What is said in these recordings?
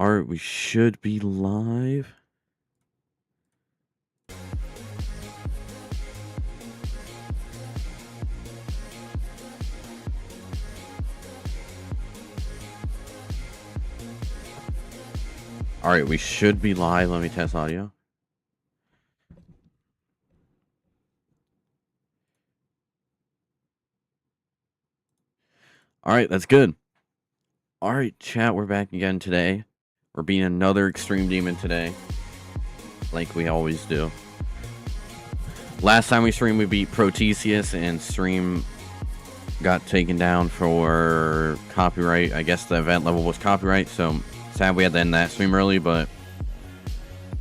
Alright, we should be live. Alright, we should be live. Let me test audio. Alright, that's good. Alright, chat, we're back again today. We're being another Extreme Demon today. Like we always do. Last time we streamed, we beat Protesius, and stream got taken down for copyright. I guess the event level was copyright, so sad we had to end that stream early, but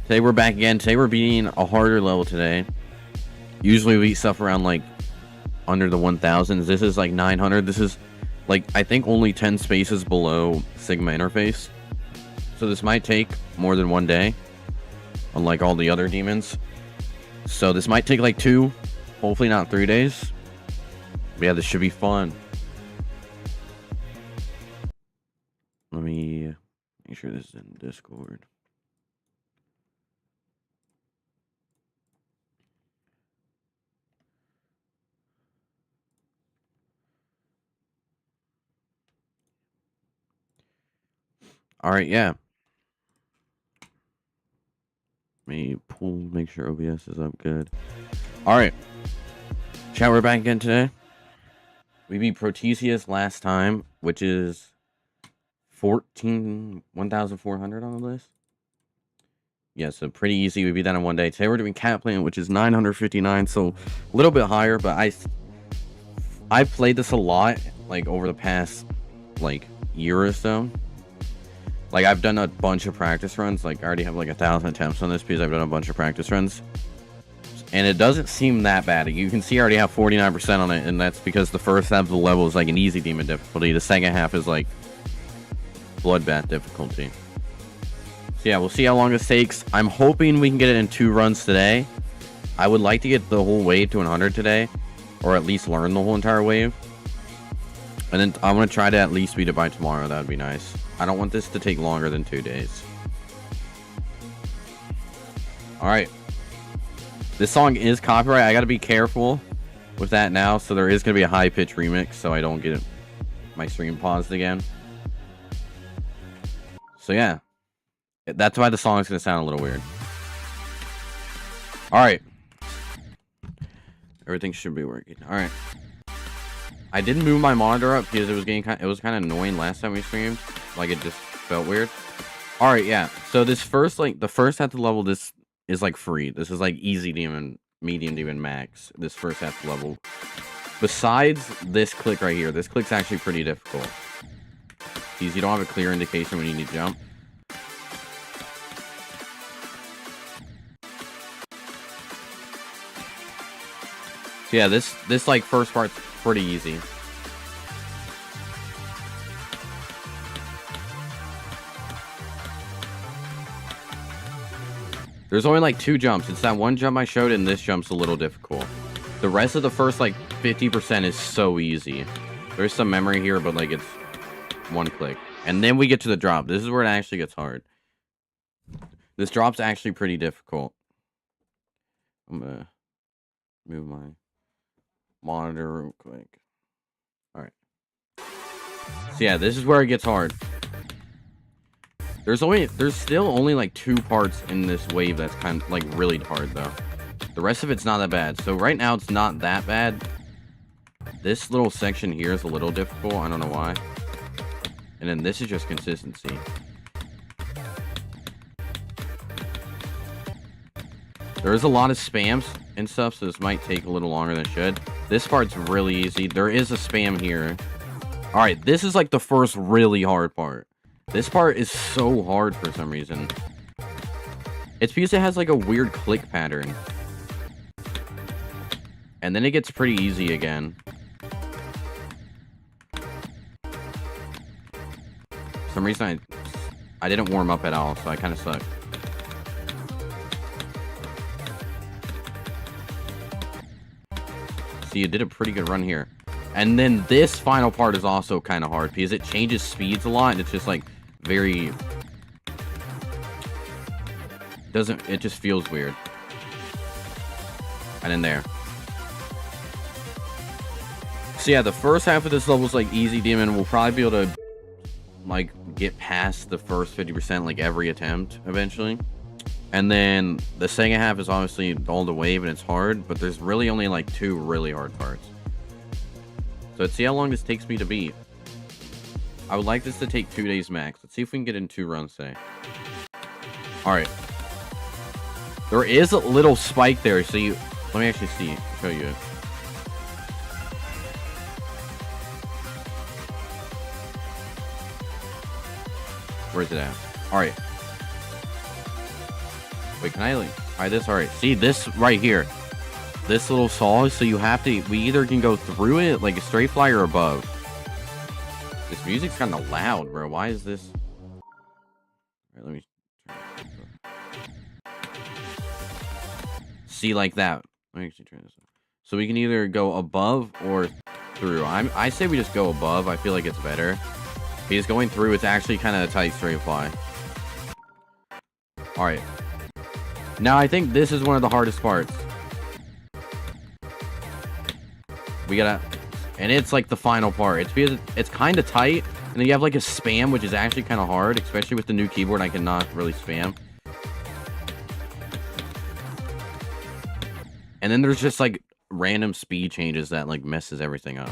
today we're back again. Today we're beating a harder level today. Usually we beat stuff around like under the 1000s. This is like 900. This is like, I think only 10 spaces below Sigma interface. So this might take more than one day, unlike all the other demons. So this might take like 2, hopefully not 3 days. But yeah, this should be fun. Let me make sure this is in Discord. Alright, yeah. Let me make sure OBS is up good. Alright. Chat, we're back again today. We beat Protesius last time, which is 1,400 on the list. Yeah, so pretty easy. We beat that in one day. Today we're doing Cat Plant, which is 959, so a little bit higher, but I've played this a lot, like over the past like year or so. Like, I've done a bunch of practice runs. Like, I already have like 1,000 attempts on this because I've done a bunch of practice runs. And it doesn't seem that bad. You can see I already have 49% on it, and that's because the first half of the level is like an easy demon difficulty. The second half is like bloodbath difficulty. So yeah, we'll see how long this takes. I'm hoping we can get it in 2 runs today. I would like to get the whole wave to 100 today, or at least learn the whole entire wave. And then I want to try to at least beat it by tomorrow. That would be nice. I don't want this to take longer than 2 days. Alright. This song is copyright. I gotta be careful with that now. So there is gonna be a high-pitch remix, so I don't get my stream paused again. So yeah. That's why the song is gonna sound a little weird. Alright. Everything should be working. Alright. I didn't move my monitor up because it was kind of annoying last time we streamed. Like, it just felt weird. Alright, yeah. So this first, like, the first half of the level, this is like free. This is like easy demon, medium demon, max. This first half of the level. Besides this click right here, this click's actually pretty difficult. Because you don't have a clear indication when you need to jump. So yeah, this like first part's pretty easy. There's only like 2 jumps. It's that one jump I showed, and this jump's a little difficult. The rest of the first like 50% is so easy. There's some memory here, but like it's one click. And then we get to the drop. This is where it actually gets hard. This drop's actually pretty difficult. I'm gonna move my monitor real quick. Alright. So yeah, this is where it gets hard. There's still only like 2 parts in this wave that's kind of like really hard though. The rest of it's not that bad. So right now it's not that bad. This little section here is a little difficult. I don't know why. And then this is just consistency. There is a lot of spams and stuff, so this might take a little longer than it should. This part's really easy. There is a spam here. Alright, this is like the first really hard part. This part is so hard for some reason. It's because it has like a weird click pattern. And then it gets pretty easy again. For some reason I didn't warm up at all, so I kind of suck. See, you did a pretty good run here. And then this final part is also kind of hard because it changes speeds a lot, and it's just like very doesn't, it just feels weird. And in there. So yeah, the first half of this level is like easy demon. We'll probably be able to like get past the first 50% like every attempt eventually. And then the second half is obviously all the wave and it's hard, but there's really only like 2 really hard parts. So let's see how long this takes me to beat. I would like this to take 2 days max. Let's see if we can get in 2 runs today. Alright. There is a little spike there, so you... Let me actually see. Show you it. Where's it at? Alright. Wait, can I like... Alright, this... Alright, see this right here. This little saw, so you have to... We either can go through it, like a straight fly, or above. This music's kind of loud, bro. Why is this... Alright, let me... See, like that. Let me actually turn this up. So we can either go above or through. I say we just go above. I feel like it's better. Because going through, it's actually kind of a tight straight fly. Alright. Now, I think this is one of the hardest parts. We gotta... And it's like the final part. It's because it's kind of tight. And then you have like a spam, which is actually kind of hard. Especially with the new keyboard, I cannot really spam. And then there's just like random speed changes that like messes everything up.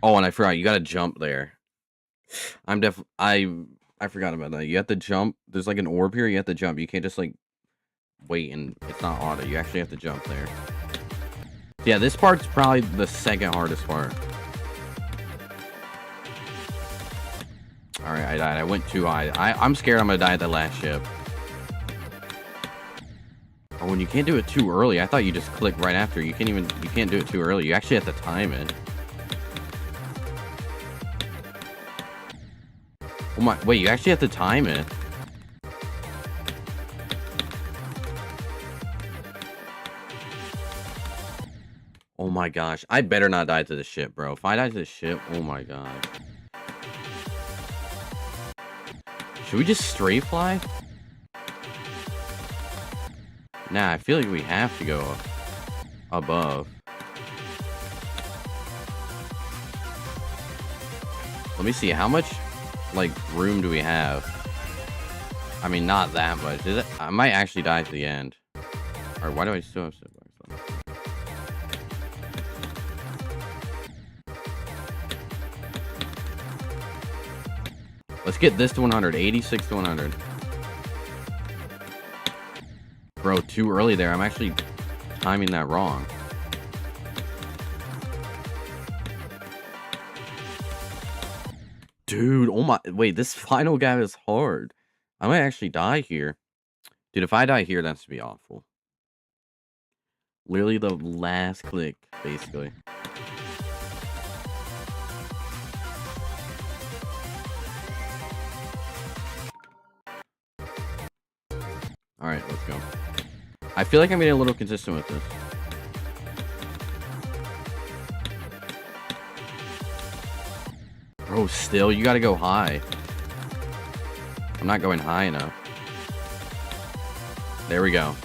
Oh, and I forgot, you gotta jump there. I forgot about that. You have to jump. There's like an orb here, you have to jump. You can't just like wait and it's not auto. You actually have to jump there. Yeah, this part's probably the second hardest part. Alright, I died. I went too high. I'm scared I'm gonna die at the last ship. Oh, and you can't do it too early. I thought you just click right after. You can't do it too early. You actually have to time it. Oh my, wait, you actually have to time it. Oh my gosh, I better not die to the ship, bro. If I die to the ship, oh my god. Should we just straight fly? Nah, I feel like we have to go above. Let me see, how much like room do we have? I mean, not that much. Is it? I might actually die to the end. Or why do I still have siblings? Let's get this to 100. 86 to 100. Bro, too early there. I'm actually timing that wrong. Dude, oh my... Wait, this final gap is hard. I might actually die here. Dude, if I die here, that's to be awful. Literally the last click, basically. Alright, let's go. I feel like I'm getting a little consistent with this. Bro, still, you gotta go high. I'm not going high enough. There we go.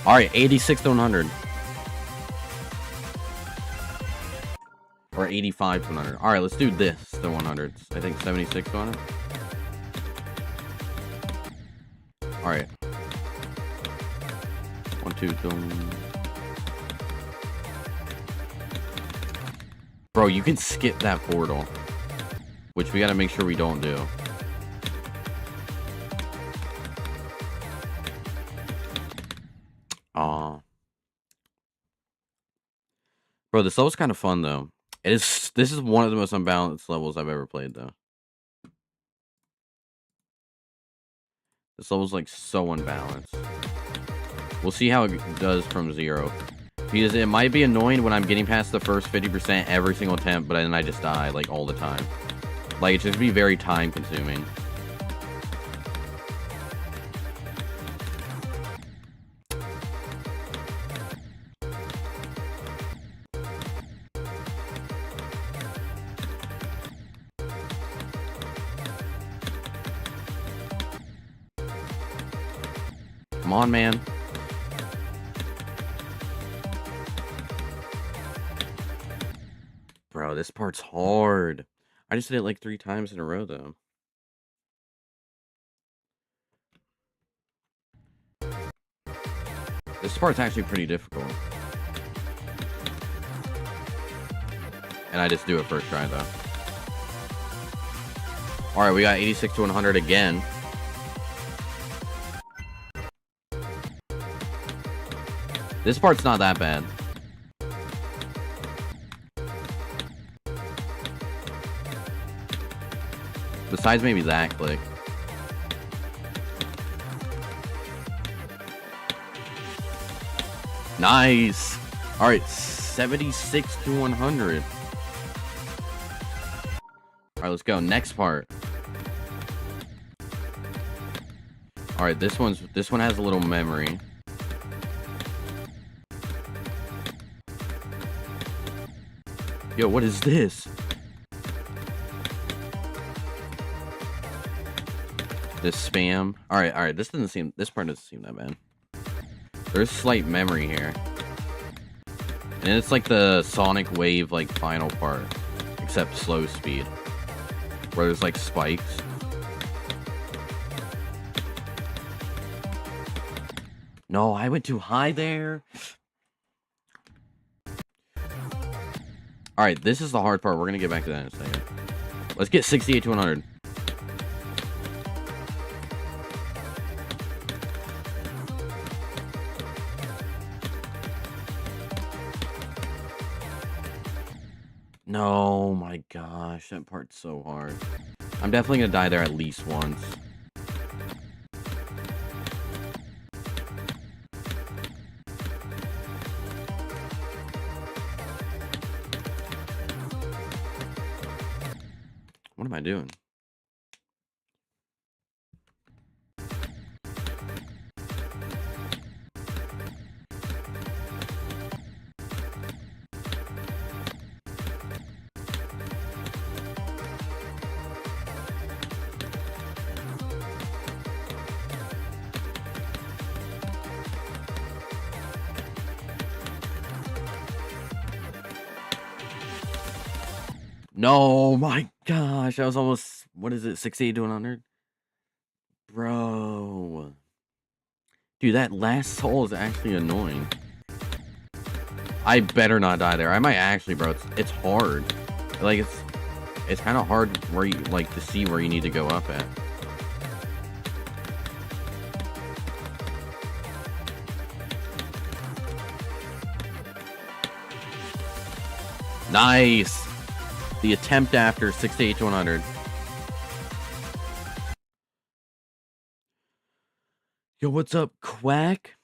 Alright, 86 to 100. Or 85 to 100. Alright, let's do this to 100. I think 76 to 100. Alright. 1, 2, 3. Bro, you can skip that portal. Which we gotta make sure we don't do. Aw. Bro, this level's kind of fun, though. This is one of the most unbalanced levels I've ever played, though. This level's, like, so unbalanced. We'll see how it does from 0. Because it might be annoying when I'm getting past the first 50% every single attempt, but then I just die, like, all the time. Like, it's just be very time-consuming. Come on, man. Bro, this part's hard. I just did it like 3 times in a row, though. This part's actually pretty difficult. And I just do it first try, though. Alright, we got 86 to 100 again. This part's not that bad. Besides maybe that click. Nice. All right, 76 to 100. All right, let's go. Next part. All right, this one has a little memory. Yo, what is this? This spam. All right. This part doesn't seem that bad. There's slight memory here. And it's like the Sonic Wave like final part, except slow speed, where there's like spikes. No, I went too high there. All right, this is the hard part. We're gonna get back to that in a second. Let's get 68 to 100. No, my gosh, that part's so hard. I'm definitely gonna die there at least once. What am I doing? No, my gosh, I was almost, what is it, 68 to 100? Bro. Dude, that last soul is actually annoying. I better not die there. I might actually, bro. It's hard. Like, it's kind of hard where you, like, to see where you need to go up at. Nice. The attempt after 68 to 100. Yo, what's up, Quack?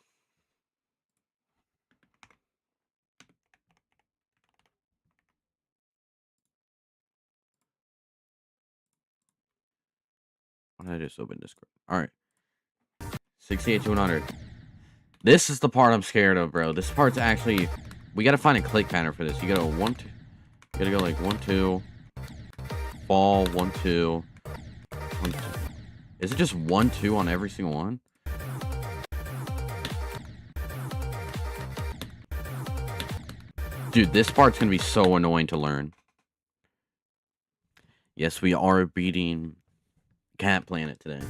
Why did I just open Discord? All right. 68 to 100. This is the part I'm scared of, bro. This part's actually... We gotta find a click pattern for this. You gotta 1, 2... You gotta go like 1, 2... Fall, 1, 2... 1, 2... Is it just 1, 2 on every single one? Dude, this part's gonna be so annoying to learn. Yes, we are beating Cat Planet today.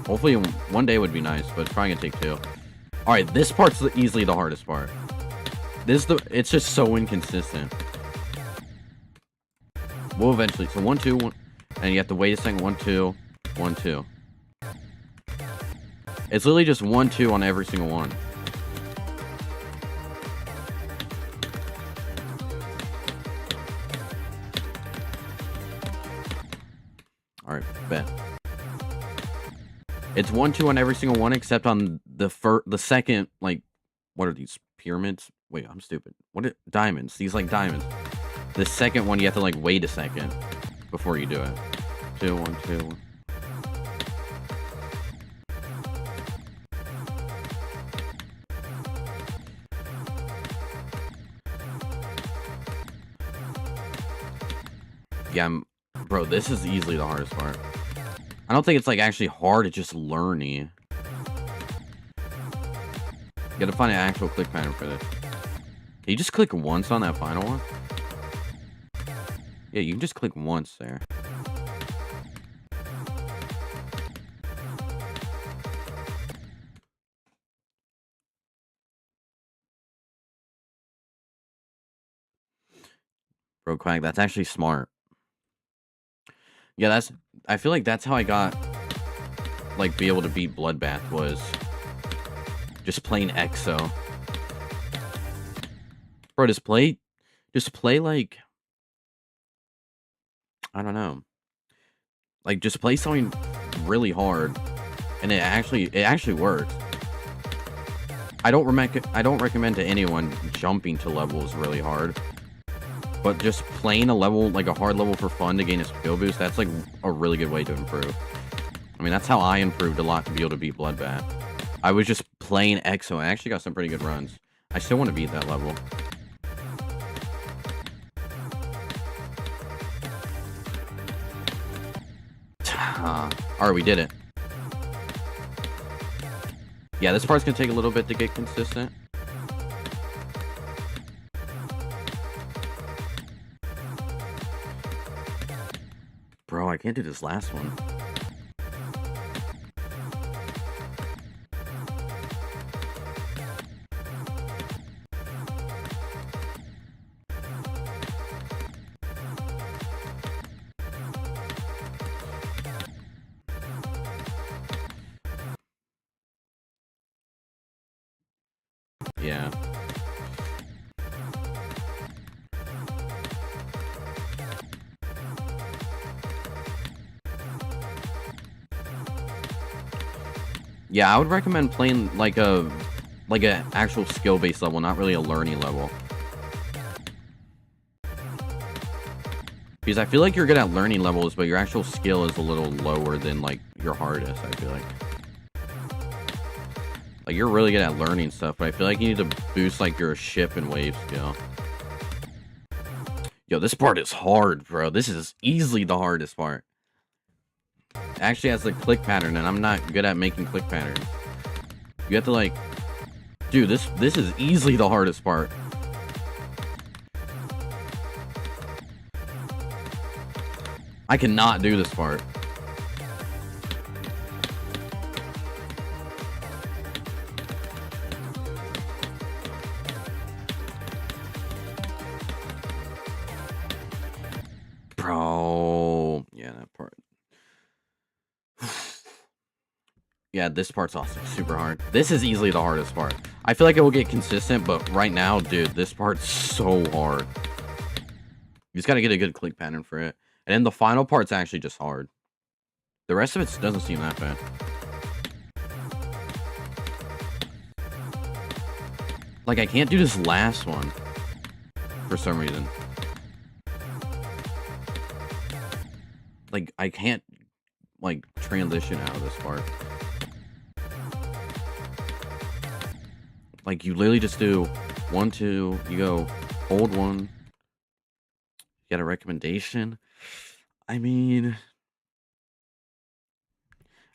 Hopefully one day would be nice, but it's probably gonna take 2. Alright, this part's easily the hardest part. It's just so inconsistent. We'll eventually, so 1, 2, 1, and you have to wait a second, 1, 2, 1, 2. It's literally just 1, 2 on every single one. Alright, bet. It's 1, 2 on every single one except on the second, like, what are these? Pyramids? Wait, I'm stupid. What are diamonds? These like diamonds. The second one you have to like wait a second before you do it. 2, 1, 2, 1. Yeah, bro, this is easily the hardest part. I don't think it's like actually hard, it's just learning. You gotta find an actual click pattern for this. Can you just click once on that final one? Yeah, you can just click once there. Bro, Quack, that's actually smart. Yeah, I feel like that's how I got, like, be able to beat Bloodbath was just playing EXO. Bro, just play, like, I don't know. Like, just play something really hard, and it actually works. I don't recommend to anyone jumping to levels really hard. But just playing a level, like a hard level for fun to gain a skill boost, that's like a really good way to improve. I mean, that's how I improved a lot to be able to beat Bloodbath. I was just playing EXO. I actually got some pretty good runs. I still want to beat that level. Alright, we did it. Yeah, this part's gonna take a little bit to get consistent. Bro, I can't do this last one. Yeah. Yeah, I would recommend playing like a actual skill-based level, not really a learning level. Because I feel like you're good at learning levels, but your actual skill is a little lower than like your hardest, I feel like. Like, you're really good at learning stuff, but I feel like you need to boost like your ship and wave skill. Yo, this part is hard, bro. This is easily the hardest part. It actually has the click pattern, and I'm not good at making click patterns. You have to like... Dude, this is easily the hardest part. I cannot do this part. Bro. Yeah, that part. Yeah, this part's also super hard. This is easily the hardest part. I feel like it will get consistent, but right now, dude, this part's so hard. You just gotta get a good click pattern for it. And then the final part's actually just hard. The rest of it doesn't seem that bad. Like, I can't do this last one. For some reason. Like, I can't, like, transition out of this part. Like, you literally just do 1, 2, you go, hold 1. You got a recommendation? I mean...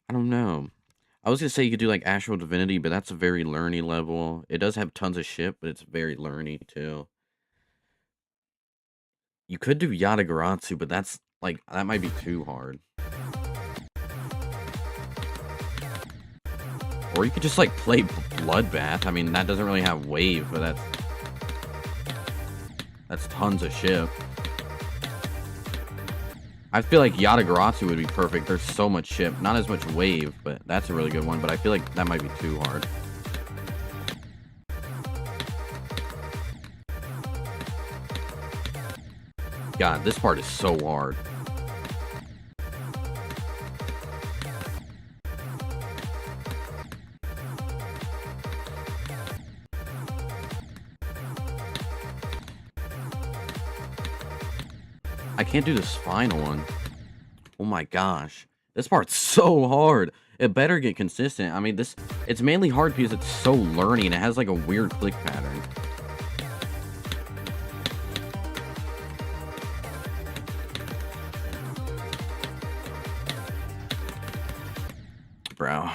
I don't know. I was gonna say you could do, like, Astral Divinity, but that's a very learny level. It does have tons of shit, but it's very learny, too. You could do Yatagarasu, but that's, like, that might be too hard. Or you could just, like, play Bloodbath. I mean, that doesn't really have wave, but that's tons of ship. I feel like Yatagarasu would be perfect. There's so much ship. Not as much wave, but that's a really good one. But I feel like that might be too hard. God, this part is so hard. I can't do this final one. Oh my gosh. This part's so hard. It better get consistent. I mean, it's mainly hard because it's so learning. It has like a weird click pattern. Bro.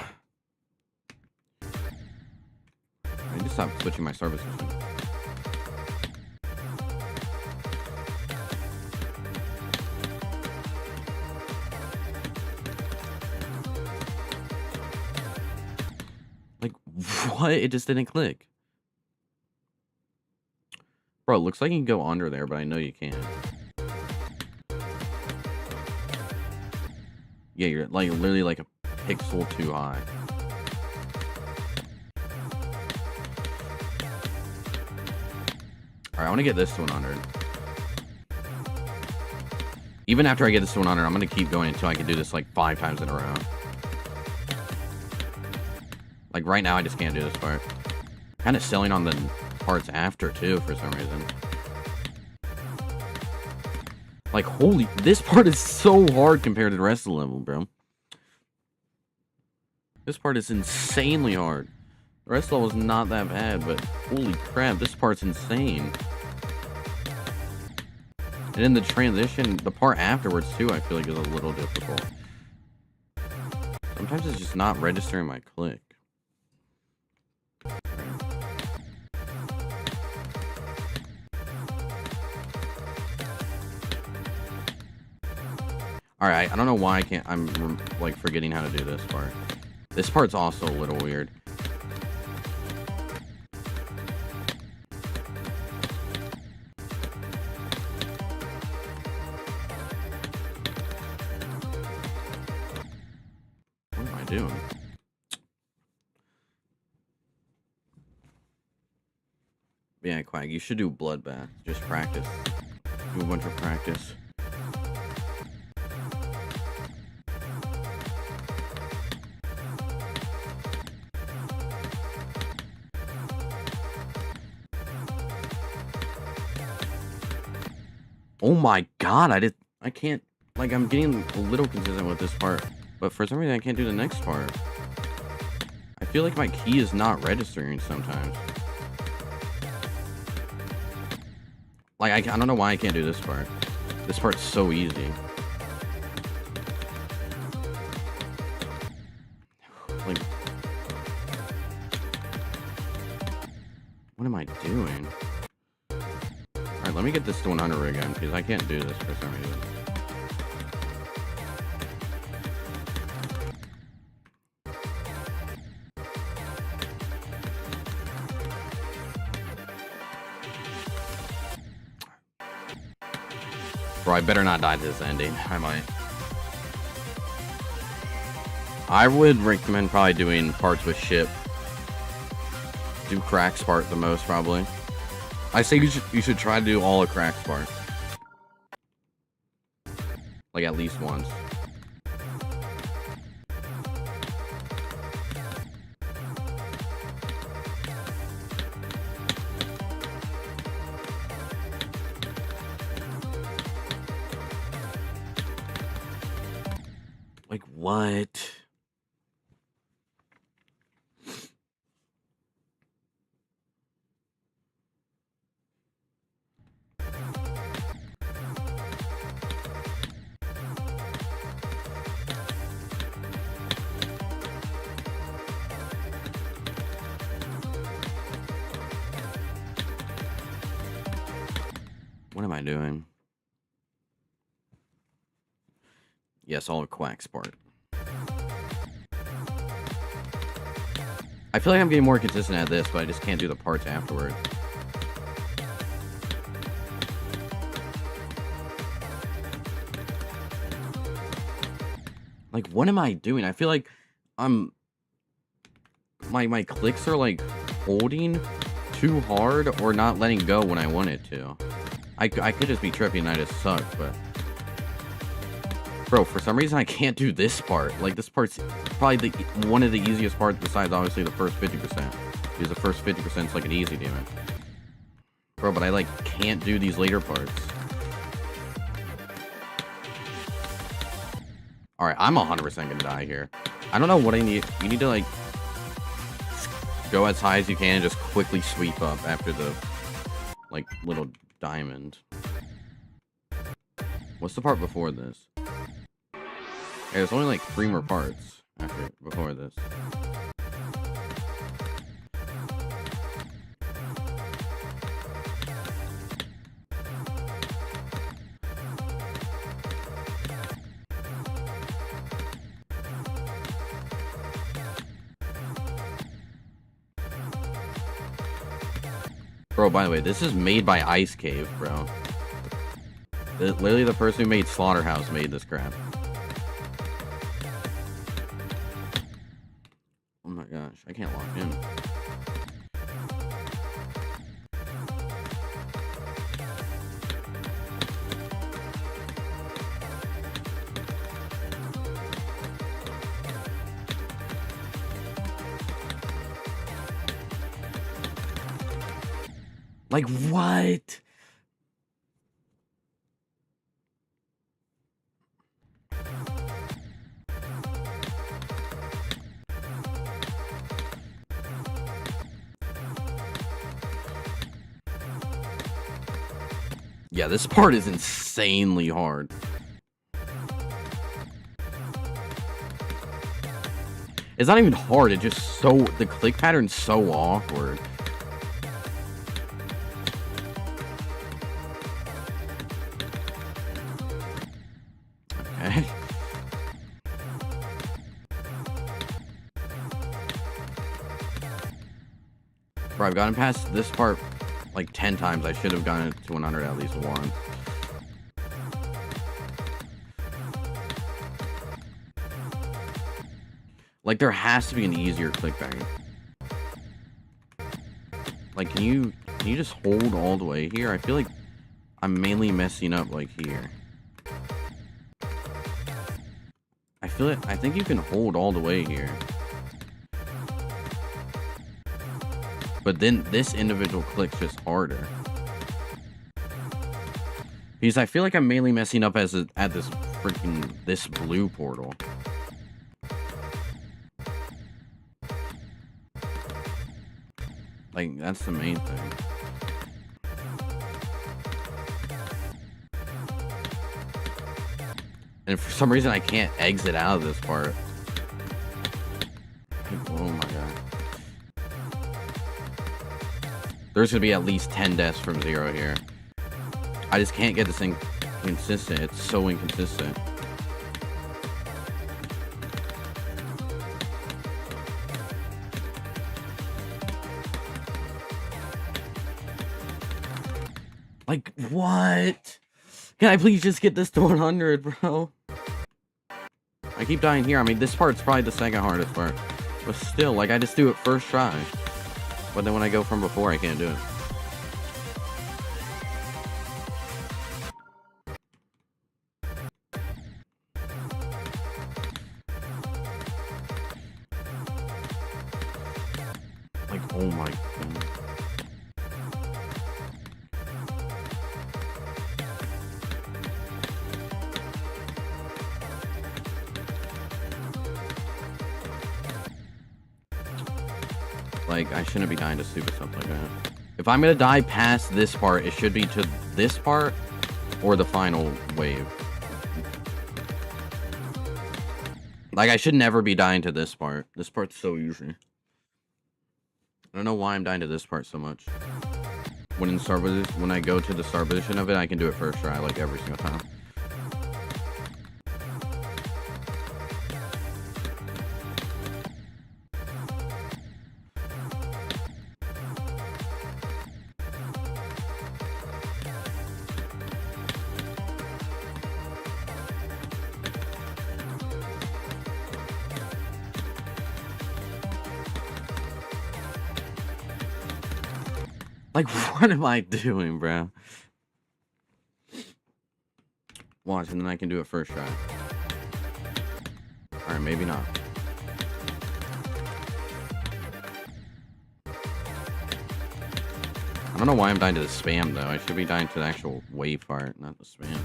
I stop switching my services. Like, what? It just didn't click. Bro, it looks like you can go under there, but I know you can't. Yeah, you're like literally like a pixel too high. Alright, I want to get this to 100. Even after I get this to 100, I'm going to keep going until I can do this like 5 times in a row. Like right now, I just can't do this part. Kind of selling on the parts after too, for some reason. Like, holy, this part is so hard compared to the rest of the level, bro. This part is insanely hard. The rest of the level is not that bad, but holy crap, this part's insane. And then the transition, the part afterwards too, I feel like is a little difficult. Sometimes it's just not registering my click. Alright, I don't know why I can't, I'm like forgetting how to do this part. This part's also a little weird. What am I doing? Yeah, Quag, you should do Bloodbath. Just practice. Do a bunch of practice. Oh my god, I can't, like, I'm getting a little consistent with this part, but for some reason I can't do the next part. I feel like my key is not registering sometimes. Like, I don't know why I can't do this part. This part's so easy. Like, what am I doing? Alright, let me get this to 100 again, because I can't do this for some reason. Bro, I better not die to this ending. I might. I would recommend probably doing parts with ship. Do Crack's part the most, probably. I say you should try to do all of Crack's part. Like, at least once. Like, what? What am I doing? Yes, all of Quack's part. I feel like I'm getting more consistent at this, but I just can't do the parts afterward. Like, what am I doing? I feel like I'm... My clicks are, like, holding too hard or not letting go when I want it to. I could just be trippy and I just suck, but... Bro, for some reason I can't do this part. Like, this part's probably one of the easiest parts besides, obviously, the first 50%. Because the first 50% is, like, an easy demon. Bro, but I, like, can't do these later parts. Alright, I'm 100% gonna die here. I don't know what I need. You need to, like, go as high as you can and just quickly sweep up after the, like, little diamond. What's the part before this? Okay, there's only like 3 more parts before this. Bro, by the way, this is made by Ice Cave, bro. Literally the person who made Slaughterhouse made this crap. Oh my gosh, I can't lock in. Like, what? Yeah, this part is insanely hard. It's not even hard, it's just so... The click pattern's so awkward. Okay. Bro, I've gotten past this part like 10 times. I should have gotten it to 100 at least once. Like, there has to be an easier clickbait. Like, can you just hold all the way here? I feel like I'm mainly messing up, like, here. I think you can hold all the way here. But then this individual click's just harder. Because I feel like I'm mainly messing up at this freaking, this blue portal. Like, that's the main thing. And for some reason, I can't exit out of this part. Like, oh my god. There's gonna be at least 10 deaths from Zero here. I just can't get this thing consistent. It's so inconsistent. Like, what? Can I please just get this to 100, bro? I keep dying here. I mean, this part's probably the second hardest part. But still, like, I just do it first try. But then when I go from before, I can't do it. Like, oh my god. Like, I shouldn't be dying to stupid stuff like that. If I'm gonna die past this part, it should be to this part or the final wave. Like, I should never be dying to this part. This part's so easy. I don't know why I'm dying to this part so much. When I go to the start position of it, I can do it first try, like, every single time. Like, what am I doing, bro? Watch, and then I can do it first try. Alright, maybe not. I don't know why I'm dying to the spam, though. I should be dying to the actual wave part, not the spam.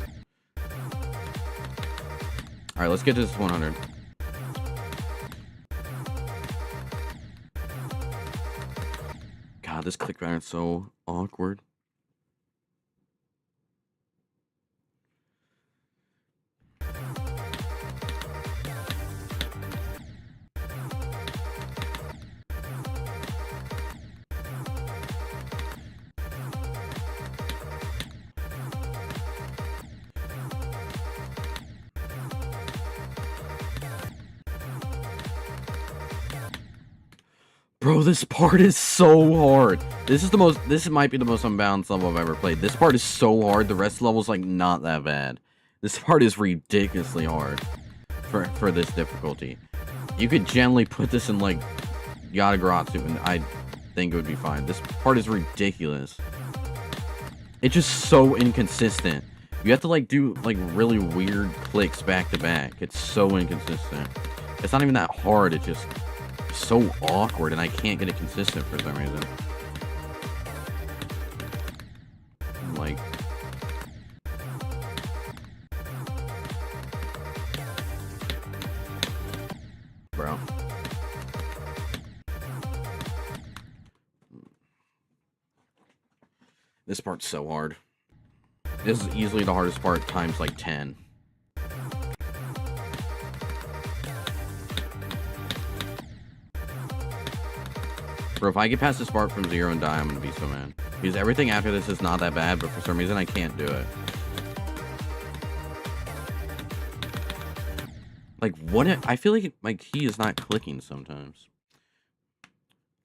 Alright, let's get to this 100. God, this click pattern is so awkward. Bro, this part is so hard. This might be the most unbalanced level I've ever played. This part is so hard. The rest of the level's like not that bad. This part is ridiculously hard for this difficulty. You could generally put this in like Yatagarasu and I think it would be fine. This part is ridiculous. It's just so inconsistent. You have to like do like really weird clicks back to back. It's so inconsistent. It's not even that hard. It's just so awkward and I can't get it consistent for some reason. Like, bro. This part's so hard. This is easily the hardest part times like 10. Bro, if I get past this part from 0 and die, I'm gonna be so mad. Because everything after this is not that bad, but for some reason I can't do it. Like, what? I feel like my key is not clicking sometimes.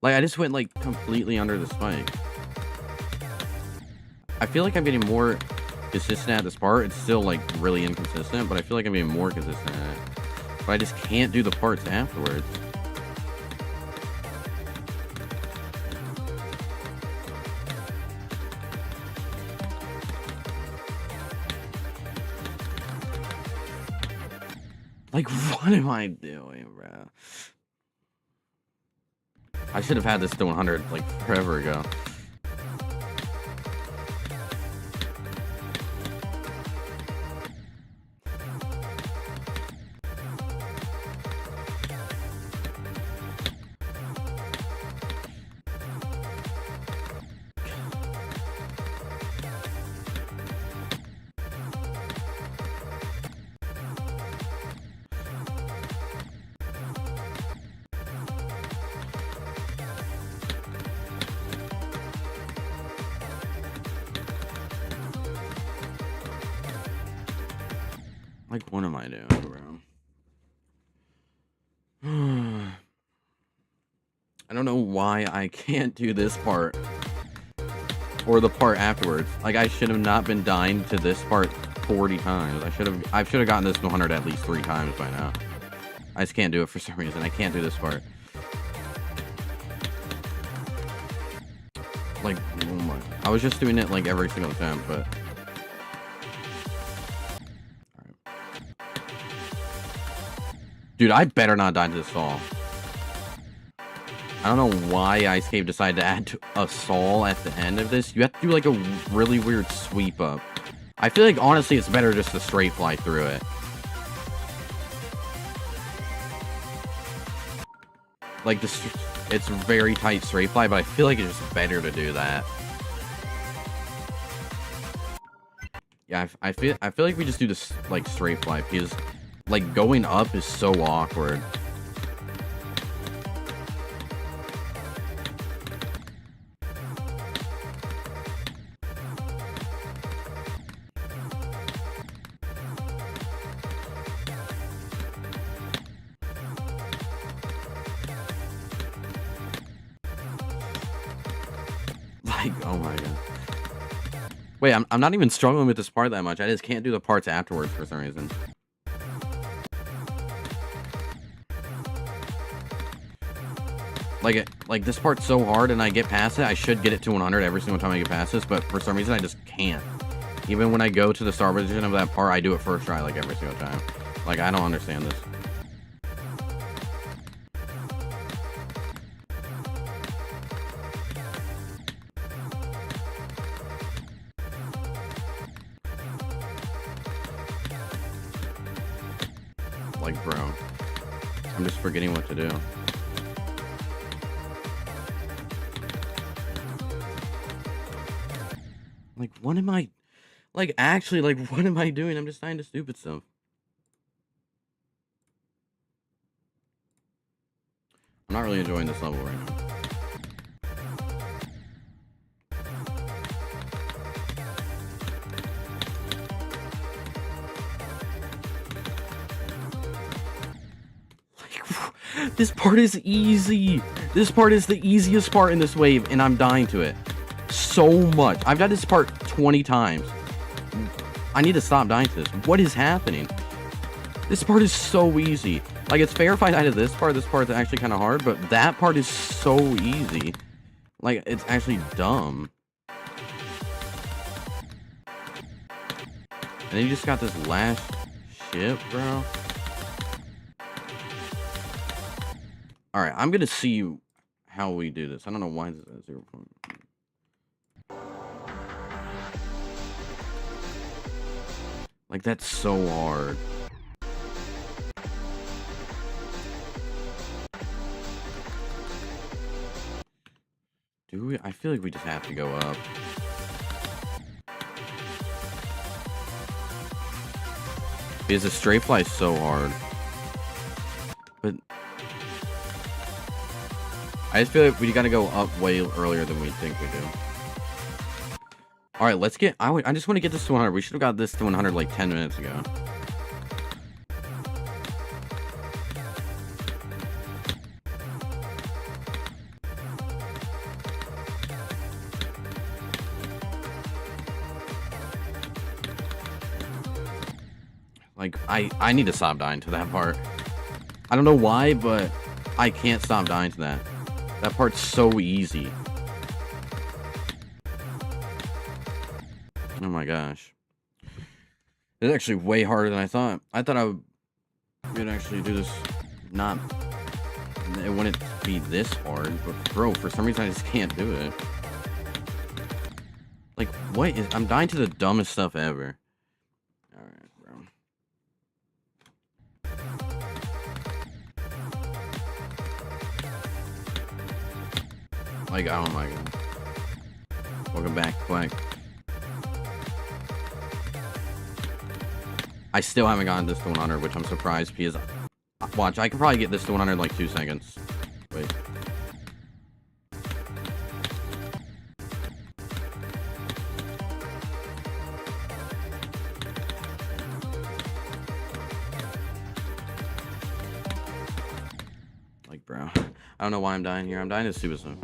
Like, I just went, like, completely under the spike. I feel like I'm getting more consistent at this part. It's still, like, really inconsistent, but I feel like I'm getting more consistent at it. But I just can't do the parts afterwards. Like, what am I doing, bro? I should have had this to 100, like, forever ago. Like, what am I doing, bro? I don't know why I can't do this part. Or the part afterwards. Like, I should have not been dying to this part 40 times. I should have gotten this to 100 at least 3 times by now. I just can't do it for some reason. I can't do this part. Like, oh my. I was just doing it, like, every single time, but... Dude, I better not die to this Sol. I don't know why Ice Cave decided to add a Sol at the end of this. You have to do like a really weird sweep up. I feel like honestly it's better just to straight fly through it. Like this, it's very tight straight fly, but I feel like it's just better to do that. Yeah, I feel like we just do this like straight fly because like going up is so awkward. Like, oh my god. Wait, I'm not even struggling with this part that much. I just can't do the parts afterwards for some reason. Like this part's so hard and I get past it, I should get it to 100 every single time I get past this, but for some reason I just can't. Even when I go to the star version of that part, I do it first try like every single time. Like, I don't understand this. Like, bro, I'm just forgetting what to do. Like, what am I... Like, actually, like, what am I doing? I'm just trying to stupid stuff. I'm not really enjoying this level right now. This part is easy. This part is the easiest part in this wave, and I'm dying to it so much. I've done this part 20 times. I need to stop dying to this. What is happening? This part is so easy. Like, it's fair if I die to this part. This part is actually kind of hard, but that part is so easy. Like, it's actually dumb. And then you just got this last ship, bro. Alright, I'm gonna see how we do this. I don't know why this is at 0. Like, that's so hard. Do we? I feel like we just have to go up. Because the straight fly is so hard. But I just feel like we gotta go up way earlier than we think we do. Alright, let's get... I just want to get this to 100. We should have got this to 100 like 10 minutes ago. Like, I need to stop dying to that part. I don't know why, but I can't stop dying to that. That part's so easy. Oh my gosh. It's actually way harder than I thought. I thought I would actually do this not... It wouldn't be this hard, but bro, for some reason I just can't do it. Like, what is... I'm dying to the dumbest stuff ever. Alright, bro. Like, oh my god. Welcome back, Quack. I still haven't gotten this to 100, which I'm surprised because... Watch, I could probably get this to 100 in like 2 seconds. Wait. Like, bro. I don't know why I'm dying here. I'm dying to suicide.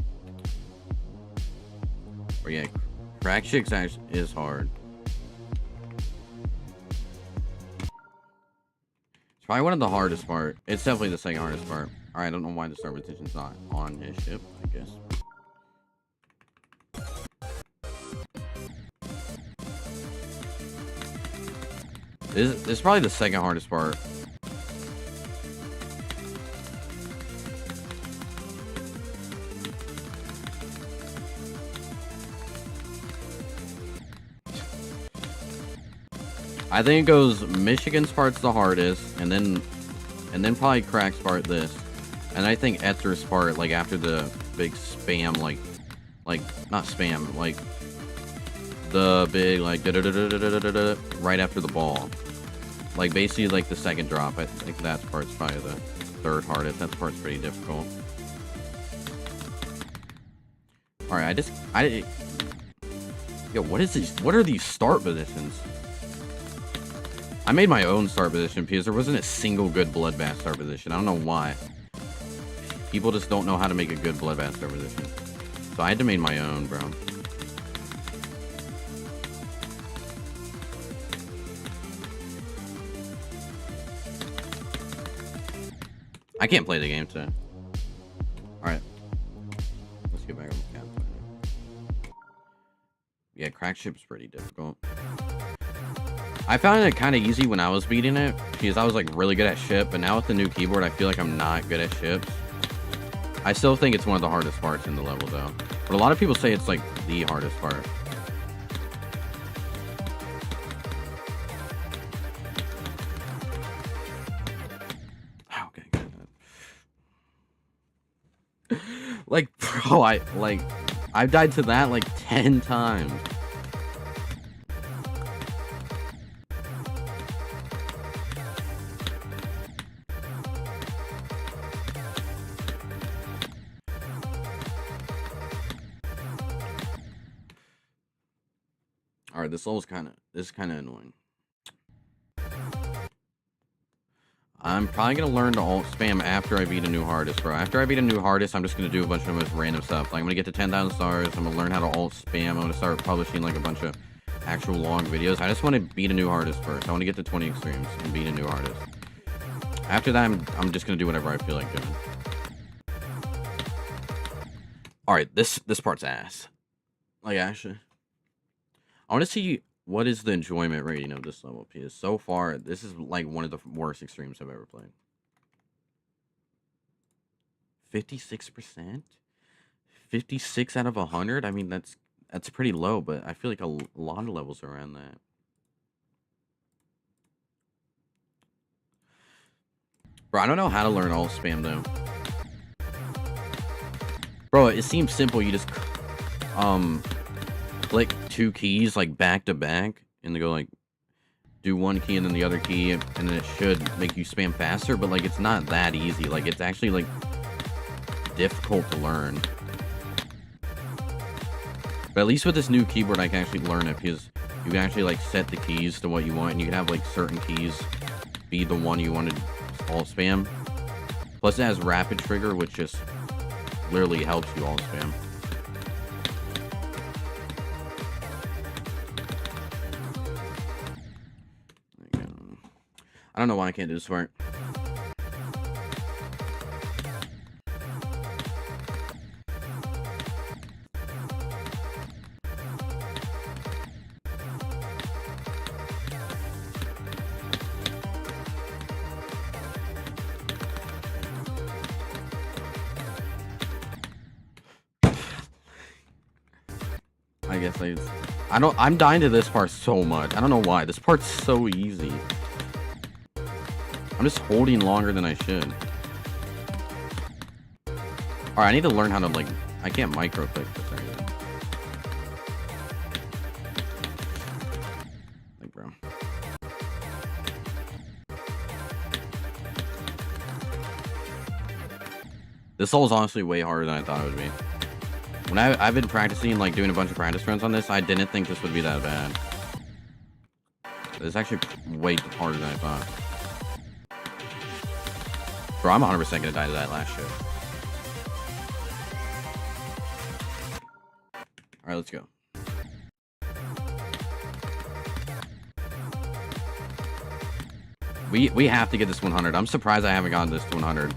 But yeah, Crack Chicks actually is hard. It's probably one of the hardest part. It's definitely the second hardest part. Alright, I don't know why the star petition's not on his ship, I guess. This is probably the second hardest part. I think it goes Michigan's part's the hardest, and then probably Crack's part this, and I think Ether's part like after the big spam like not spam like the big like right after the ball, like basically like the second drop. I think that part's probably the third hardest. That part's pretty difficult. All right, yo, what is these? What are these start positions? I made my own start position because there wasn't a single good Bloodbath start position. I don't know why. People just don't know how to make a good Bloodbath start position. So I had to make my own, bro. I can't play the game today. Alright. Let's get back on the cat. Yeah, Crack Ship's pretty difficult. I found it kind of easy when I was beating it, because I was like really good at ship, but now with the new keyboard, I feel like I'm not good at ships. I still think it's one of the hardest parts in the level though. But a lot of people say it's like the hardest part. Okay, good. Like, bro, I've died to that like 10 times. Alright, this is kind of annoying. I'm probably gonna learn to alt spam after I beat a new hardest, bro. After I beat a new hardest, I'm just gonna do a bunch of the most random stuff. Like, I'm gonna get to 10,000 stars. I'm gonna learn how to alt spam. I'm gonna start publishing like a bunch of actual long videos. I just want to beat a new hardest first. I want to get to 20 extremes and beat a new hardest. After that, I'm just gonna do whatever I feel like doing. All right, this part's ass. Like, actually, I want to see what is the enjoyment rating of this level, because so far, this is like one of the worst extremes I've ever played. 56%? 56 out of 100? I mean, that's pretty low, but I feel like a lot of levels are around that. Bro, I don't know how to learn alt spam, though. Bro, it seems simple. You just, click 2 keys, like, back to back, and they go, like, do one key and then the other key, and then it should make you spam faster, but, like, it's not that easy. Like, it's actually, like, difficult to learn. But at least with this new keyboard, I can actually learn it, because you can actually, like, set the keys to what you want, and you can have, like, certain keys be the one you want to alt spam. Plus, it has rapid trigger, which just literally helps you alt spam. I don't know why I can't do this part. I guess I'm dying to this part so much. I don't know why. This part's so easy. I'm just holding longer than I should. Alright, I need to learn how to, like, I can't micro click this or anything. Like, bro. This level is honestly way harder than I thought it would be. When I've been practicing, like, doing a bunch of practice runs on this, I didn't think this would be that bad. It's actually way harder than I thought. Bro, I'm 100% gonna die to that last shit. Alright, let's go. We have to get this 100. I'm surprised I haven't gotten this to 100.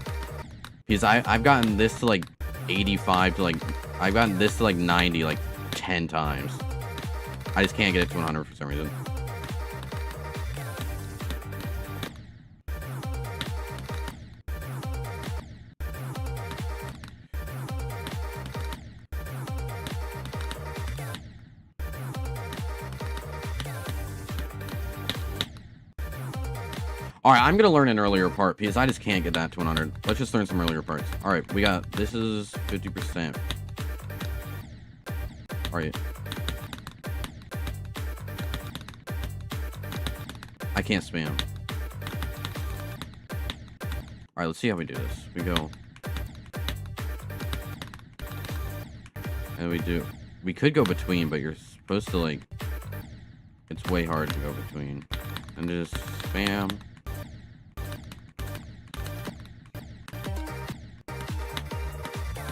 Because I've gotten this to, like, 85 to, like... I've gotten this to, like, 90, like, 10 times. I just can't get it to 100 for some reason. Alright, I'm gonna learn an earlier part, because I just can't get that to 100. Let's just learn some earlier parts. Alright, we got... This is 50%. Alright. I can't spam. Alright, let's see how we do this. We go... And we do... We could go between, but you're supposed to, like... It's way hard to go between. And just spam...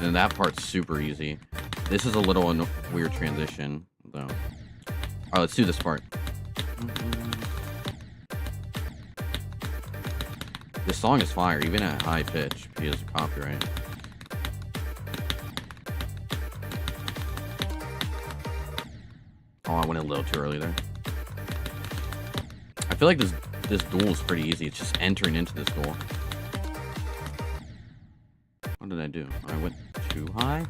And that part's super easy. This is a little weird transition, though. Alright, let's do this part. This song is fire, even at high pitch, because of copyright. Oh, I went a little too early there. I feel like this duel is pretty easy. It's just entering into this duel. What did I do? I went too high?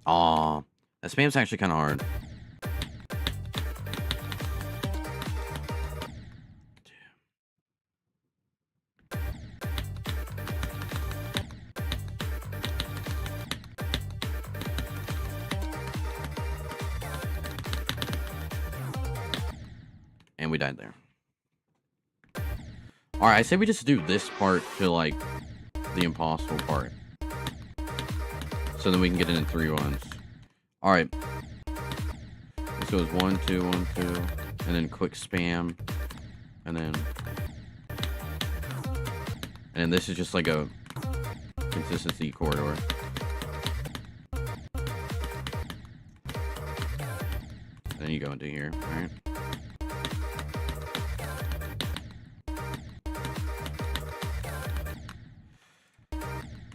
Aw, that spam's actually kind of hard. And we died there. Alright, I say we just do this part to, like, the impossible part. So then we can get it in 3 runs. Alright. This goes 1, 2, 1, 2. And then quick spam. And then this is just like a consistency corridor. And then you go into here, alright?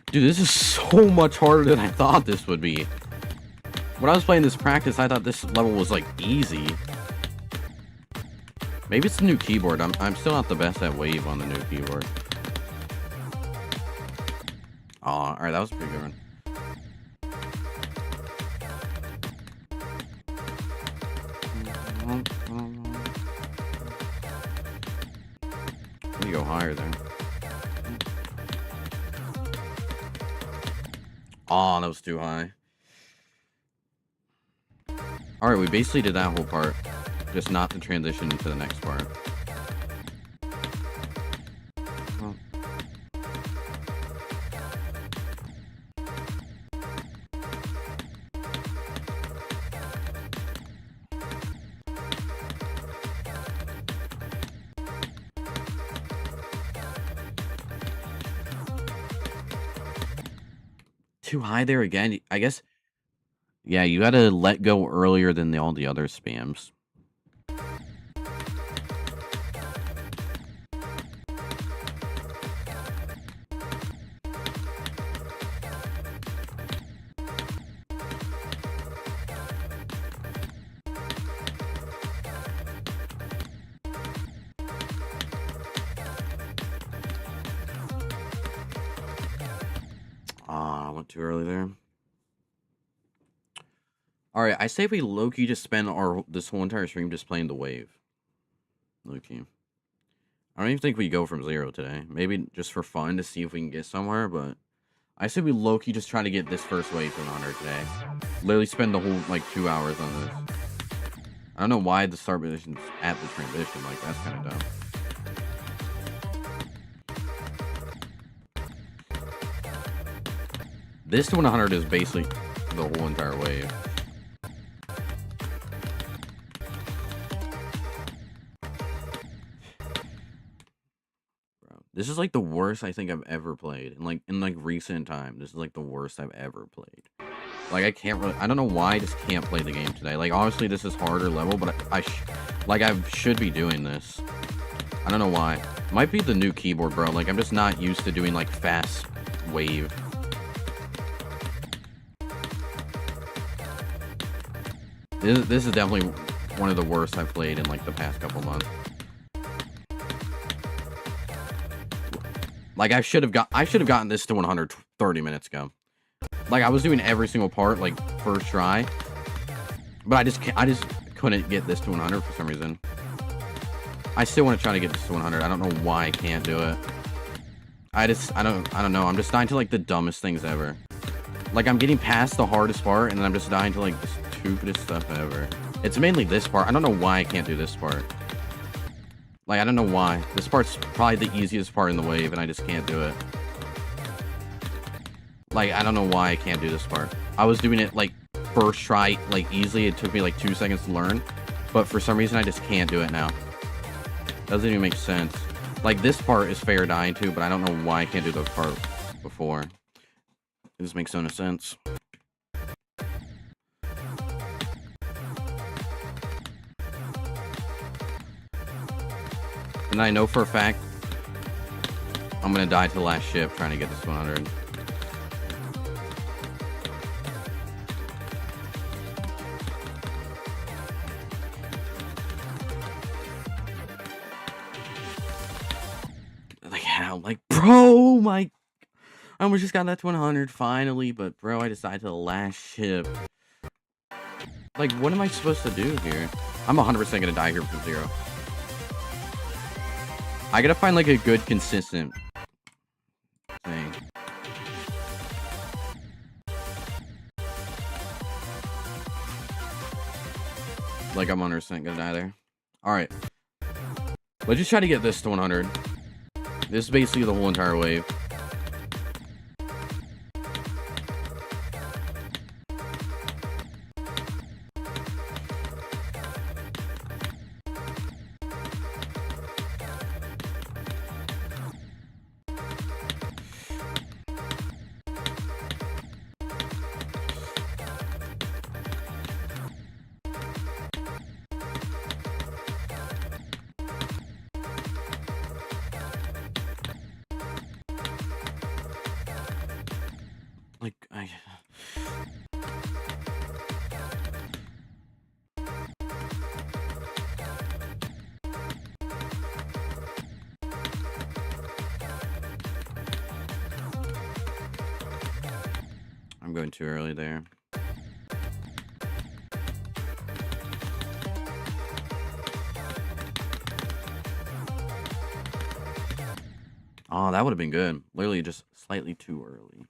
Dude, this is so much harder than I thought this would be. When I was playing this practice, I thought this level was, like, easy. Maybe it's the new keyboard. I'm still not the best at Wave on the new keyboard. Aw, alright, that was a pretty good one. Let me go higher there. Oh, that was too high. Alright, we basically did that whole part. Just not the transition to the next part. Well. Too high there again. I guess. Yeah, you gotta let go earlier than all the other spams. Ah, I went too early there. Alright, I say we low-key just spend this whole entire stream just playing the wave. Low-key. I don't even think we go from 0 today. Maybe just for fun to see if we can get somewhere, but I say we low-key just try to get this first wave to 100 today. Literally spend the whole, like, 2 hours on this. I don't know why the start position's at the transition. Like, that's kind of dumb. This to 100 is basically the whole entire wave. Bro, this is like the worst I think I've ever played. In recent time, this is like the worst I've ever played. Like, I don't know why I just can't play the game today. Like, obviously this is harder level, but I should be doing this. I don't know why. Might be the new keyboard, bro. Like, I'm just not used to doing, like, fast wave. This is definitely one of the worst I've played in, like, the past couple months. Like, I should have gotten this to 100 30 minutes ago. Like, I was doing every single part, like, first try. But I just couldn't get this to 100 for some reason. I still want to try to get this to 100. I don't know why I can't do it. I don't know. I'm just dying to, like, the dumbest things ever. Like, I'm getting past the hardest part, and then I'm just dying to, like, the stupidest stuff ever. It's mainly this part. I don't know why I can't do this part. Like, I don't know why. This part's probably the easiest part in the wave, and I just can't do it. Like, I don't know why I can't do this part. I was doing it, like, first try, like, easily. It took me, like, 2 seconds to learn. But for some reason, I just can't do it now. Doesn't even make sense. Like, this part is fair dying to, but I don't know why I can't do the part before. It just makes no sense. And I know for a fact I'm gonna die to the last ship trying to get this 100. Like, how? Like, bro, I almost just got that to 100 finally, but bro, I decided to the last ship. Like, what am I supposed to do here? I'm 100% gonna die here from 0. I gotta find, like, a good, consistent thing. Like, I'm 100% gonna die there. Alright. Let's just try to get this to 100. This is basically the whole entire wave. I'm going too early there. Oh, that would have been good. Literally just slightly too early.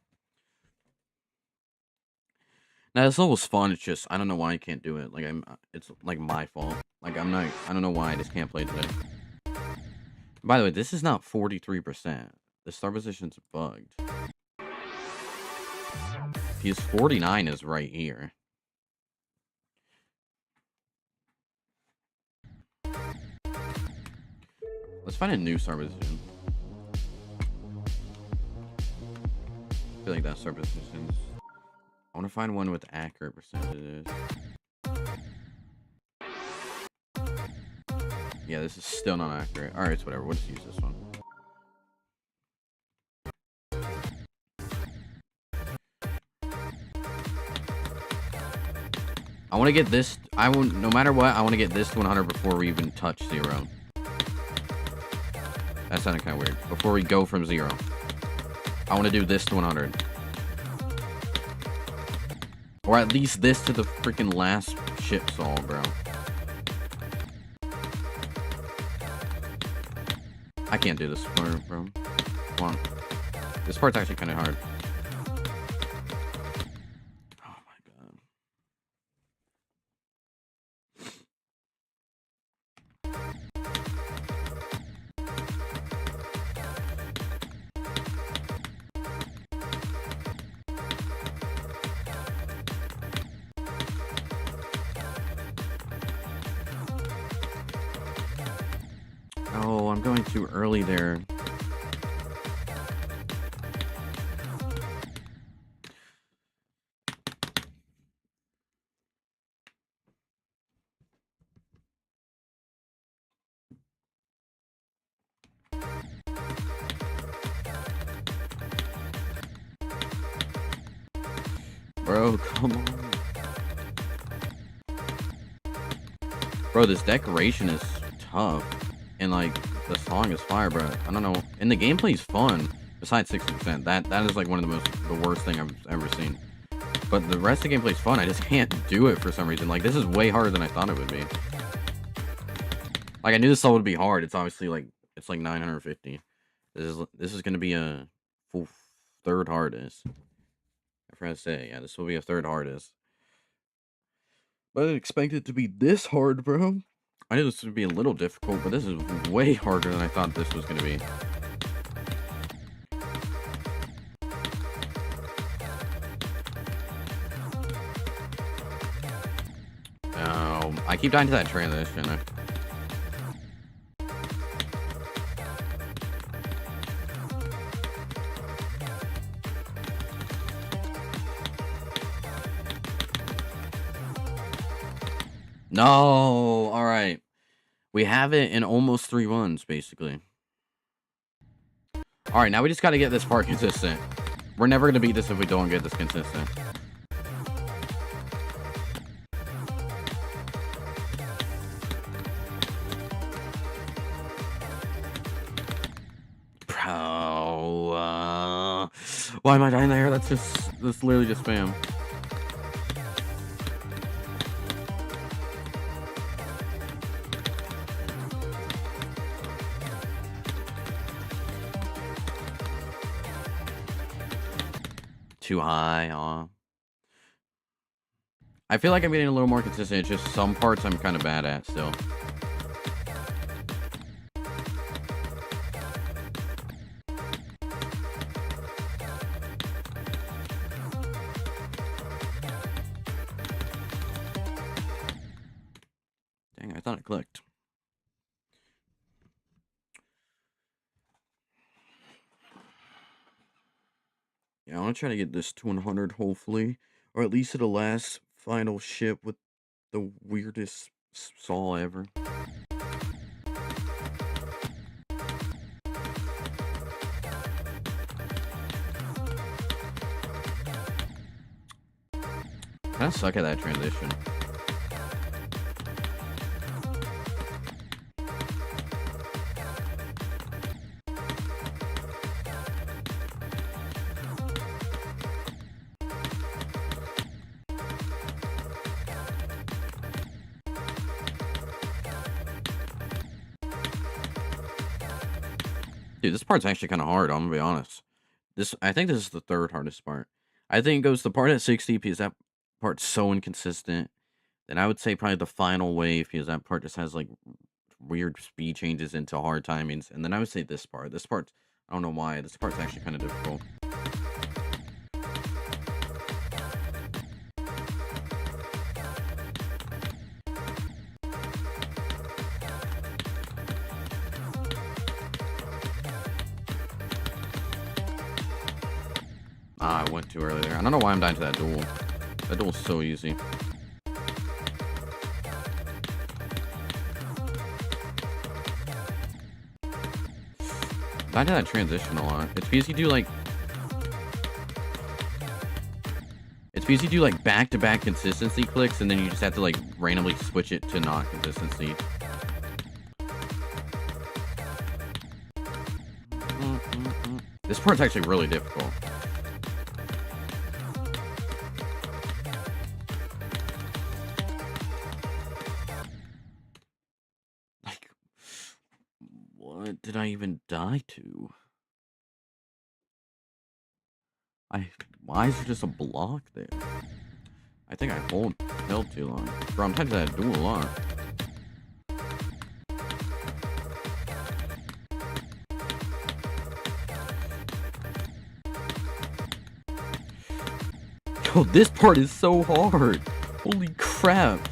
Now this level was fun. It's just I don't know why I can't do it. Like it's like my fault. Like I don't know why I just can't play today. By the way, this is not 43%. The star position's bugged. Because 49 is right here. Let's find a new star position. I feel like that star position's... I want to find one with accurate percentages. Yeah, this is still not accurate. Alright, it's whatever. We'll just use this one. I want to get this... no matter what, I want to get this to 100 before we even touch 0. That sounded kind of weird. Before we go from 0. I want to do this to 100. Or at least this to the freaking last ship saw, bro. I can't do this part, bro. Come on. This part's actually kind of hard. Oh my god. Oh, I'm going too early there. Bro, come on. Bro, this decoration is tough. And, like, the song is fire, bro. I don't know. And the gameplay's fun. Besides 60%. That is, like, one of the worst thing I've ever seen. But the rest of the gameplay's fun. I just can't do it for some reason. Like, this is way harder than I thought it would be. Like, I knew this all would be hard. It's obviously, like, it's like 950. This is going to be a full third hardest. I forgot to say, yeah, this will be a third hardest. But I didn't expect it to be this hard, bro. I knew this would be a little difficult, but this is way harder than I thought this was going to be. Oh, I keep dying to that transition. No, all right. We have it in almost 3 runs, basically. All right, now we just got to get this part consistent. We're never going to beat this if we don't get this consistent. Bro, why am I dying there? That's literally just spam. Too high, I feel like I'm getting a little more consistent. It's just some parts I'm kind of bad at still. Dang, I thought it clicked. Yeah, I want to try to get this to 100, hopefully. Or at least to the last final ship with the weirdest saw ever. I kind of suck at that transition. Dude, this part's actually kind of hard, I'm gonna be honest. I think this is the third hardest part. I think it goes the part at 60 because that part's so inconsistent. Then I would say probably the final wave because that part just has like weird speed changes into hard timings. And then I would say this part. This part, I don't know why. This part's actually kind of difficult. Ah, I went too early there. I don't know why I'm dying to that duel. That duel's so easy. I did that transition a lot. It's because you do like... It's because you do like back-to-back consistency clicks and then you just have to like randomly switch it to not consistency. This part's actually really difficult. Like, what did I even die to? Why is there just a block there? I think I held too long. Bro, I'm typing that duel a lot. Yo, this part is so hard. Holy crap.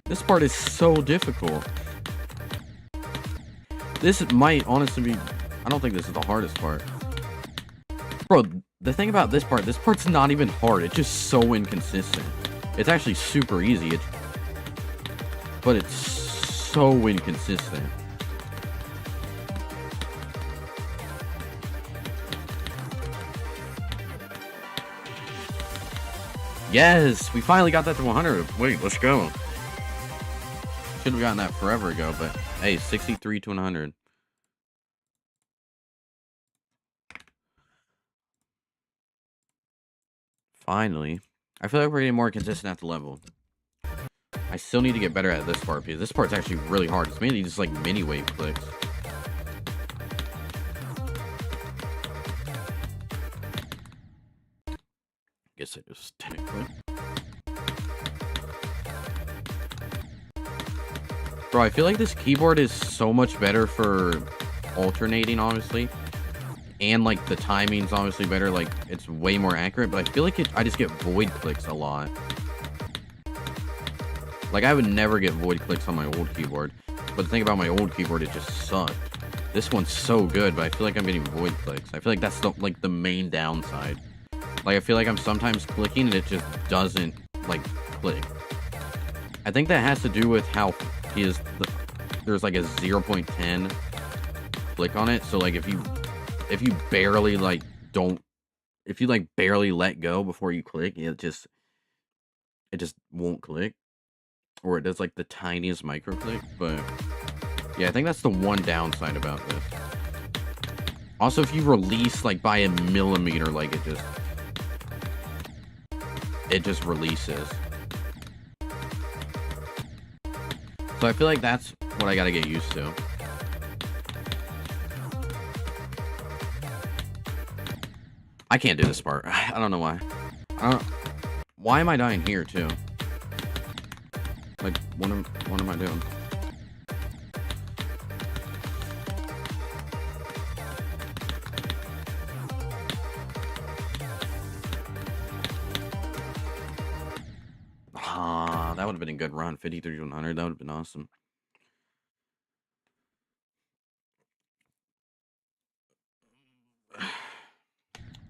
This part is so difficult. This might honestly be... I don't think this is the hardest part. Bro, the thing about this part's not even hard. It's just so inconsistent. It's actually super easy. But it's so inconsistent. Yes, we finally got that to 100. Wait, let's go. Should have gotten that forever ago, but hey, 63 to 100. Finally. I feel like we're getting more consistent at the level. I still need to get better at this part because this part's actually really hard. It's mainly just like mini wave clicks. Guess I just technically. Bro, I feel like this keyboard is so much better for alternating, obviously. And, like, the timing's obviously better. Like, it's way more accurate. But I feel like I just get void clicks a lot. Like, I would never get void clicks on my old keyboard. But the thing about my old keyboard, it just sucked. This one's so good, but I feel like I'm getting void clicks. I feel like that's, the main downside. Like, I feel like I'm sometimes clicking and it just doesn't, like, click. I think that has to do with how there's, like, a 0.10 click on it. So, like, if you barely, like, if you, like, barely let go before you click, it just won't click. Or it does, like, the tiniest micro click. But, yeah, I think that's the one downside about this. Also, if you release, like, by a millimeter, like, it just releases. So I feel like that's what I gotta get used to. I can't do this part. I don't know why. Why am I dying here too? Like, what am I doing? Ah, that would have been a good run. 53 to 100. That would have been awesome.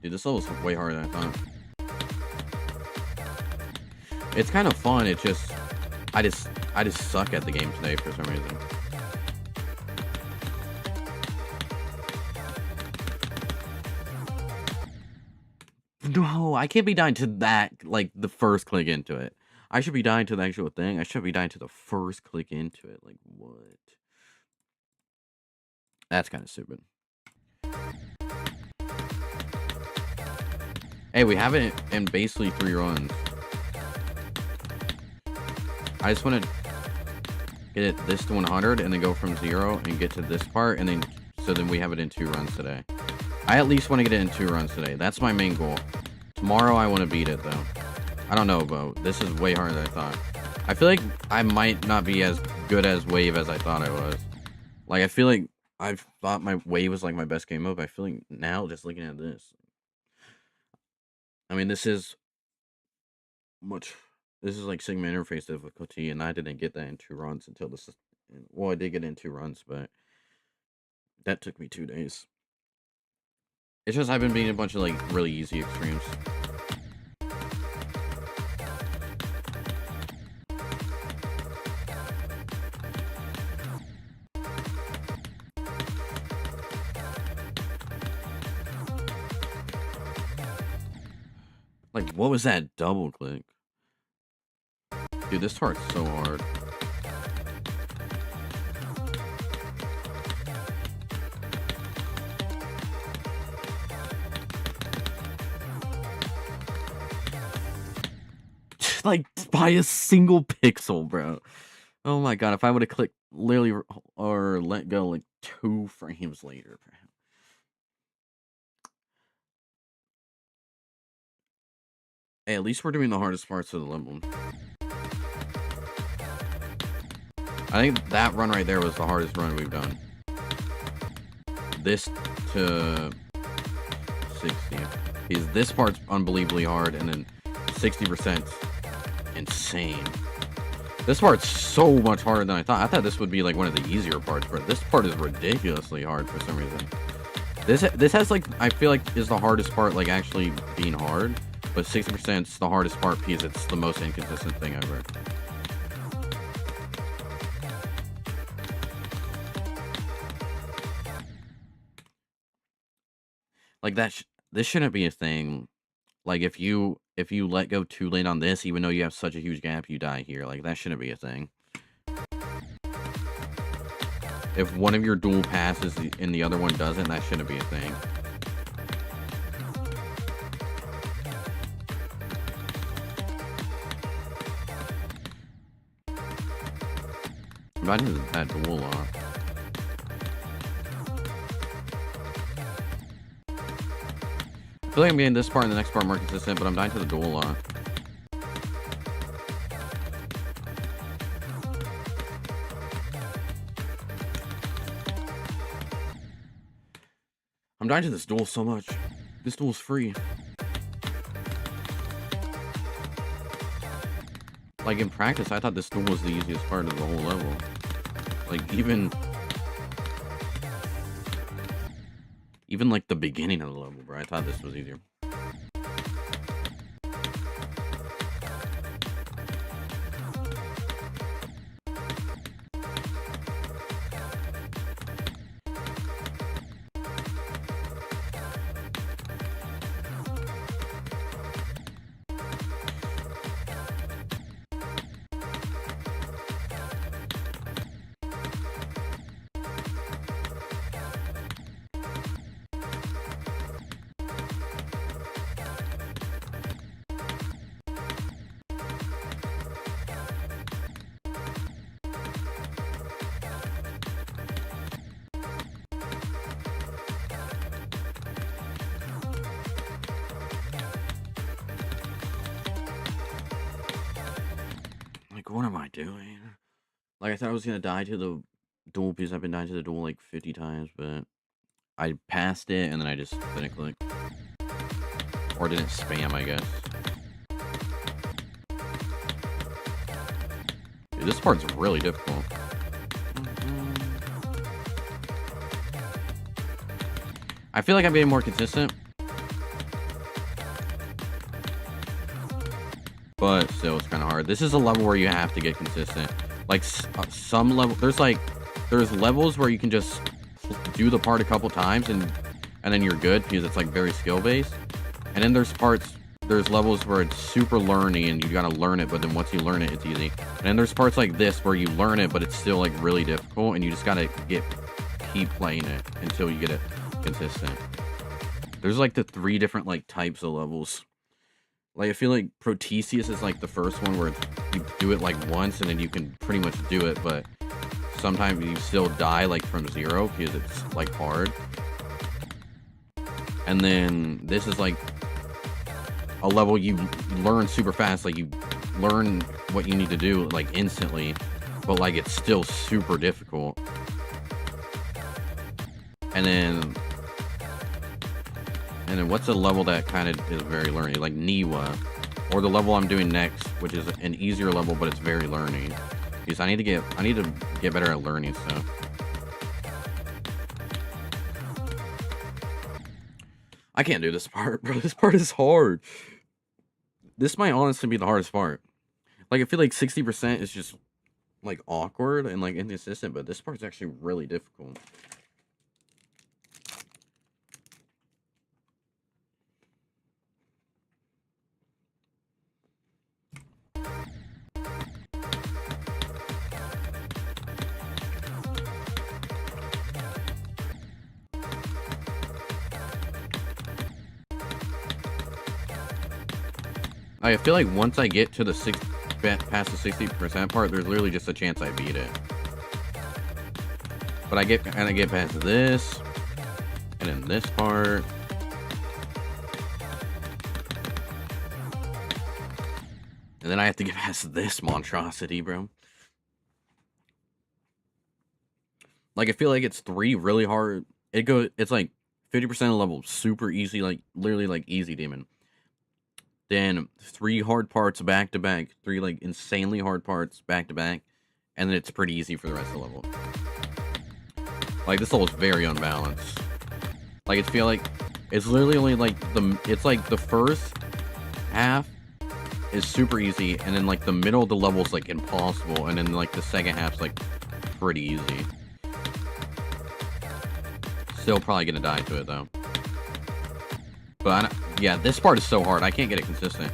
Dude, this level's way harder than I thought. It's kind of fun. It's just, I just suck at the game today for some reason. No, I can't be dying to that, like, the first click into it. I should be dying to the actual thing. I should be dying to the first click into it. Like, what? That's kind of stupid. Hey, we have it in basically 3 runs. I just want to get this to 100 and then go from 0 and get to this part and then so then we have it in 2 runs today. I at least want to get it in 2 runs today. That's my main goal. Tomorrow I want to beat it though. I don't know, but this is way harder than I thought. I feel like I might not be as good as Wave as I thought I was. Like, I feel like I thought my Wave was like my best game mode, but I feel like now just looking at this. I mean, this is like Sigma interface difficulty, and I didn't get that in 2 runs until this. Well, I did get it in 2 runs, but that took me 2 days. It's just I've been beating a bunch of like really easy extremes. Like, what was that double click? Dude, this part's so hard. Like, by a single pixel, bro. Oh my god, if I would have clicked literally or let go like 2 frames later, bro. Hey, at least we're doing the hardest parts of the level. I think that run right there was the hardest run we've done. This to 60. Because this part's unbelievably hard, and then 60% insane. This part's so much harder than I thought. I thought this would be like one of the easier parts, but this part is ridiculously hard for some reason. This has like, I feel like is the hardest part, like actually being hard, but 60% is the hardest part because it's the most inconsistent thing ever. Like this shouldn't be a thing. Like if you let go too late on this, even though you have such a huge gap, you die here. Like that shouldn't be a thing. If one of your duel passes and the other one doesn't, that shouldn't be a thing. Imagine that duel lock. I feel like I'm getting this part and the next part more consistent, but I'm dying to the duel lock. I'm dying to this duel so much. This duel's free. Like in practice, I thought this duel was the easiest part of the whole level. Like even like the beginning of the level, bro. I thought this was easier. What am I doing? Like, I thought I was gonna die to the duel because I've been dying to the duel like 50 times, but I passed it and then I just didn't click. Or didn't spam, I guess. Dude, this part's really difficult. I feel like I'm getting more consistent. But still, it's kind of hard. This is a level where you have to get consistent. Like, some level... There's levels where you can just do the part a couple times and then you're good because it's, like, very skill-based. And then there's levels where it's super learning and you gotta learn it, but then once you learn it, it's easy. And then there's parts like this where you learn it, but it's still, like, really difficult and you just gotta keep playing it until you get it consistent. There's, like, the 3 different, like, types of levels. Like, I feel like Protesius is, like, the first one where you do it, like, once, and then you can pretty much do it, but sometimes you still die like from 0 because it's like hard. And then this is like a level you learn super fast, like you learn what you need to do like instantly, but like it's still super difficult. And then what's a level that kind of is very learning, like Niwa, or the level I'm doing next, which is an easier level, but it's very learning. Because I need to get better at learning stuff. I can't do this part, bro. This part is hard. This might honestly be the hardest part. Like, I feel like 60% is just, like, awkward and, like, inconsistent, but this part's actually really difficult. I feel like once I get to the past the 60% part, there's literally just a chance I beat it. But I get past this, and then this part. And then I have to get past this monstrosity, bro. Like, I feel like it's 3 really hard. It's like 50% of the level super easy, like literally like easy demon. Then 3 hard parts back to back, 3 like insanely hard parts back to back, and then it's pretty easy for the rest of the level. Like, this level is very unbalanced. Like, it's literally only like it's like the first half is super easy, and then like the middle of the level is like impossible, and then like the second half's like pretty easy. Still probably gonna die to it though. But yeah, this part is so hard. I can't get it consistent.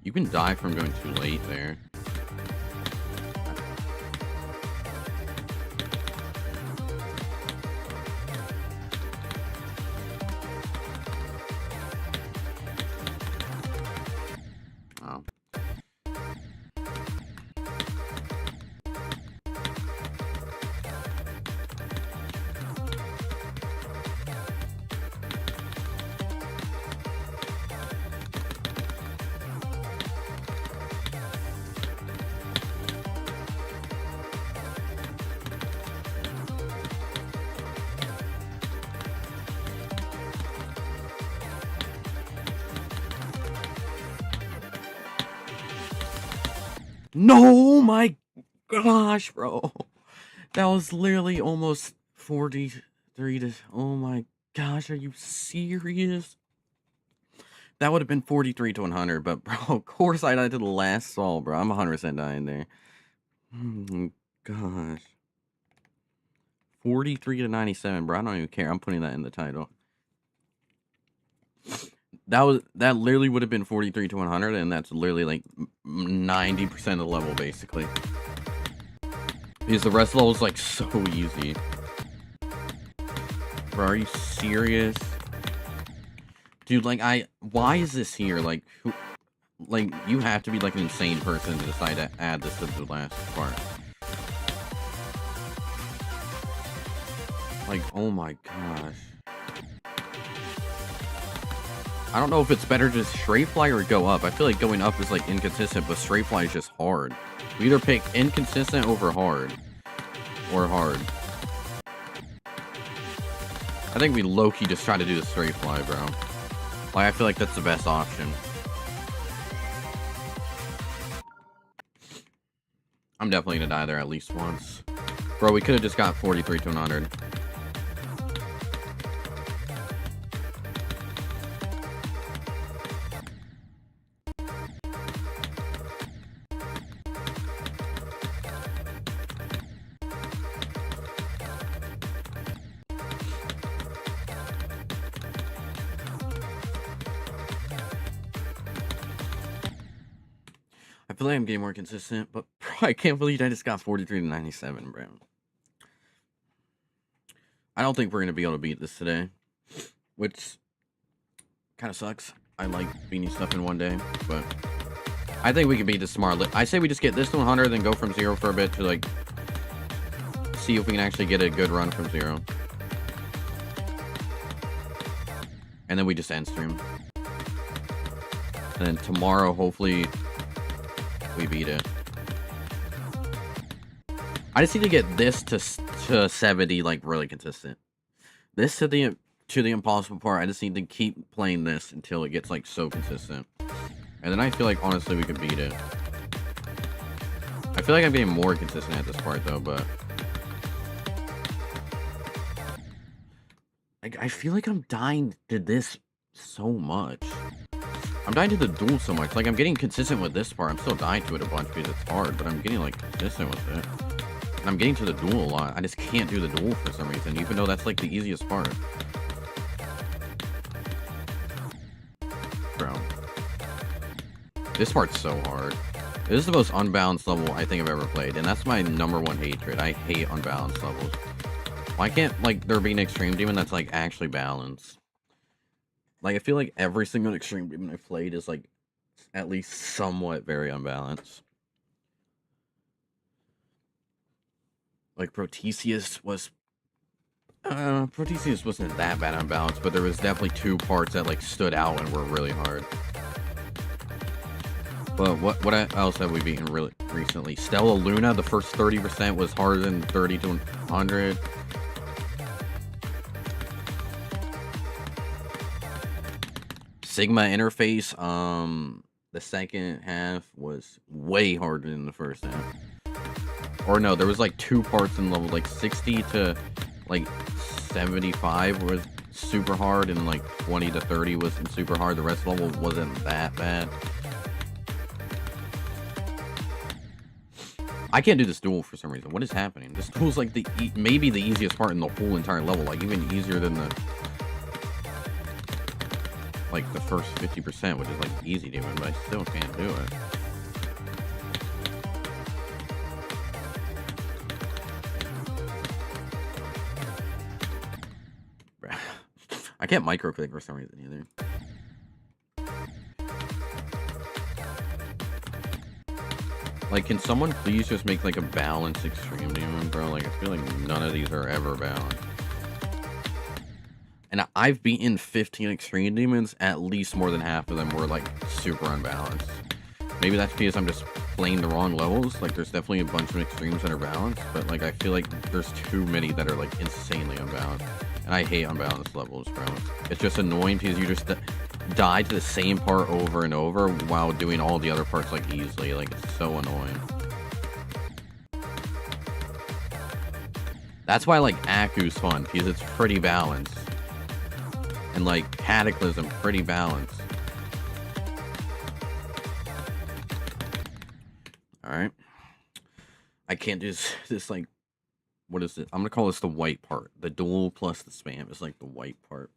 You can die from going too late there. Oh. No, my gosh, bro. That was literally almost 43 to... Oh my gosh, are you serious? That would have been 43 to 100, but bro, of course I died to the last stall, bro. I'm 100% dying there. Oh my gosh. 43 to 97, bro. I don't even care. I'm putting that in the title. That literally would have been 43 to 100, and that's literally like 90% of the level, basically. Because the rest of the level is like so easy. Bro, are you serious? Dude, like, why is this here? Like, like, you have to be like an insane person to decide to add this to the last part. Like, oh my gosh. I don't know if it's better to straight fly or go up. I feel like going up is like inconsistent, but straight fly is just hard. We either pick inconsistent over hard. Or hard. I think we low-key just try to do the straight fly, bro. Like, I feel like that's the best option. I'm definitely gonna die there at least once. Bro, we could have just got 43 to 100. I feel like I'm getting more consistent, but bro, I can't believe I just got 43 to 97, bro. I don't think we're gonna be able to beat this today, which kind of sucks. I like beating stuff in one day, but I think we can beat this tomorrow. I say we just get this to 100, then go from 0 for a bit to like see if we can actually get a good run from 0, and then we just end stream. And then tomorrow, hopefully, we beat it. I just need to get this to 70, like, really consistent. This to the impossible part, I just need to keep playing this until it gets, like, so consistent. And then I feel like, honestly, we could beat it. I feel like I'm getting more consistent at this part, though, but... I feel like I'm dying to this so much. I'm dying to the duel so much. Like, I'm getting consistent with this part. I'm still dying to it a bunch because it's hard, but I'm getting, like, consistent with it. And I'm getting to the duel a lot. I just can't do the duel for some reason, even though that's, like, the easiest part. Bro. This part's so hard. This is the most unbalanced level I think I've ever played, and that's my #1 hatred. I hate unbalanced levels. Why can't, like, there be an Extreme Demon that's, like, actually balanced? Like, I feel like every single Extreme Demon I've played is, like, at least somewhat very unbalanced. Like, Protesius wasn't that bad unbalanced, but there was definitely 2 parts that, like, stood out and were really hard. But what else have we beaten really recently? Stella Luna, the first 30% was harder than 30 to 100. Sigma Interface, the second half was way harder than the first half. Or no, there was like 2 parts in level, like 60 to like 75 was super hard, and like 20 to 30 wasn't super hard. The rest of the level wasn't that bad. I can't do this duel for some reason. What is happening? This duel's like maybe the easiest part in the whole entire level, like even easier than the first 50%, which is like easy to win, but I still can't do it. I can't microclick for some reason either. Like, can someone please just make like a balanced Extreme Demon, bro? Like, I feel like none of these are ever balanced. And I've beaten 15 Extreme Demons, at least more than half of them were, like, super unbalanced. Maybe that's because I'm just playing the wrong levels. Like, there's definitely a bunch of Extremes that are balanced, but, like, I feel like there's too many that are, like, insanely unbalanced. And I hate unbalanced levels, bro. It's just annoying because you just die to the same part over and over while doing all the other parts, like, easily. Like, it's so annoying. That's why, like, Aku's fun, because it's pretty balanced. And, like, Cataclysm, pretty balanced. Alright. I can't do this, like, what is it? I'm gonna call this the white part. The duel plus the spam is, like, the white part.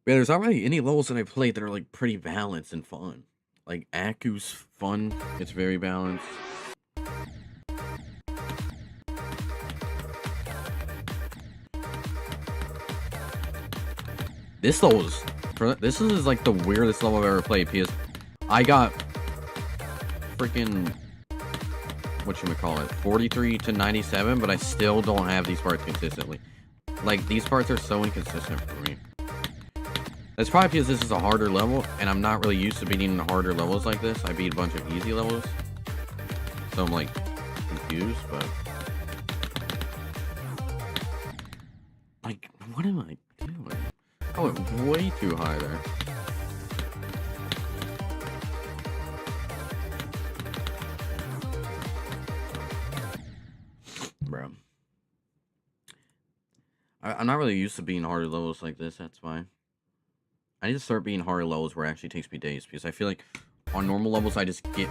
Yeah, there's not really any levels that I played that are, like, pretty balanced and fun. Like, Aku's fun. It's very balanced. This is like the weirdest level I've ever played, because I got freaking, whatchamacallit, 43 to 97, but I still don't have these parts consistently. Like, these parts are so inconsistent for me. That's probably because this is a harder level, and I'm not really used to beating harder levels like this. I beat a bunch of easy levels, so I'm, like, confused, but... Like, what am I doing? I went way too high there. Bro. I'm not really used to being harder levels like this, that's why. I need to start being harder levels where it actually takes me days, because I feel like on normal levels I just beat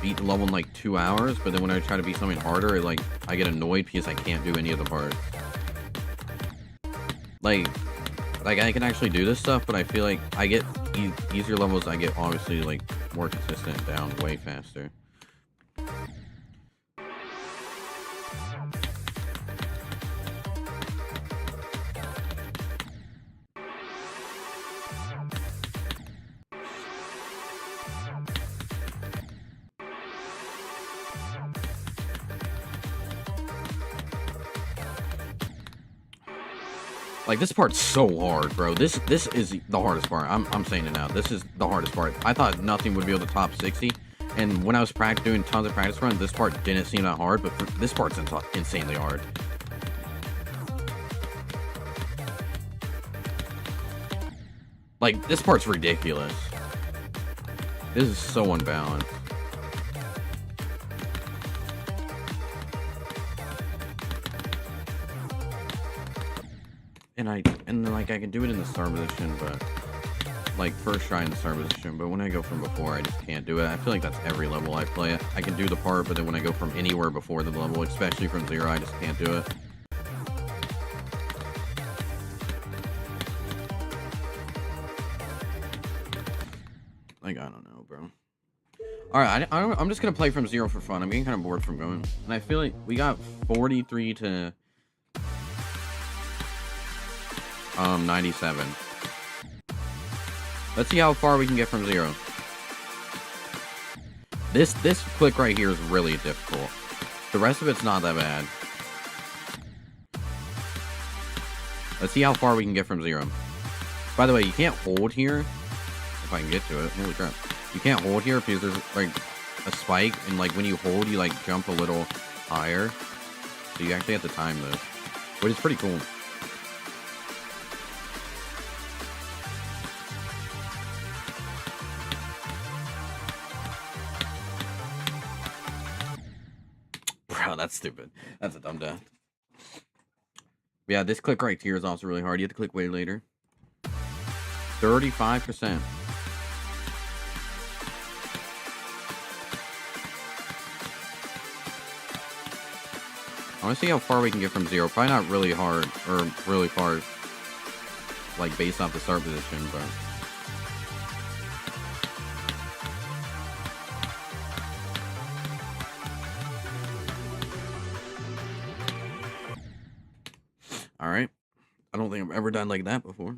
the level in like 2 hours, but then when I try to beat something harder, I get annoyed because I can't do any of the parts. Like I can actually do this stuff, but I feel like I get easier levels. I get obviously like more consistent, down way faster. Like, this part's so hard, bro. This is the hardest part. I'm saying it now. This is the hardest part. I thought nothing would be able to top 60. And when I was doing tons of practice runs, this part didn't seem that hard, but this part's insanely hard. Like, this part's ridiculous. This is so unbalanced. And then, like, I can do it in the start position, but like first try in the start position, but when I go from before, I just can't do it. I feel like that's every level I play. I can do the part, but then when I go from anywhere before the level, especially from 0, I just can't do it. Like, I don't know, bro. Alright, I'm just gonna play from 0 for fun. I'm getting kind of bored from going. And I feel like we got 43 to 97. Let's see how far we can get from 0. This click right here is really difficult. The rest of it's not that bad. Let's see how far we can get from 0. By the way, you can't hold here. If I can get to it. Holy crap. You can't hold here because there's like a spike, and like when you hold, you like jump a little higher. So you actually have to time this, which is pretty cool. Bro, that's stupid. That's a dumb death. Yeah, this click right here is also really hard. You have to click way later. 35%. I want to see how far we can get from 0. Probably not really hard, or really far, like, based off the start position, but... Alright. I don't think I've ever done like that before.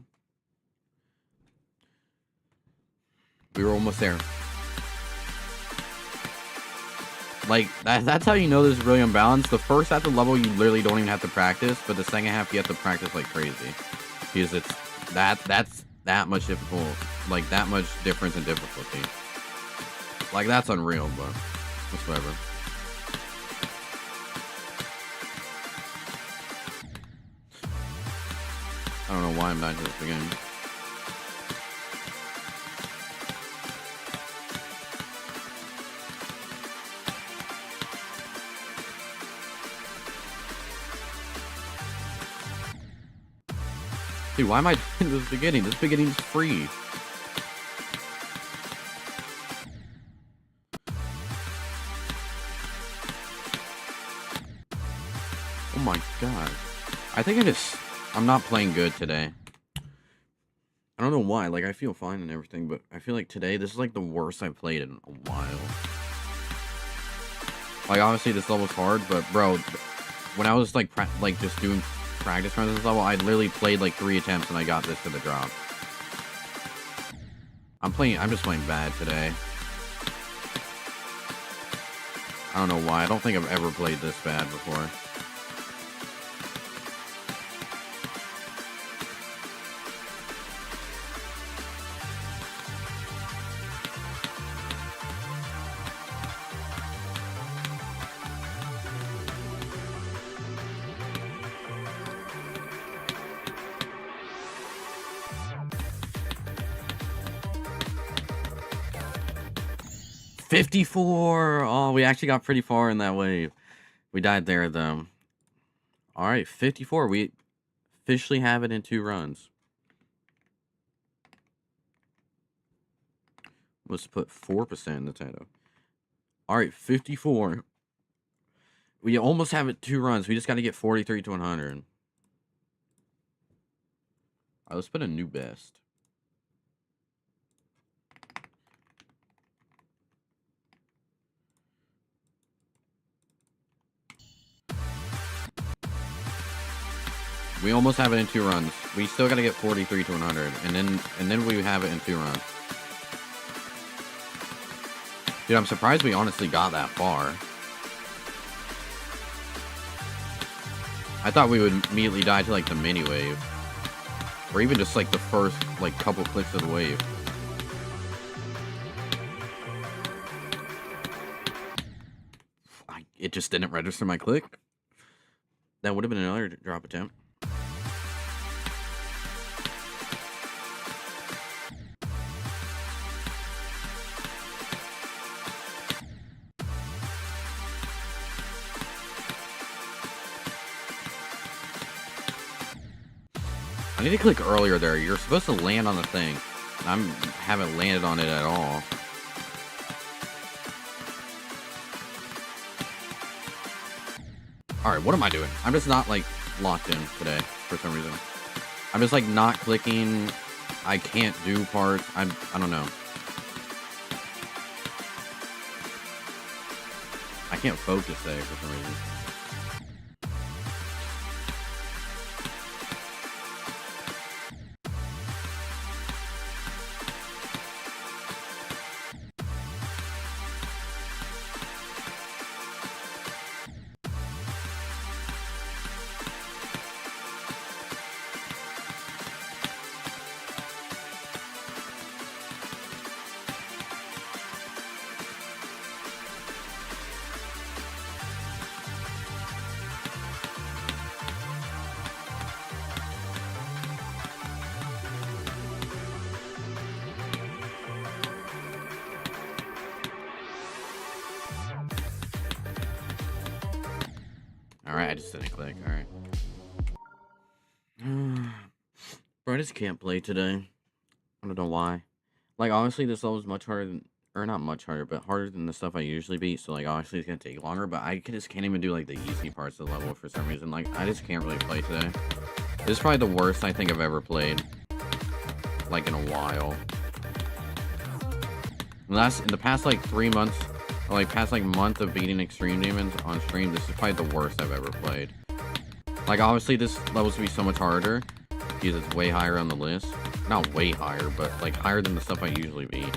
We were almost there. Like, that's how you know this is really unbalanced. The first half of the level, you literally don't even have to practice, but the second half, you have to practice like crazy. Because it's that's that much difficult. Like, that much difference in difficulty. Like, that's unreal, but it's whatever. I don't know why I'm not just beginning. Dude, why am I doing this beginning? This beginning's free. Oh my god. I think I'm not playing good today. I don't know why. Like, I feel fine and everything, but I feel like today, this is like the worst I've played in a while. Like, obviously this level's hard, but bro, when I was like just doing practice runs on this level, I literally played like 3 attempts and I got this to the drop. I'm just playing bad today. I don't know why. I don't think I've ever played this bad before. $54! Oh, we actually got pretty far in that wave. We died there, though. Alright, 54. We officially have it in 2 runs. Let's put 4% in the title. Alright, 54. We almost have it 2 runs. We just got to get 43 to 100. Alright, let's put a new best. We almost have it in 2 runs. We still gotta get 43 to 100, and then we have it in 2 runs. Dude, I'm surprised we honestly got that far. I thought we would immediately die to like the mini wave, or even just like the first like couple clicks of the wave. It just didn't register my click. That would have been another drop attempt. I need to click earlier there. You're supposed to land on the thing. I haven't landed on it at all. Alright, what am I doing? I'm just not, like, locked in today, for some reason. I'm just, like, not clicking. I can't do parts. I don't know. I can't focus today, for some reason. Alright, I just didn't click. Alright. Bro, I just can't play today. I don't know why. Like, honestly, this level is much harder than... Or not much harder, but harder than the stuff I usually beat. So, like, obviously it's gonna take longer. But I just can't even do, like, the easy parts of the level for some reason. Like, I just can't really play today. This is probably the worst I think I've ever played. Like, in a while. In the past, like, 3 months... Or, like, past, like, month of beating Extreme Demons on stream, this is probably the worst I've ever played. Like, obviously, this level's gonna be so much harder, because it's way higher on the list. Not way higher, but, like, higher than the stuff I usually beat.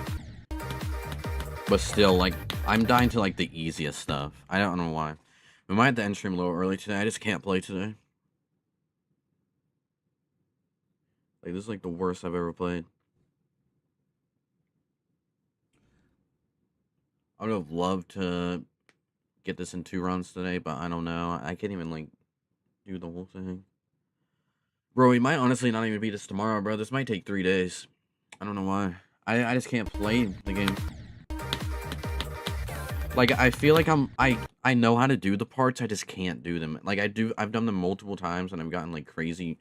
But still, like, I'm dying to, like, the easiest stuff. I don't know why. We might have to end stream a little early today. I just can't play today. Like, this is, like, the worst I've ever played. I would have loved to get this in 2 runs today, but I don't know. I can't even, like, do the whole thing. Bro, we might honestly not even beat this tomorrow, bro. This might take 3 days. I don't know why. I just can't play the game. Like, I feel like I know how to do the parts, I just can't do them. Like, I've done them multiple times, and I've gotten, like, crazy,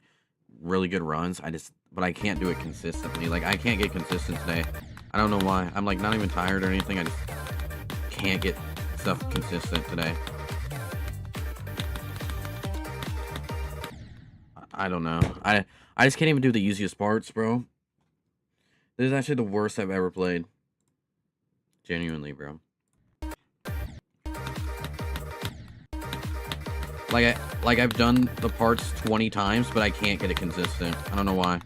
really good runs. But I can't do it consistently. Like, I can't get consistent today. I don't know why. I'm, like, not even tired or anything. I just can't get stuff consistent today. I don't know. I just can't even do the easiest parts, bro. This is actually the worst I've ever played. Genuinely, bro. Like I've done the parts 20 times, but I can't get it consistent. I don't know why.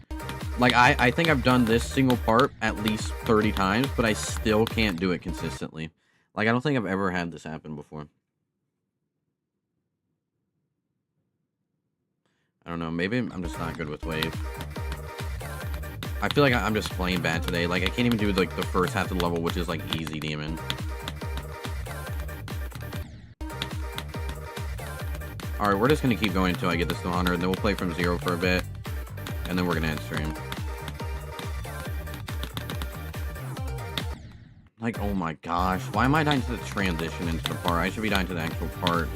Like, I think I've done this single part at least 30 times, but I still can't do it consistently. Like, I don't think I've ever had this happen before. I don't know. Maybe I'm just not good with Wave. I feel like I'm just playing bad today. Like, I can't even do, like, the first half of the level, which is, like, easy demon. Alright, we're just gonna keep going until I get this to 100, and then we'll play from 0 for a bit, and then we're gonna end stream. Like, oh my gosh. Why am I dying to the transition into the part? I should be dying to the actual part.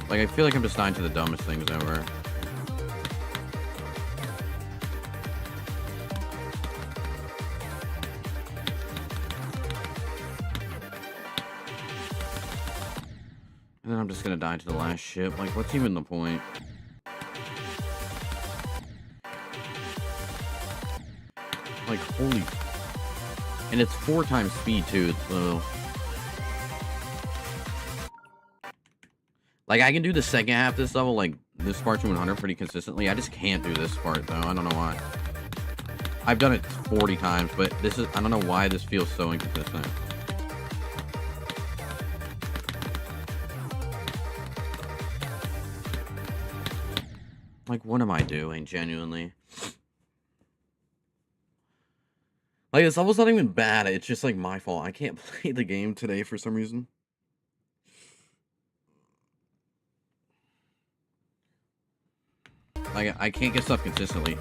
Like, I feel like I'm just dying to the dumbest things ever. And then I'm just gonna die to the last ship. Like, what's even the point? Like, holy... And it's 4 times speed, too, so... Like, I can do the second half of this level, like, this part to 100 pretty consistently. I just can't do this part, though. I don't know why. I've done it 40 times, but this is... I don't know why this feels so inconsistent. Like, what am I doing, genuinely? Like, this level's not even bad. It's just, like, my fault. I can't play the game today for some reason. Like, I can't get stuff consistently.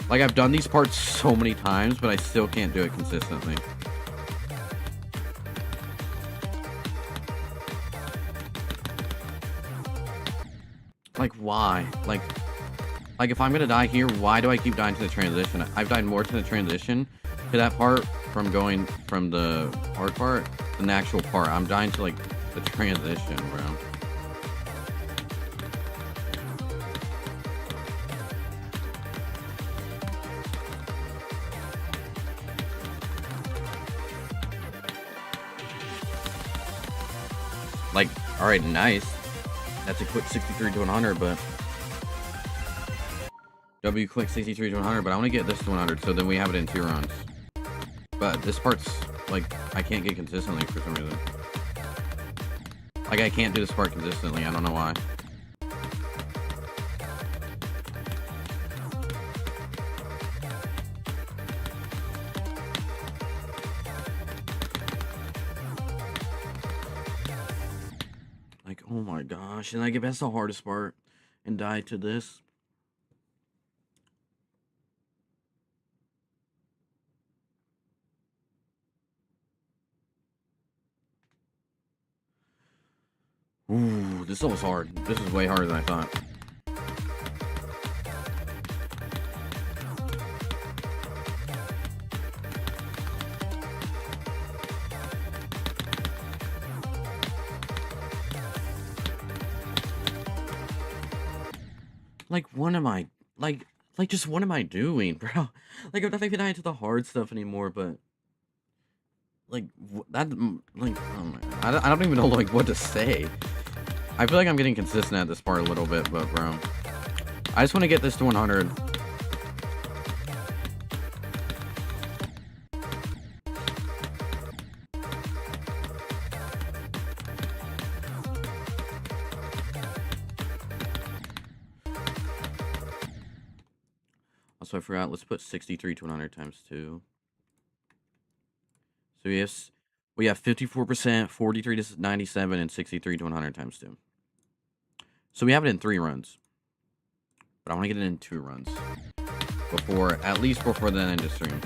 Like, I've done these parts so many times, but I still can't do it consistently. Like, why? Like, if I'm gonna die here, why do I keep dying to the transition? I've died more to the transition to that part from going from the hard part than the actual part. I'm dying to, like, the transition, bro. Like, alright, nice. That's a quick 63 to 100, but... W click 63 to 100, but I want to get this to 100, so then we have it in 2 runs. But this part's, like, I can't get consistently for some reason. Like, I can't do this part consistently, I don't know why. Like, oh my gosh, and like, if that's the hardest part, and die to this. Ooh, this was hard. This is way harder than I thought. Like, what am I... Like, just what am I doing, bro? Like, I'm not even into the hard stuff anymore, but... Like, that... Like, oh my God. I don't even know, like, what to say. I feel like I'm getting consistent at this part a little bit, but, bro... I just want to get this to 100. Also, I forgot, let's put 63 to 100 times 2. So yes, we have 54%, 43 to 97, and 63 to 100 times 2. So we have it in 3 runs. But I want to get it in 2 runs. At least before the end of the stream.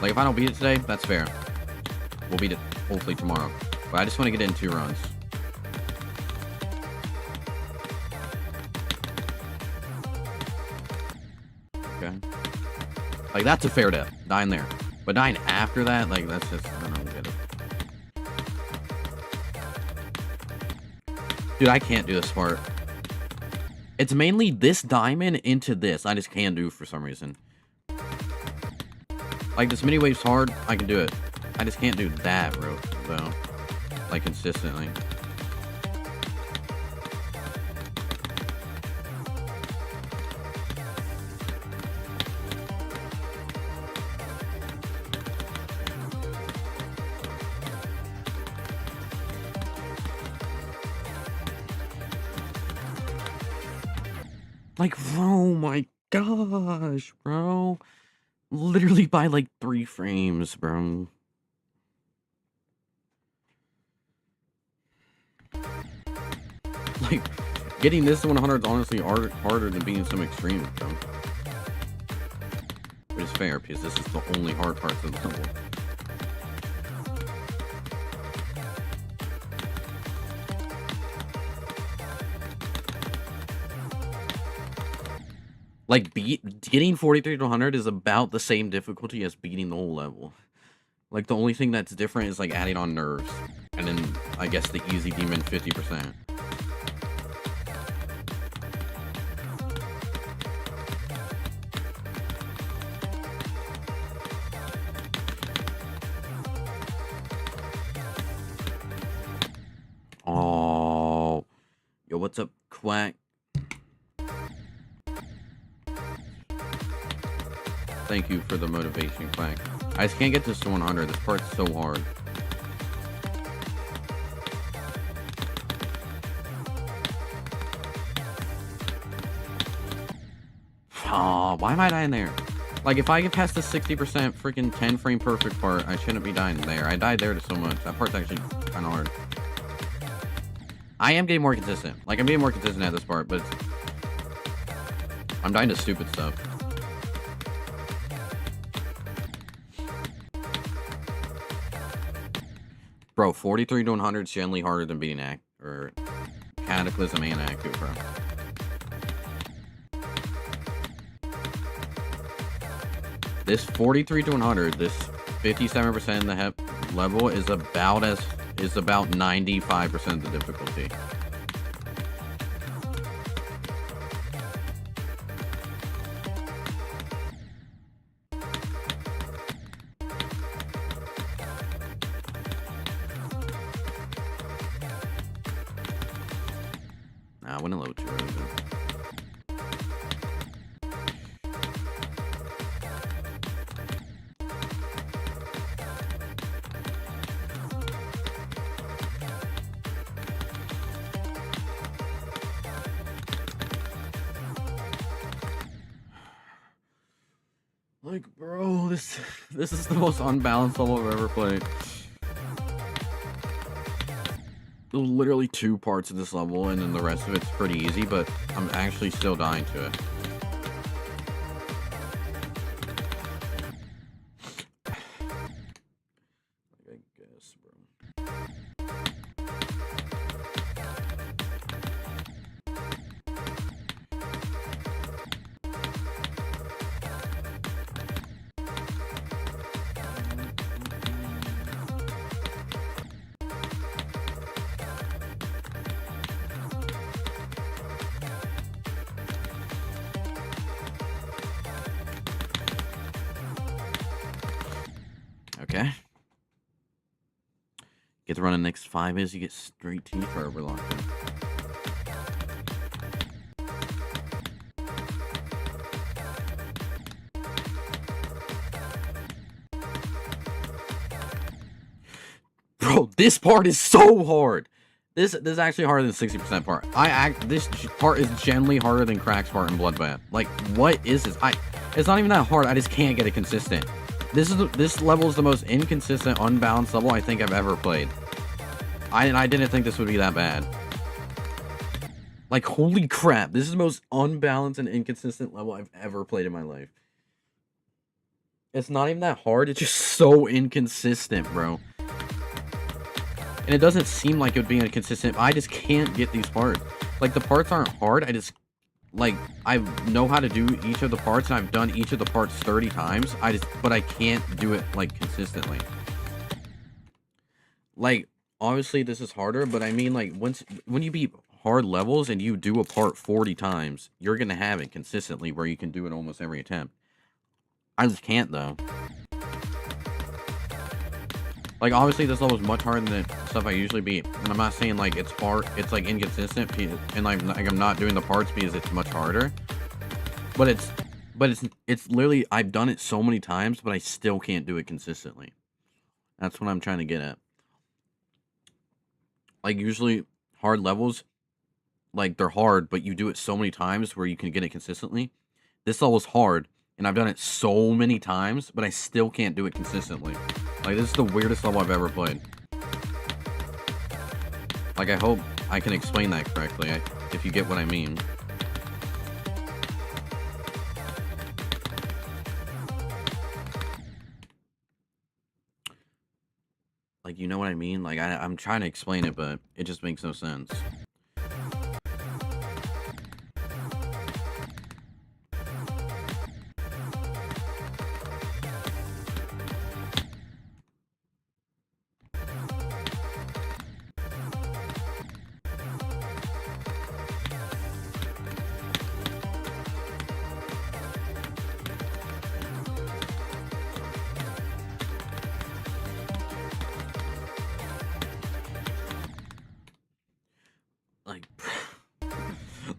Like, if I don't beat it today, that's fair. We'll beat it, hopefully, tomorrow. But I just want to get it in 2 runs. Okay. Like, that's a fair death. Dying there. But dying after that, like, that's just... I don't get it. Dude, I can't do this part. It's mainly this diamond into this. I just can't do for some reason. Like, this mini wave's hard. I can do it. I just can't do that, bro. Though. Like, consistently. Like, oh my gosh, bro. Literally by, like, 3 frames, bro. Like, getting this to 100 is honestly harder than being some extreme, bro. Which is fair, because this is the only hard parts of the level. Like, getting 43 to 100 is about the same difficulty as beating the whole level. Like, the only thing that's different is, like, adding on nerves. And then, I guess, the easy demon 50%. Yo, what's up, Quack? Thank you for the motivation, Quack. I just can't get this to 100. This part's so hard. Oh, why am I dying there? Like, if I get past the 60% freaking 10 frame perfect part, I shouldn't be dying there. I died there to so much. That part's actually kind of hard. I am getting more consistent. Like, I'm getting more consistent at this part, but I'm dying to stupid stuff. Bro, 43 to 100 is generally harder than beating or Cataclysm and Aku, bro. This 43 to 100, this 57% in the HEP level is about 95% of the difficulty. Nah, I wouldn't load too early. Like, bro, this is the most unbalanced level I've ever played. There's literally 2 parts of this level, and then the rest of it's pretty easy, but I'm actually still dying to it. I guess, bro. Okay. Get to run the next 5 is you get straight T forever locked in. Bro, this part is so hard. This is actually harder than the 60% part. This part is generally harder than Crack's part in Bloodbath. Like, what is this? It's not even that hard. I just can't get it consistent. This level is the most inconsistent, unbalanced level I think I've ever played. I didn't think this would be that bad. Like, holy crap, this is the most unbalanced and inconsistent level I've ever played in my life. It's not even that hard, it's just so inconsistent, bro. And it doesn't seem like it would be inconsistent. I just can't get these parts. Like, the parts aren't hard, I know how to do each of the parts, and I've done each of the parts 30 times. But I can't do it, like, consistently. Like, obviously this is harder, but I mean, like, when you beat hard levels and you do a part 40 times, you're gonna have it consistently where you can do it almost every attempt. I just can't, though. Like, obviously this level is much harder than the stuff I usually beat, and I'm not saying, like, it's hard, it's, like, inconsistent, and, like I'm not doing the parts because it's much harder, but it's literally, I've done it so many times, but I still can't do it consistently. That's what I'm trying to get at. Like, usually, hard levels, like, they're hard, but you do it so many times where you can get it consistently. This level's hard, and I've done it so many times, but I still can't do it consistently. Like, this is the weirdest level I've ever played. Like, I hope I can explain that correctly, if you get what I mean. Like, you know what I mean? Like, I'm trying to explain it, but it just makes no sense.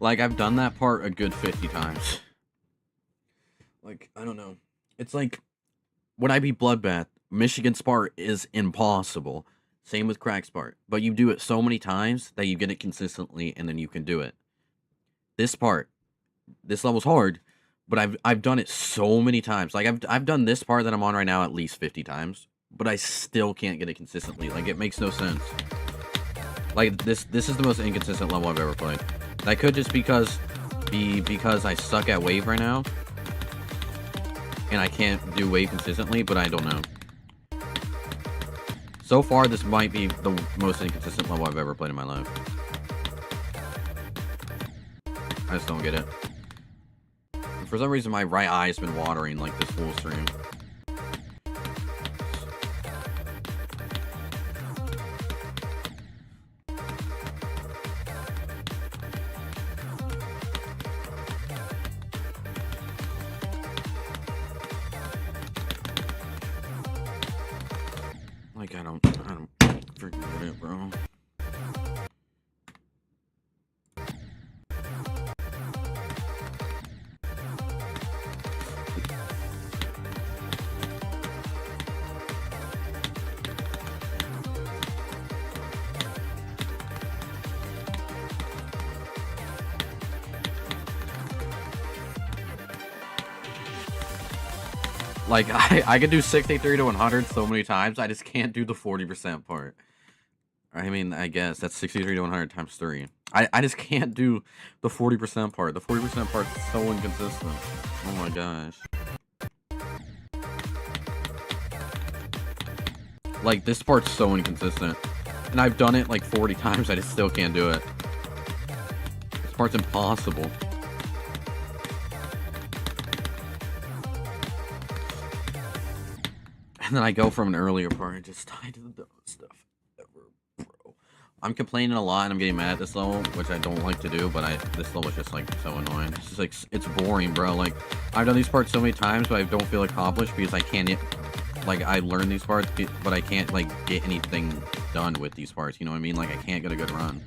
Like, I've done that part a good 50 times. Like, I don't know. It's like, when I beat Bloodbath, Michigan Spart is impossible. Same with Crack Spart. But you do it so many times that you get it consistently, and then you can do it. This level's hard, but I've done it so many times. Like, I've done this part that I'm on right now at least 50 times, but I still can't get it consistently. Like, it makes no sense. Like, this is the most inconsistent level I've ever played. That could just because I suck at wave right now, and I can't do wave consistently, but I don't know. So far, this might be the most inconsistent level I've ever played in my life. I just don't get it. And for some reason, my right eye's been watering like this whole stream. Like, I don't forget it, bro. Like, I could do 63 to 100 so many times, I just can't do the 40% part. I mean, I guess that's 63 to 100 times 3. I just can't do the 40% part. The 40% part's so inconsistent. Oh my gosh. Like, this part's so inconsistent. And I've done it like 40 times, I just still can't do it. This part's impossible. And then I go from an earlier part and just tie to the dumbest stuff ever, bro. I'm complaining a lot and I'm getting mad at this level, which I don't like to do, but this level is just like so annoying. It's just like, it's boring, bro. Like, I've done these parts so many times, but I don't feel accomplished because I can't, like, I learned these parts, but I can't, like, get anything done with these parts, you know what I mean? Like, I can't get a good run.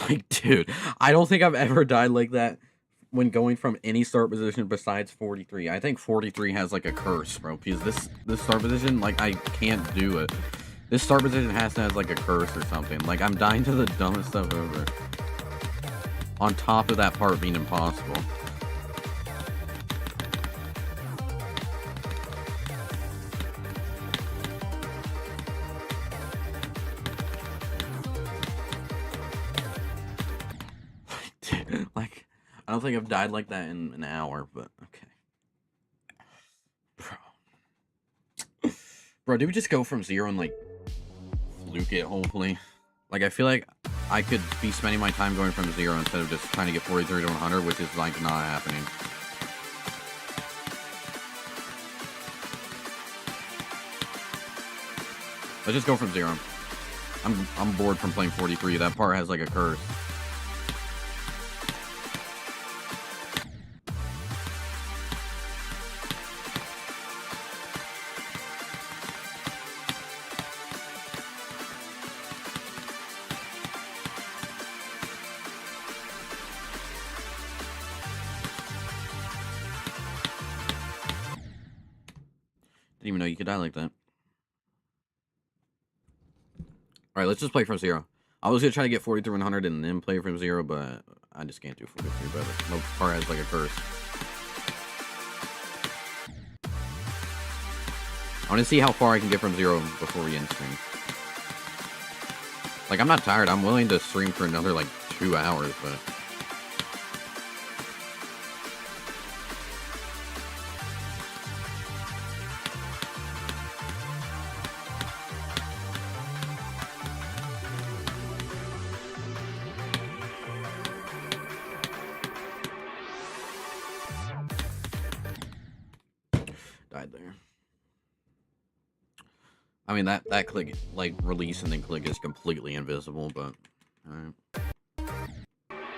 Like, dude, I don't think I've ever died like that when going from any start position besides 43. I think 43 has, like, a curse, bro, because this start position, like, I can't do it. This start position has to have, like, a curse or something. Like, I'm dying to the dumbest stuff ever. On top of that part being impossible. Like, I don't think I've died like that in an hour, but okay. Bro, do we just go from 0 and, like, fluke it, hopefully? Like, I feel like I could be spending my time going from 0 instead of just trying to get 43 to 100, which is, like, not happening. Let's just go from 0. I'm bored from playing 43. That part has, like, a curse. Didn't even know you could die like that. Alright, let's just play from 0. I was gonna try to get 43 100 and then play from 0, but I just can't do 43, brother. No part has, like, a curse. I want to see how far I can get from 0 before we end stream. Like, I'm not tired. I'm willing to stream for another, like, 2 hours, but... died there. I mean, that click, like, release and then click is completely invisible, but... Alright.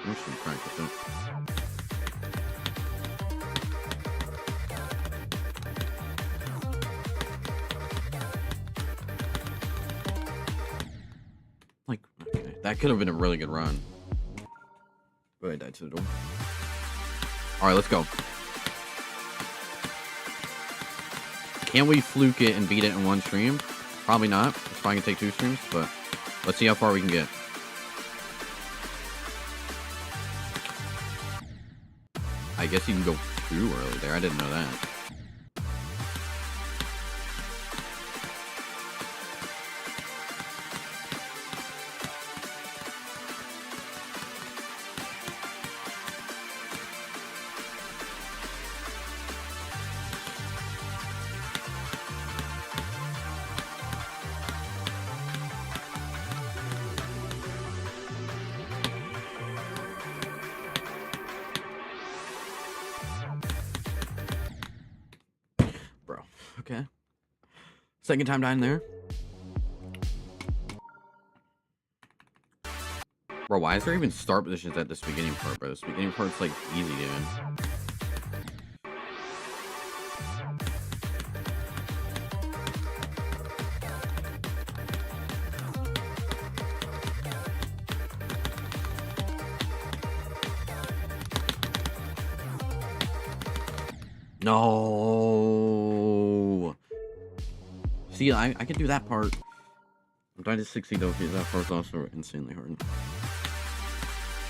We should practice it. Like, okay, that could have been a really good run. But I died to the door. Alright, let's go. Can we fluke it and beat it in one stream? Probably not. It's probably gonna take 2 streams, but let's see how far we can get. I guess you can go too early there. I didn't know that. Bro, okay. Second time dying there. Bro, why is there even start positions at this beginning part, bro? This beginning part's like easy, dude. No. See, I can do that part. I'm trying to 60 though. That part's also insanely hard.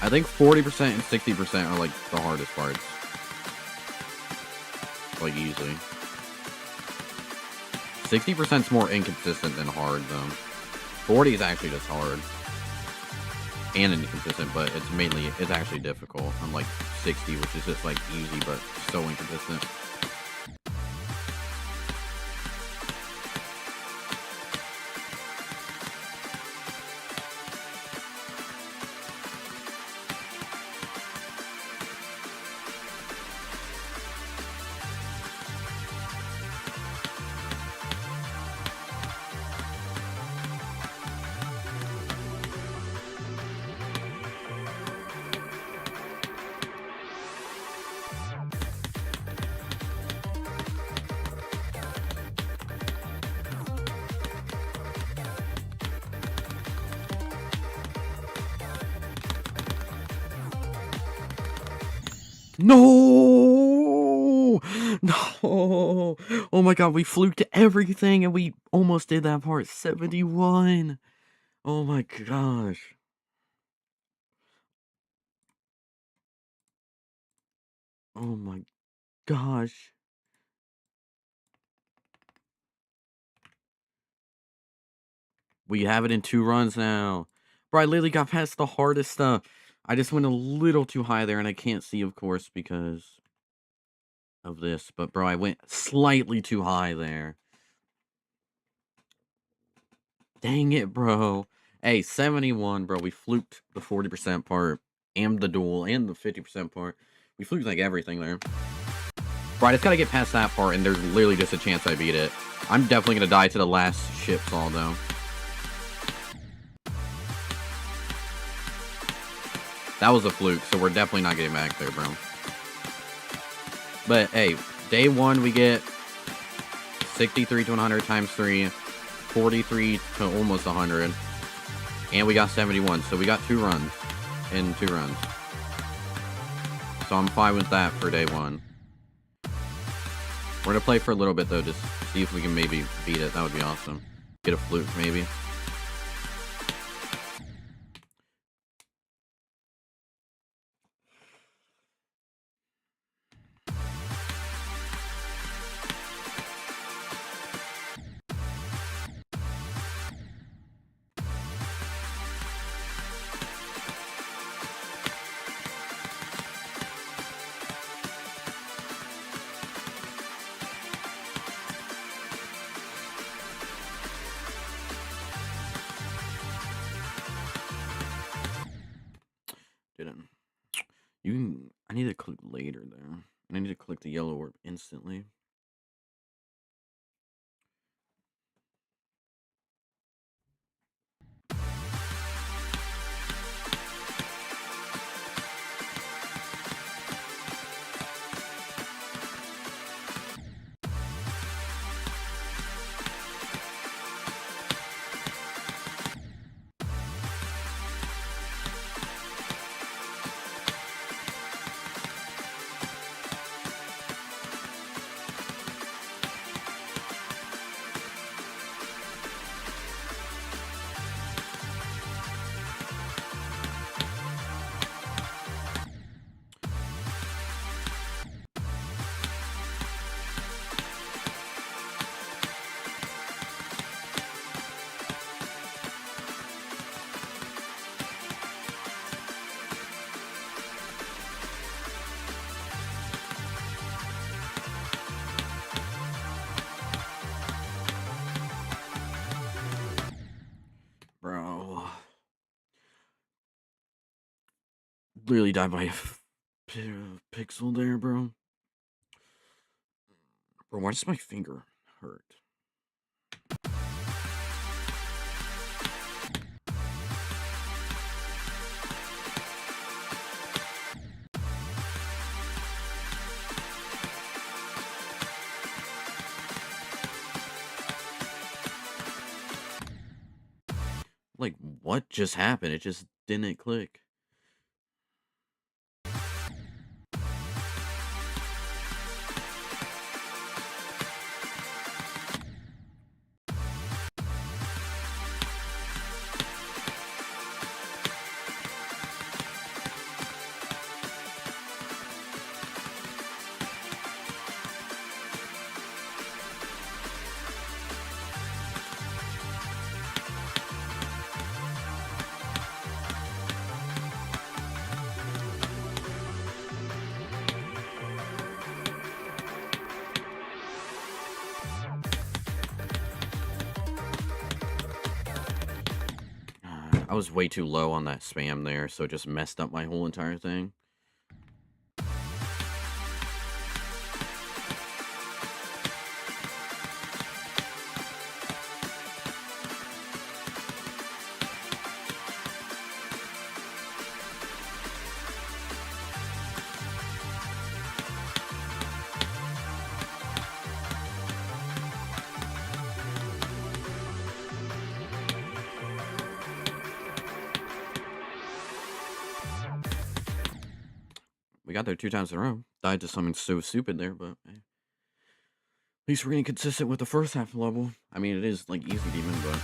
I think 40% and 60% are like the hardest parts. Like easily. 60% is more inconsistent than hard though. 40 is actually just hard. And inconsistent, but it's actually difficult. Unlike 60, which is just like easy but so inconsistent. No! No! Oh my god, we fluked everything and we almost did that part. 71! Oh my gosh. Oh my gosh. We have it in 2 runs now. Bro, I literally got past the hardest stuff. I just went a little too high there and I can't see, of course, because of this. But bro, I went slightly too high there. Dang it, bro. Hey, 71, bro. We fluked the 40% part and the duel and the 50% part. We fluked like everything there. Bro, I just gotta get past that part and there's literally just a chance I beat it. I'm definitely gonna die to the last ship fall though. That was a fluke, so we're definitely not getting back there, bro. But hey, day 1 we get 63 to 100 times 3, 43 to almost 100, and we got 71. So we got 2 runs in 2 runs. So I'm fine with that for day 1. We're gonna play for a little bit though, just see if we can maybe beat it. That would be awesome. Get a fluke maybe. Didn't. You can. I need to click later there. I need to click the yellow orb instantly. clearly died by a pixel there, bro. Bro, why does my finger hurt? Like, what just happened? It just didn't click. I was way too low on that spam there, so it just messed up my whole entire thing. We got there 2 times in a row. Died to something so stupid there, but hey. At least we're getting consistent with the first half level. I mean, it is, like, easy demon, but...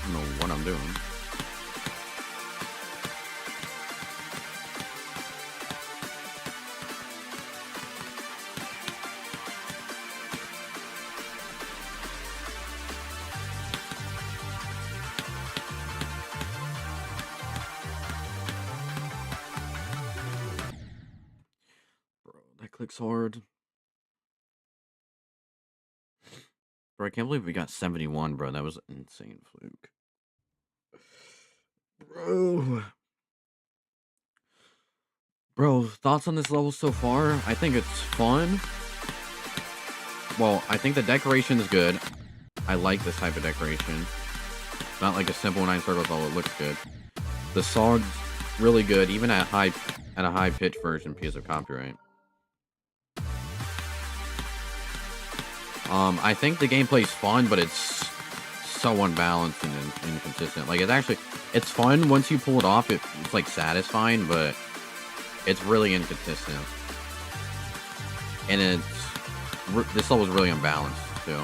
I don't know what I'm doing. Bro, that clicks hard. Bro, I can't believe we got 71, bro. That was an insane fluke. Bro, thoughts on this level so far? I think it's fun. Well, I think the decoration is good. I like this type of decoration. Not like a simple 9 circles, although it looks good. The song's really good, even at a high pitch version because of copyright. I think the gameplay's fun, but it's so unbalanced and inconsistent. Like, it's fun once you pull it off. It's like satisfying, but it's really inconsistent. And this level's really unbalanced too.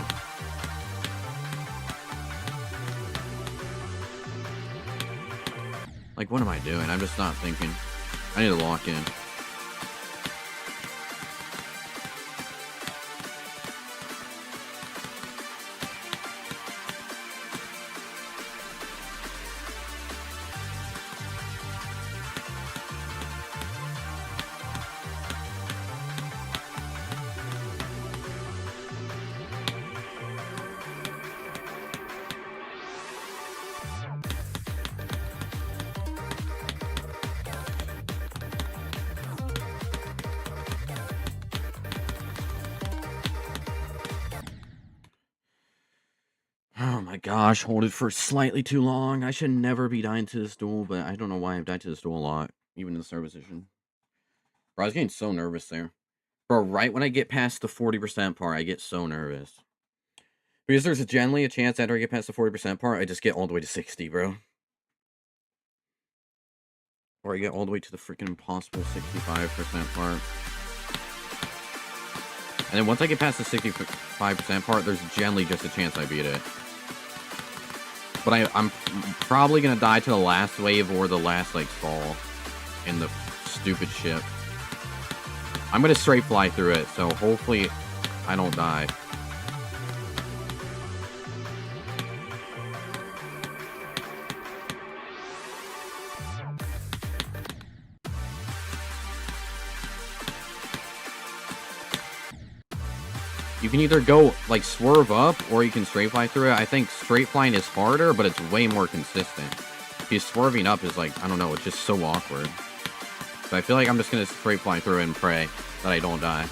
Like, what am I doing? I'm just not thinking. I need to lock in. Oh my gosh, hold it for slightly too long. I should never be dying to this duel, but I don't know why I've died to this duel a lot, even in the service mission. Bro, I was getting so nervous there. Bro, right when I get past the 40% part, I get so nervous. Because there's generally a chance after I get past the 40% part, I just get all the way to 60, bro. Or I get all the way to the freaking impossible 65% part. And then once I get past the 65% part, there's generally just a chance I beat it. But I'm probably going to die to the last wave or the last, like, fall in the stupid ship. I'm going to straight fly through it, so hopefully I don't die. You can either go, like, swerve up, or you can straight fly through it. I think straight flying is harder, but it's way more consistent. Because swerving up is, like, I don't know, it's just so awkward. But I feel like I'm just gonna straight fly through it and pray that I don't die.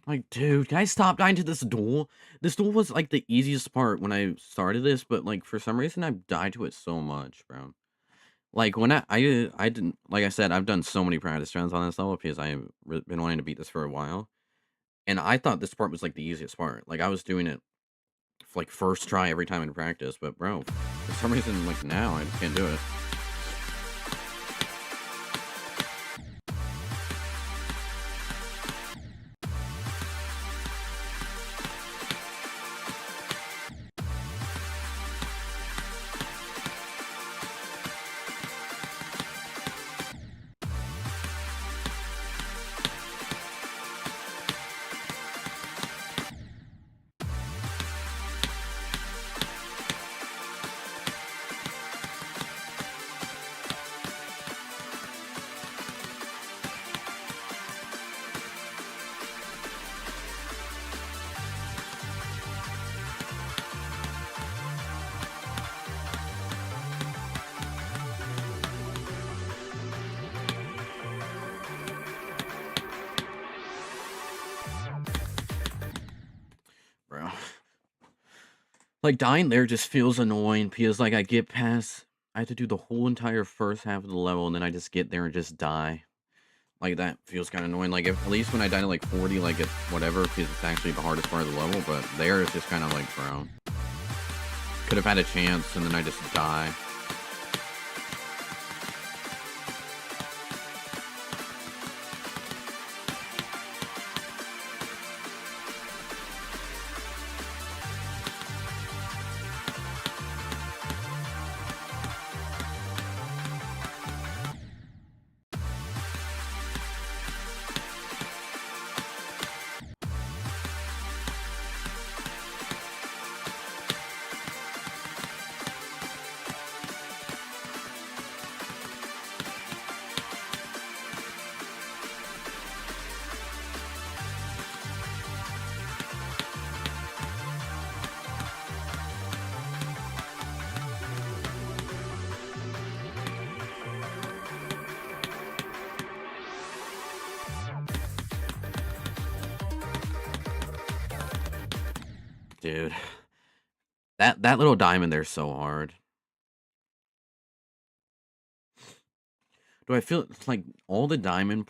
Like, dude, can I stop dying to this duel? This duel was, like, the easiest part when I started this, but, like, for some reason, I've died to it so much, bro. Like, when I didn't like I said, I've done so many practice rounds on this level because I've been wanting to beat this for a while, and I thought this part was, like, the easiest part. Like, I was doing it, like, first try every time in practice, but, bro, for some reason, like, now, I just can't do it. Bro. Like, dying there just feels annoying because, like, I have to do the whole entire first half of the level, and then I just get there and just die. Like, that feels kinda annoying. Like, if at least when I died at, like, 40, like, it's whatever, because it's actually the hardest part of the level, but there it's just kinda like, bro. Could have had a chance, and then I just die. Dude. That little diamond there's so hard. Do I feel like all the diamond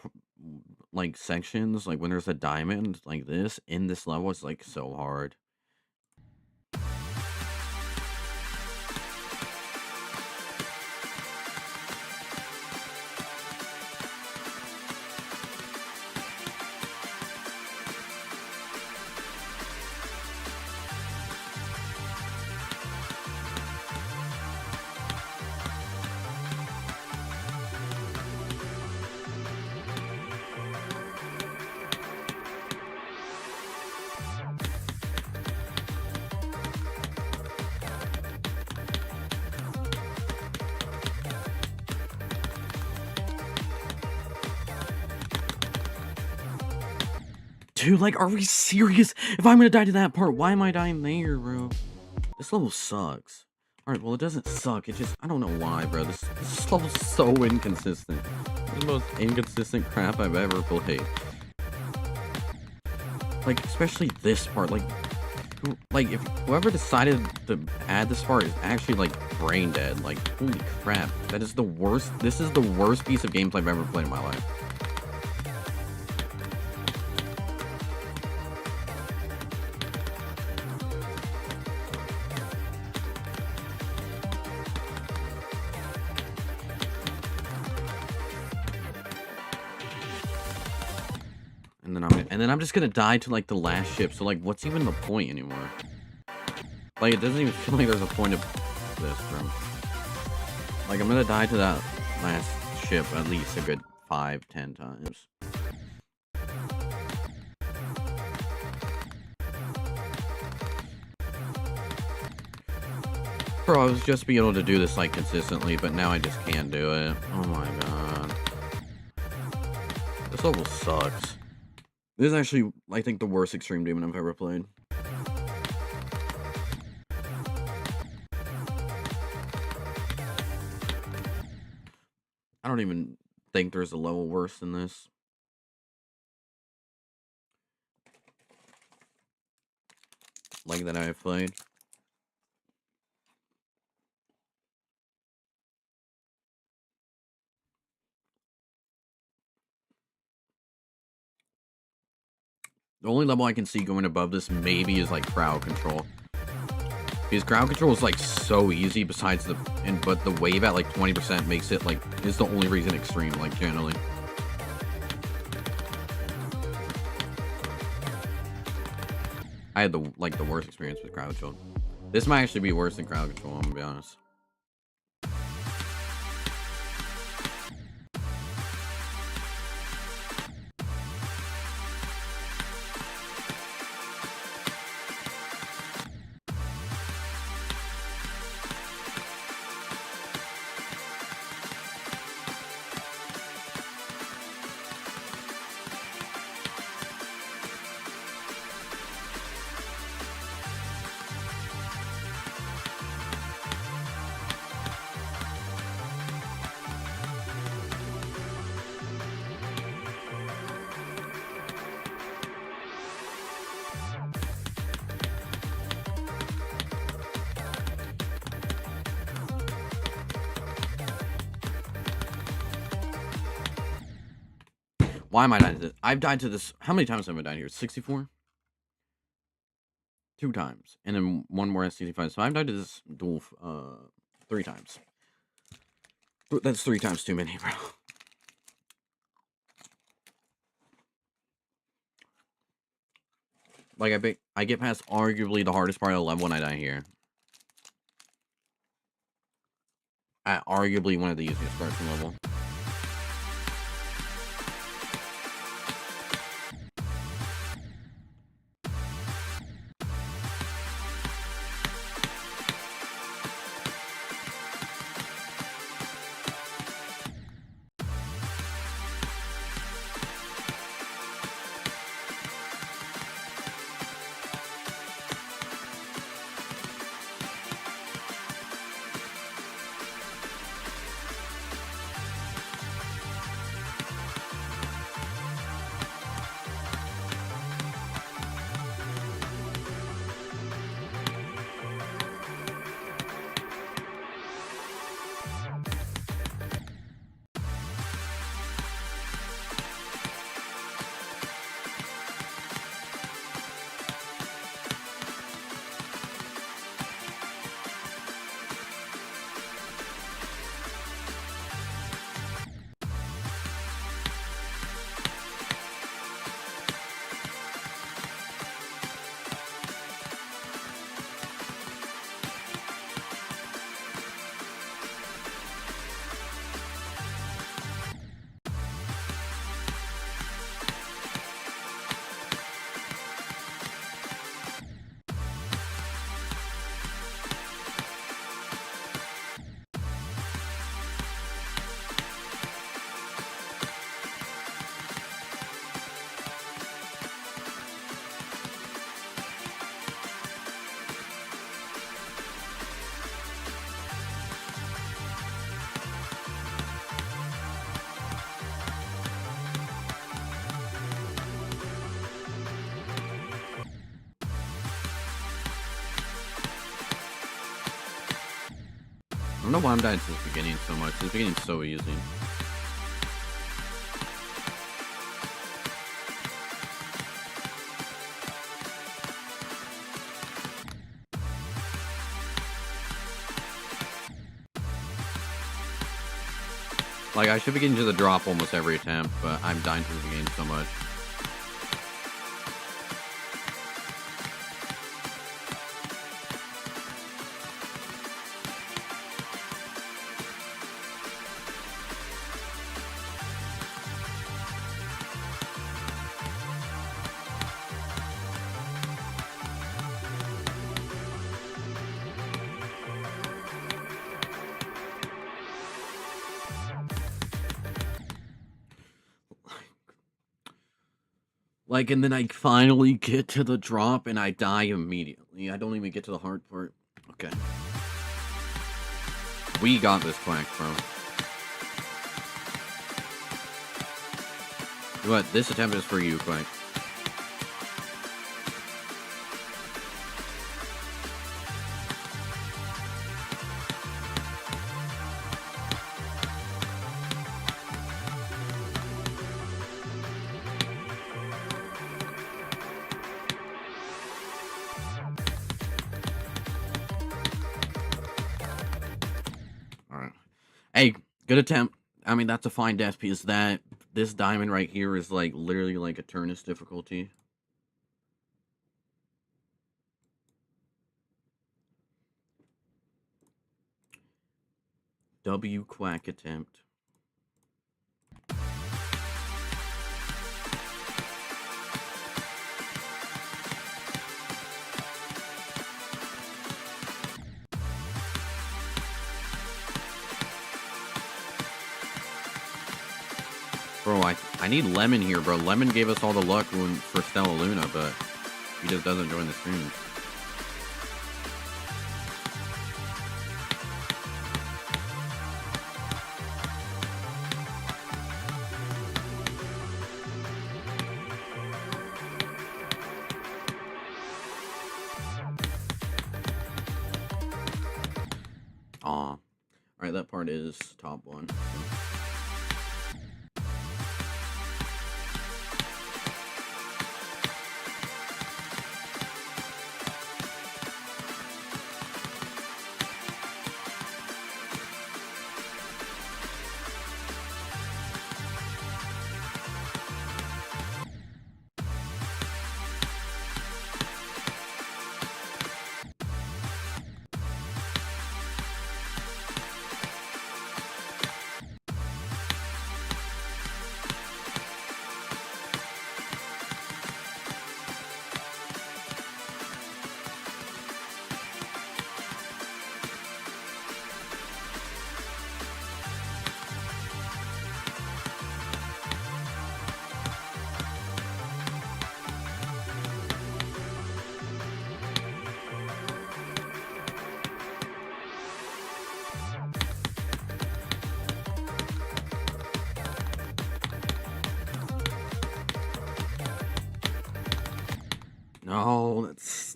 like sections, like when there's a diamond like this in this level, it's like so hard. Dude, like, are we serious? If I'm gonna die to that part, why am I dying there, bro? This level sucks. Alright, well, it doesn't suck. It just, I don't know why, bro. This level's so inconsistent. It's the most inconsistent crap I've ever played. Like, especially this part. Like, if whoever decided to add this part is actually, like, brain dead. Like, holy crap. That is the worst. This is the worst piece of gameplay I've ever played in my life. And then I'm just gonna die to like the last ship. So like, what's even the point anymore? Like, it doesn't even feel like there's a point of this, bro. Like, I'm gonna die to that last ship at least a good 5-10 times. Bro, I was just being able to do this like consistently, but now I just can't do it. Oh my god. This level sucks. This is actually, I think, the worst Extreme Demon I've ever played. I don't even think there's a level worse than this. Like that I've played. The only level I can see going above this maybe is like crowd control. Because crowd control is like so easy besides but the wave at like 20% makes it like, is the only reason extreme, like generally. I had the worst experience with crowd control. This might actually be worse than crowd control, I'm gonna be honest. Why am I dying to this? I've died to this. How many times have I died here? 64? 2 times. And then one more at 65. So I've died to this duel 3 times. That's 3 times too many, bro. Like, I get past arguably the hardest part of the level when I die here. At arguably one of the easiest parts of the level. I don't know why I'm dying to this beginning so much. This beginning's so easy. Like, I should be getting to the drop almost every attempt, but I'm dying to this beginning so much. Like, and then I finally get to the drop and I die immediately. I don't even get to the hard part. Okay. We got this, Quack, bro. What? This attempt is for you, Quack. Alright. Hey, good attempt. I mean, that's a fine death piece. This diamond right here is, like, literally like a Turnus difficulty. W Quack attempt. Bro, I need Lemon here, bro. Lemon gave us all the luck for Stella Luna, but he just doesn't join the stream. Aw. Alright, that part is top one.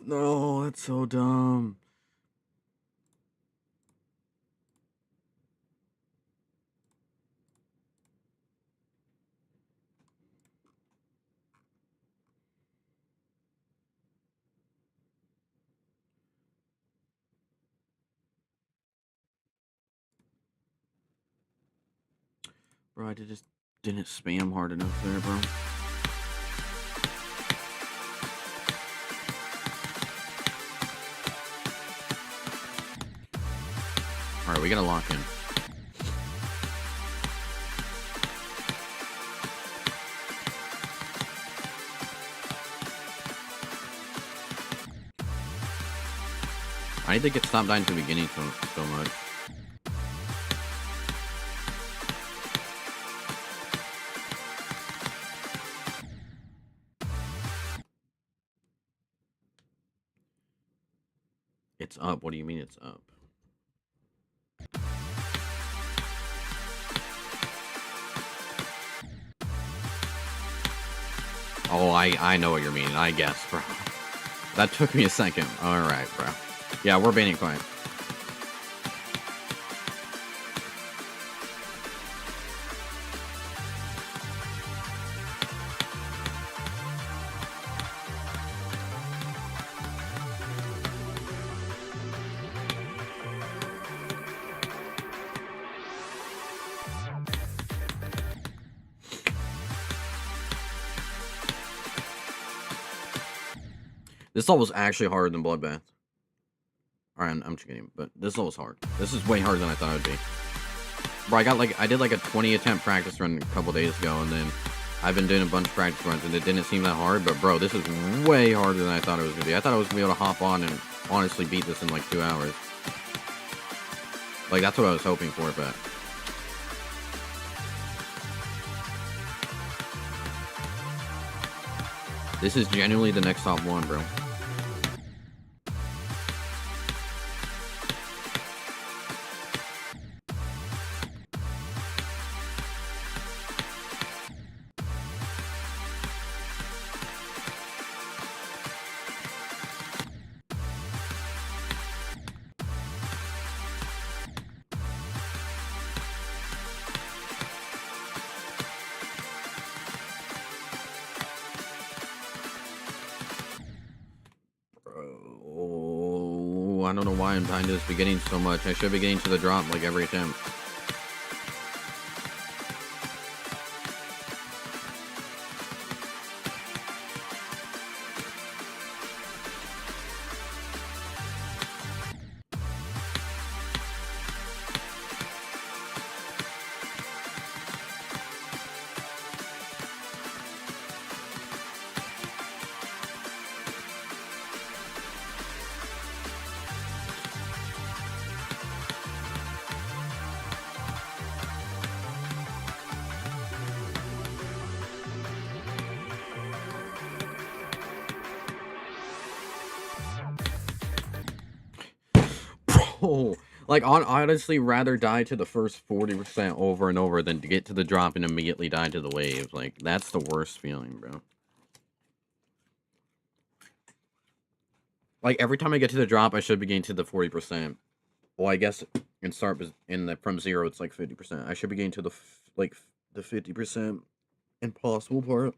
No, that's so dumb. Bro, I just didn't spam hard enough there, bro. Alright, we gotta lock in. I need to get stop dying to the beginning so much. It's up. What do you mean it's up? Oh, I know what you're meaning, I guess, bro. That took me a second. Alright, bro. Yeah, we're banning quiet. This level was actually harder than Bloodbath. Alright, I'm just kidding, but this level was hard. This is way harder than I thought it would be. Bro, I did like a 20 attempt practice run a couple days ago, and then I've been doing a bunch of practice runs, and it didn't seem that hard, but bro, this is way harder than I thought it was gonna be. I thought I was gonna be able to hop on and honestly beat this in like 2 hours. Like, that's what I was hoping for, but... This is genuinely the next top one, bro. Bro, I don't know why I'm dying to this beginning so much. I should be getting to the drop like every attempt. Bro, like, I'd honestly rather die to the first 40% over and over than to get to the drop and immediately die to the wave. Like, that's the worst feeling, bro. Like, every time I get to the drop, I should be getting to the 40%. Well, I guess from 0, it's like 50%. I should be getting to the, the 50% impossible part.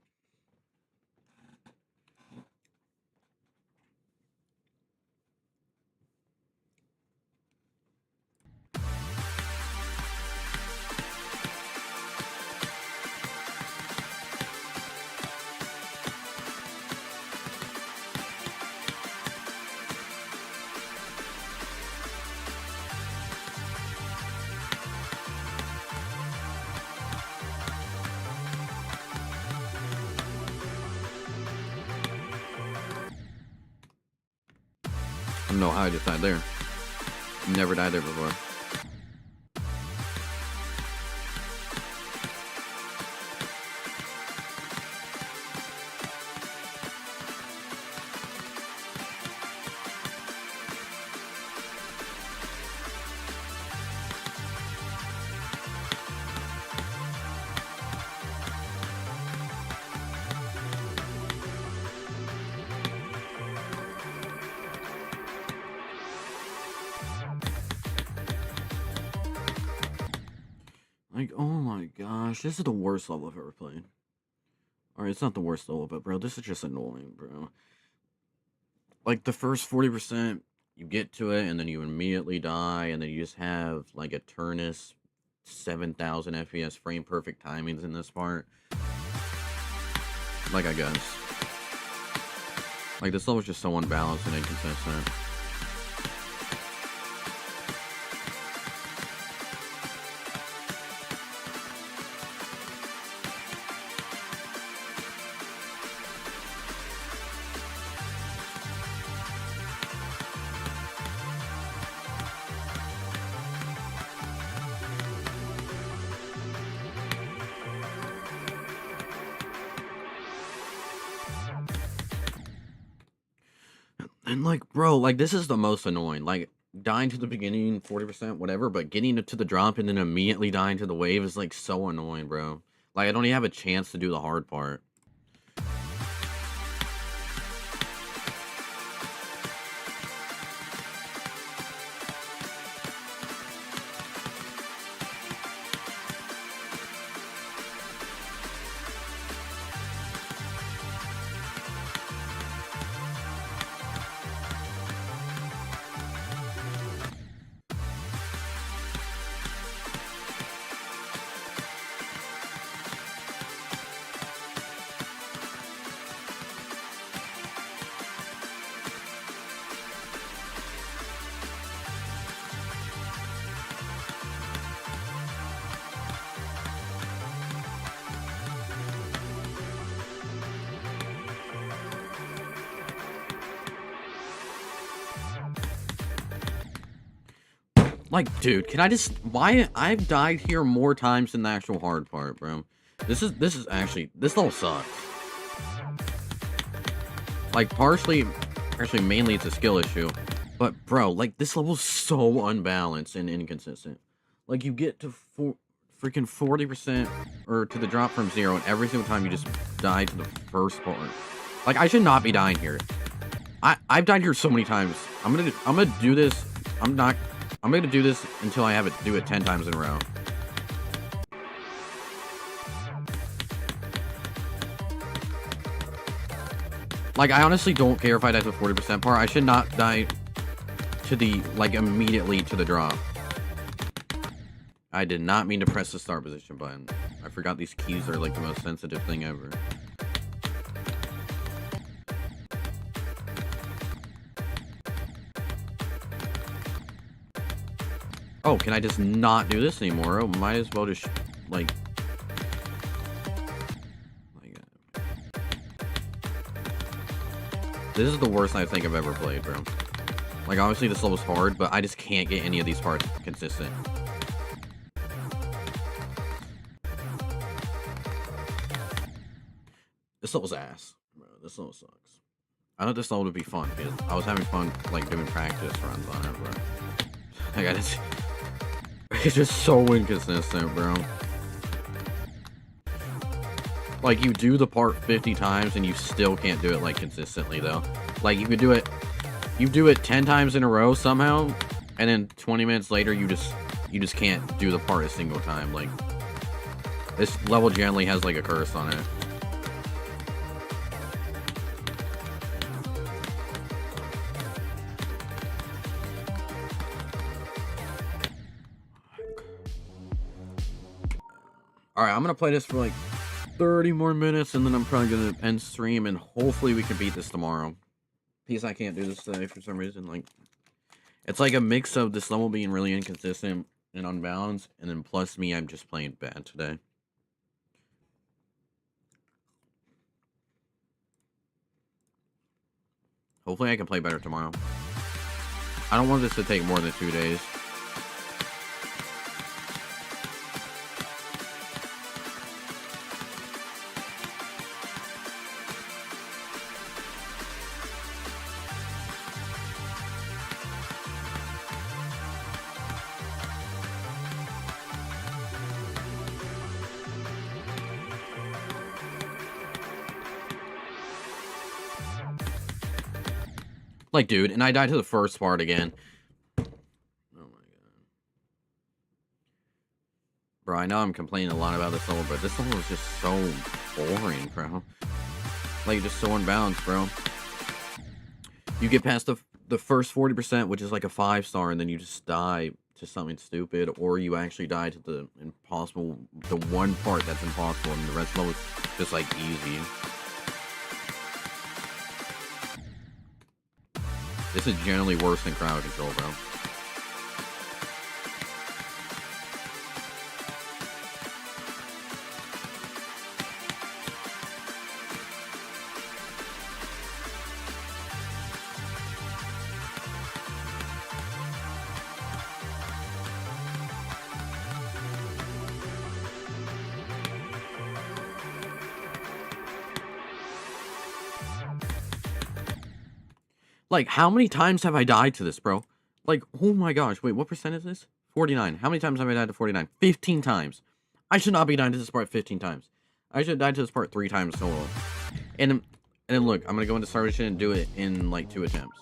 I don't know how I just died there. Never died there before. Like, oh my gosh, this is the worst level I've ever played. Alright, it's not the worst level, but bro, this is just annoying, bro. Like, the first 40%, you get to it, and then you immediately die, and then you just have, like, a Turnus 7,000 FPS frame perfect timings in this part. Like, I guess. Like, this level's just so unbalanced and inconsistent. And, like, bro, like, this is the most annoying. Like, dying to the beginning, 40%, whatever, but getting to the drop and then immediately dying to the wave is, like, so annoying, bro. Like, I don't even have a chance to do the hard part. Like, dude, can I just... Why... I've died here more times than the actual hard part, bro. This is actually... This level sucks. Like, partially, actually, mainly it's a skill issue. But, bro, like, this level's so unbalanced and inconsistent. Like, you get to freaking 40%, or to the drop from 0, and every single time you just die to the first part. Like, I should not be dying here. I've died here so many times. I'm gonna do this. I'm gonna do this until I have it do it 10 times in a row. Like, I honestly don't care if I die to the 40% part. I should not die to the, like, immediately to the drop. I did not mean to press the start position button. I forgot these keys are, like, the most sensitive thing ever. Oh, can I just not do this anymore? Oh, might as well just, like... This is the worst I think I've ever played, bro. Like, obviously this level's hard, but I just can't get any of these parts consistent. This level's ass, bro. This level sucks. I thought this level would be fun, because I was having fun, like, doing practice runs on it, but... Like, it's just so inconsistent, bro. Like, you do the part 50 times, and you still can't do it, like, consistently, though. Like, you could do it... You do it 10 times in a row, somehow, and then 20 minutes later, you just can't do the part a single time. Like, this level generally has, like, a curse on it. Alright, I'm gonna play this for, like, 30 more minutes, and then I'm probably gonna end stream, and hopefully we can beat this tomorrow. Because I can't do this today for some reason. Like, it's like a mix of this level being really inconsistent and unbalanced, and then plus me, I'm just playing bad today. Hopefully I can play better tomorrow. I don't want this to take more than 2 days. Like, dude, and I died to the first part again. Oh my god. Bro, I know I'm complaining a lot about this level, but this level is just so boring, bro. Like, just so unbalanced, bro. You get past the first 40%, which is like a 5-star, and then you just die to something stupid, or you actually die to the one part that's impossible, and the rest of the level is just, like, easy. This is generally worse than crowd control, bro. Like, how many times have I died to this, bro? Like, oh my gosh. Wait, what percent is this? 49. How many times have I died to 49? 15 times. I should not be dying to this part 15 times. I should die to this part 3 times total. And then look, I'm gonna go into starvation and do it in, like, 2 attempts.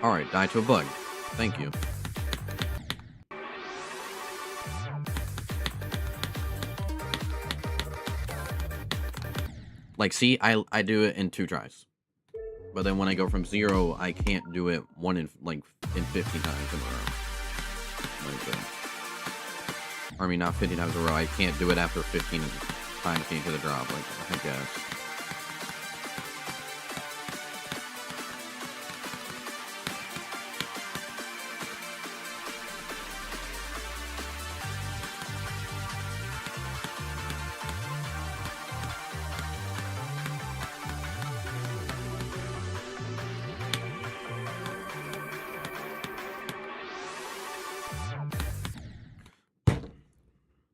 Alright, die to a bug. Thank you. Like, see, I do it in 2 tries. But then when I go from 0, I can't do it 15 times in a row. Or, I mean, not 15 times in a row. I can't do it after 15 times getting to the drop, like, I guess.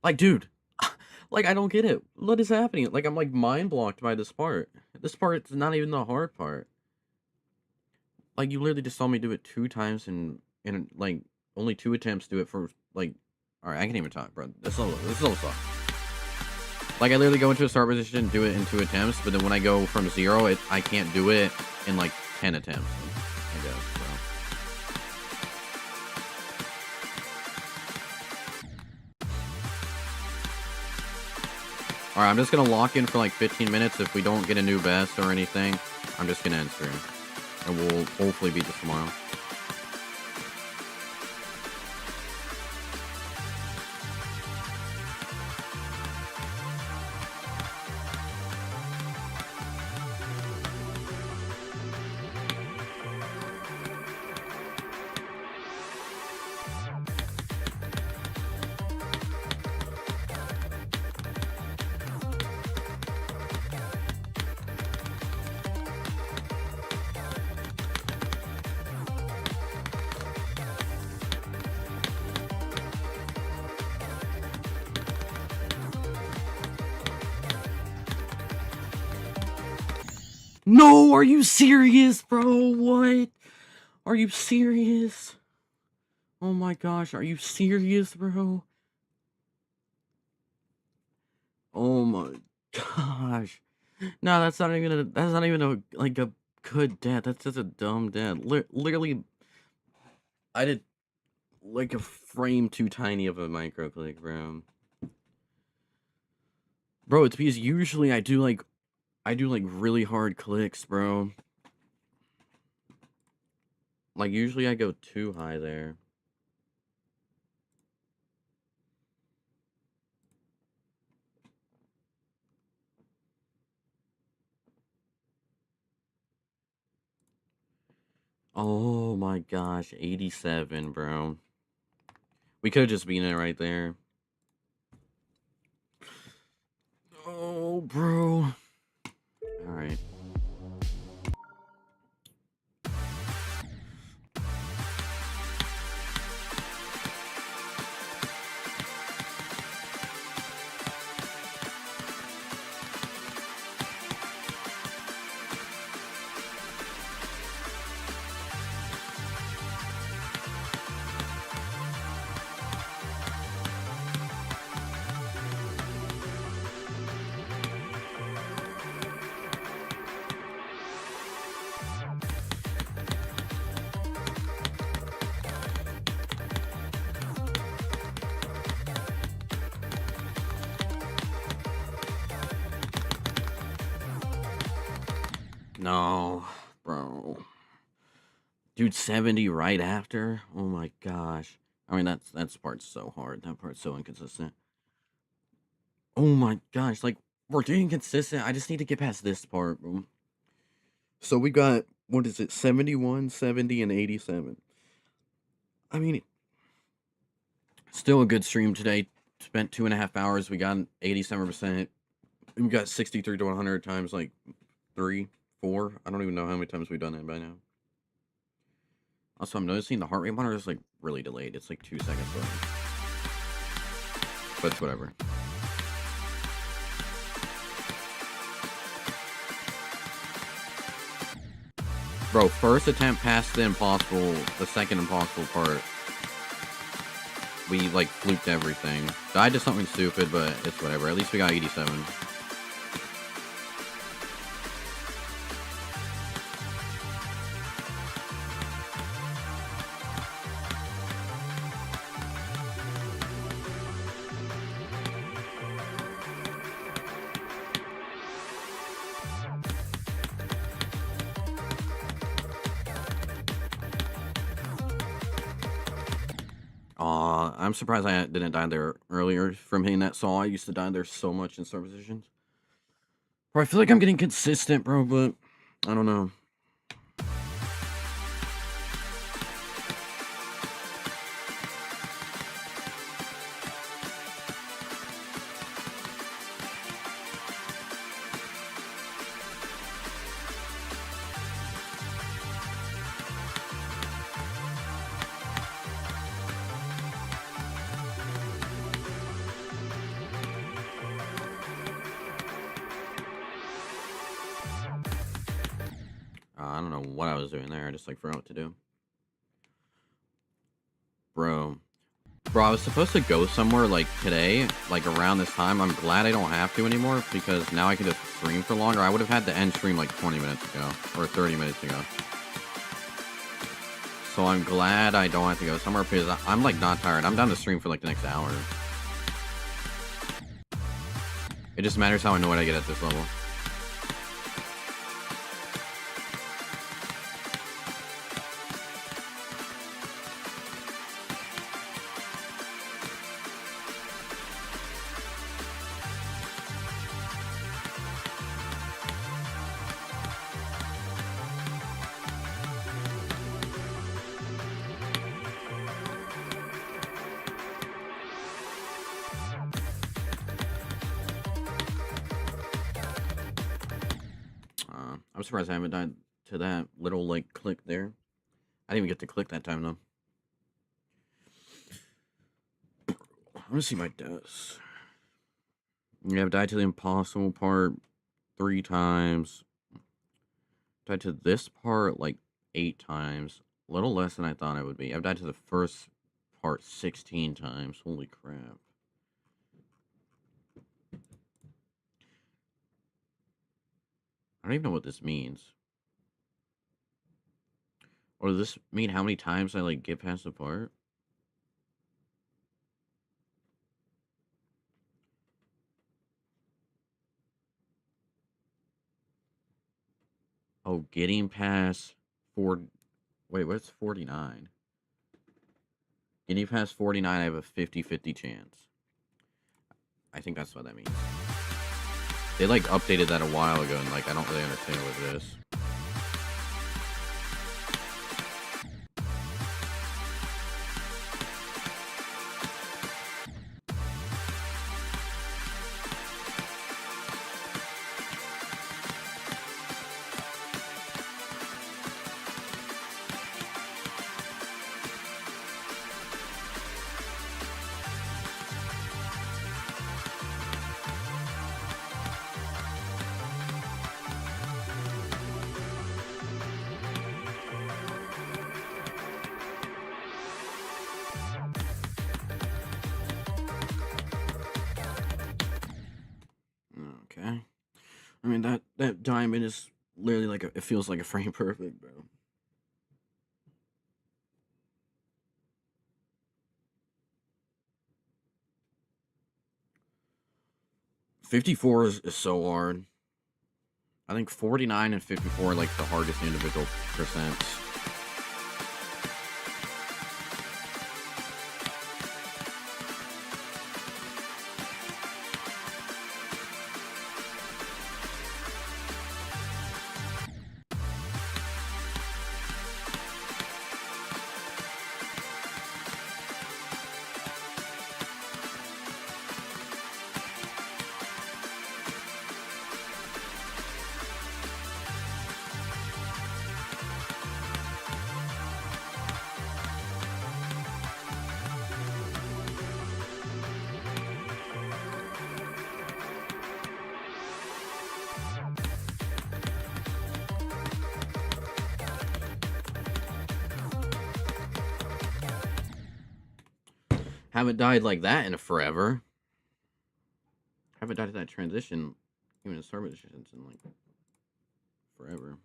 Like, dude, Like, I don't get it. What is happening? Like, I'm, like, mind blocked by this part. This part's not even the hard part. Like, you literally just saw me do it 2 times and like, only 2 attempts do it for, like alright, I can't even talk, bro. This all sucks. Like, I literally go into a start position, do it in 2 attempts, but then when I go from 0, I can't do it in, like, 10 attempts, I guess, so. Alright, I'm just gonna lock in for, like, 15 minutes. If we don't get a new best or anything, I'm just gonna end stream. And we'll hopefully beat this tomorrow. No, are you serious, bro? What? Are you serious? Oh my gosh, are you serious, bro? Oh my gosh. No, that's not even a like a good death. That's just a dumb death. Literally, I did like a frame too tiny of a micro click, bro. Bro, it's because usually I do like really hard clicks, bro. Like usually I go too high there. Oh my gosh, 87, bro. We could have just beaten it right there. Oh, bro. Alright. No, bro. Dude, 70 right after? Oh my gosh. I mean, that's part's so hard. That part's so inconsistent. Oh my gosh, like, we're doing consistent. I just need to get past this part, bro. So we got, what is it, 71, 70, and 87. I mean, still a good stream today. Spent 2.5 hours. We got 87%. We got 63 to 100 times, like, 3, 4. I don't even know how many times we've done it by now. Also, I'm noticing the heart rate monitor is, like, really delayed. It's, like, 2 seconds delayed. But it's whatever. Bro, first attempt past the impossible, the second impossible part. We, like, fluked everything. Died to something stupid, but it's whatever. At least we got 87. I'm surprised I didn't die there earlier from hitting that saw. I used to die there so much in start positions. Bro, I feel like I'm getting consistent, bro, but I don't know. don't know what I was doing there. I just like forgot what to do. Bro. Bro, I was supposed to go somewhere like today, like around this time. I'm glad I don't have to anymore because now I can just stream for longer. I would have had to end stream like 20 minutes ago or 30 minutes ago. So I'm glad I don't have to go somewhere because I'm like not tired. I'm down to stream for like the next hour. It just matters how annoyed I get at this level. I'm surprised I haven't died to that little like click there. I didn't even get to click that time though. I want to see my deaths. Yeah, I've died to the impossible part 3 times. Died to this part like 8 times. A little less than I thought I would be. I've died to the first part 16 times. Holy crap. I don't even know what this means. Or does this mean how many times I like get past the part? Oh, getting past 4. Wait, what's 49? Getting past 49, I have a 50-50 chance. I think that's what that means. They like updated that a while ago, and like I don't really understand what it is. Okay. I mean, that diamond is literally like it feels like a frame perfect, bro. $54 is so hard. I think 49 and 54 are like the hardest individual percents. Haven't died like that in forever. Haven't died at that transition, even in Star Missions, in like forever.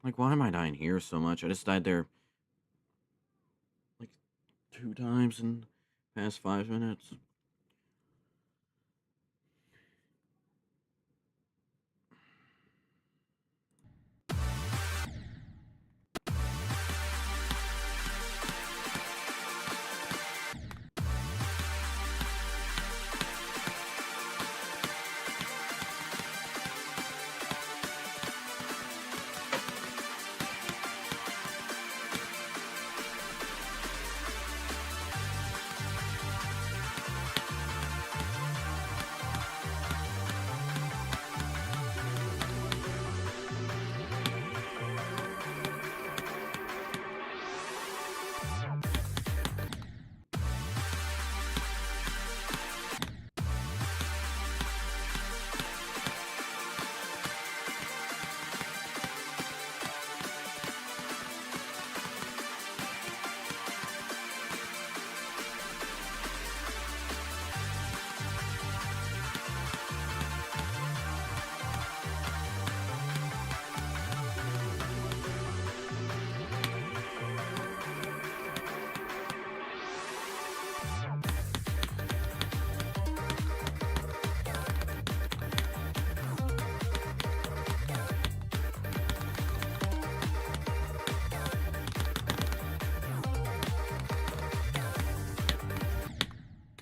Like, why am I dying here so much? I just died there, like, 2 times in the past 5 minutes.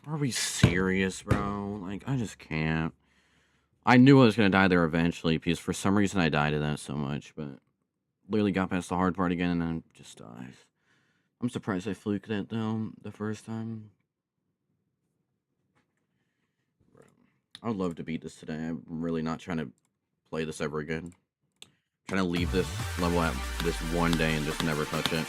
Are we serious, bro? Like, I just can't. I knew I was gonna die there eventually, because for some reason I died to that so much, but literally got past the hard part again and then just dies. I'm surprised I fluked that down the first time. Bro, I would love to beat this today. I'm really not trying to play this ever again. Trying to leave this level at this one day and just never touch it.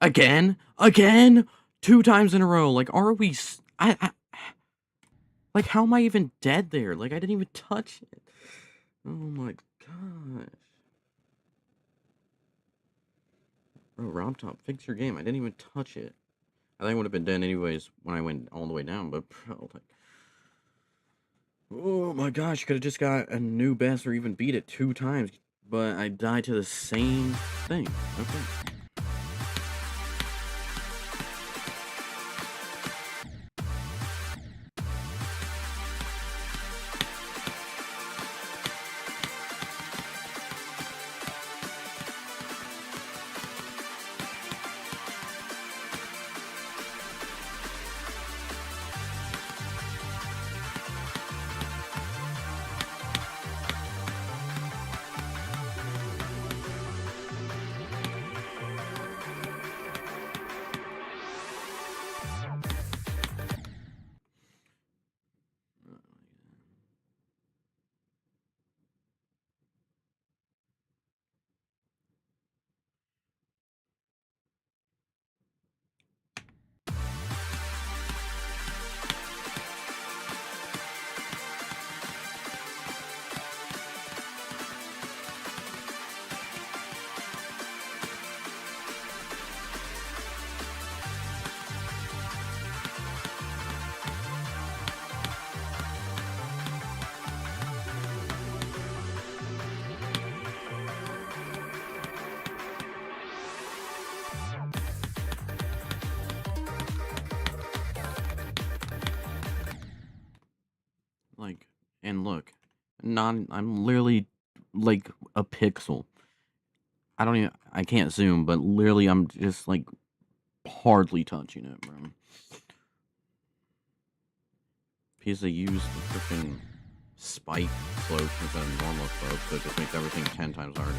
Again? Again? 2 times in a row. Like, are we... Like, how am I even dead there? Like, I didn't even touch it. Oh my gosh. Bro, RobTop, fix your game. I didn't even touch it. I think I would have been dead anyways when I went all the way down, but bro, like... Oh my gosh, could have just got a new best or even beat it 2 times. But I died to the same thing. Okay. Like, and look, I'm literally like a pixel. I can't zoom, but literally I'm just like hardly touching it, bro. Because they used the freaking spike slopes instead of normal slopes, so it just makes everything 10 times harder.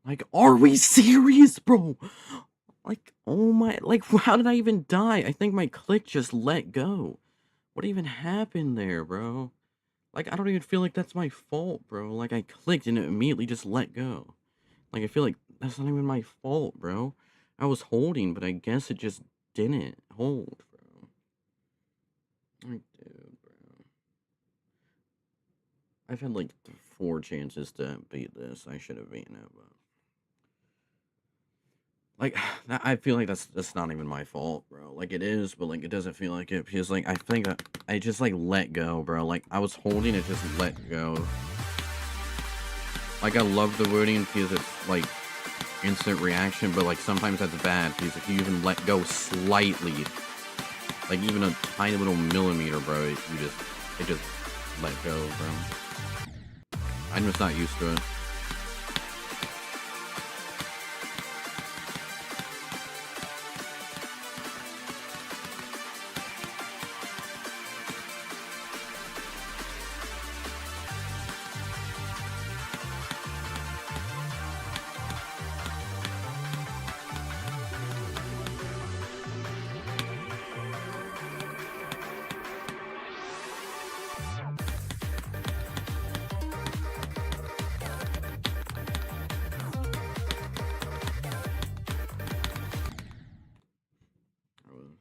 Like, are we serious, bro? Like, oh my, like, how did I even die? I think my click just let go. What even happened there, bro? Like, I don't even feel like that's my fault, bro. Like, I clicked and it immediately just let go. Like, I feel like that's not even my fault, bro. I was holding, but I guess it just didn't hold, bro. Like, dude, bro. I've had, like, 4 chances to beat this. I should have beaten it, but... Like, I feel like that's not even my fault, bro. Like, it is, but, like, it doesn't feel like it, because, like, I think that I just, like, let go, bro. Like, I was holding it, just let go. Like, I love the wording because it's, like, instant reaction, but, like, sometimes that's bad, because if you even let go slightly, like, even a tiny little millimeter, bro, it just let go, bro. I'm just not used to it.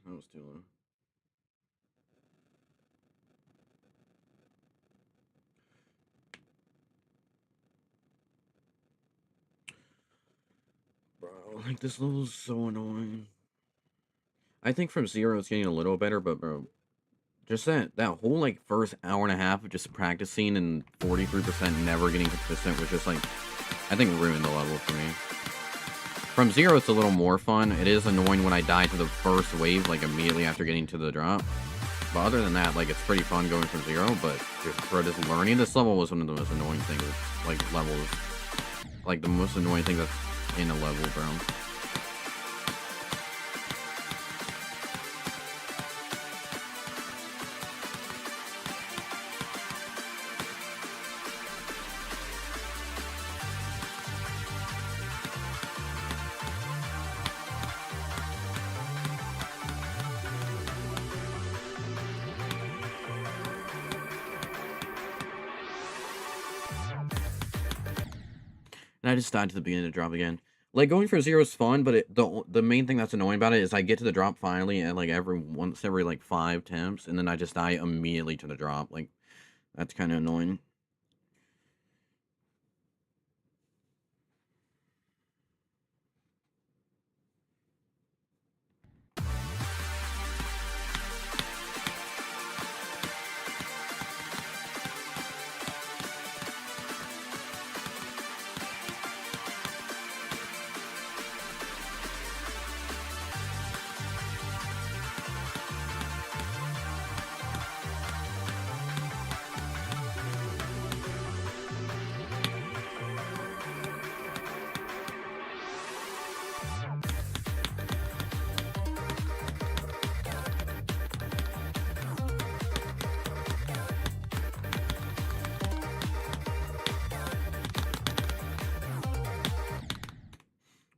That was too low. Bro, like, this level is so annoying. I think from 0 it's getting a little better, but, bro, just that whole, like, first hour and a half of just practicing and 43% never getting consistent was just, like, I think ruined the level for me. From 0, it's a little more fun. It is annoying when I die to the first wave, like, immediately after getting to the drop. But other than that, like, it's pretty fun going from 0, but for just learning this level was one of the most annoying things, like, levels. Like, the most annoying thing that's in a level, bro. And I just died to the beginning of the drop again. Like, going for 0 is fun, but the main thing that's annoying about it is I get to the drop finally and, like, every, like, 5 attempts, and then I just die immediately to the drop, like, that's kinda annoying.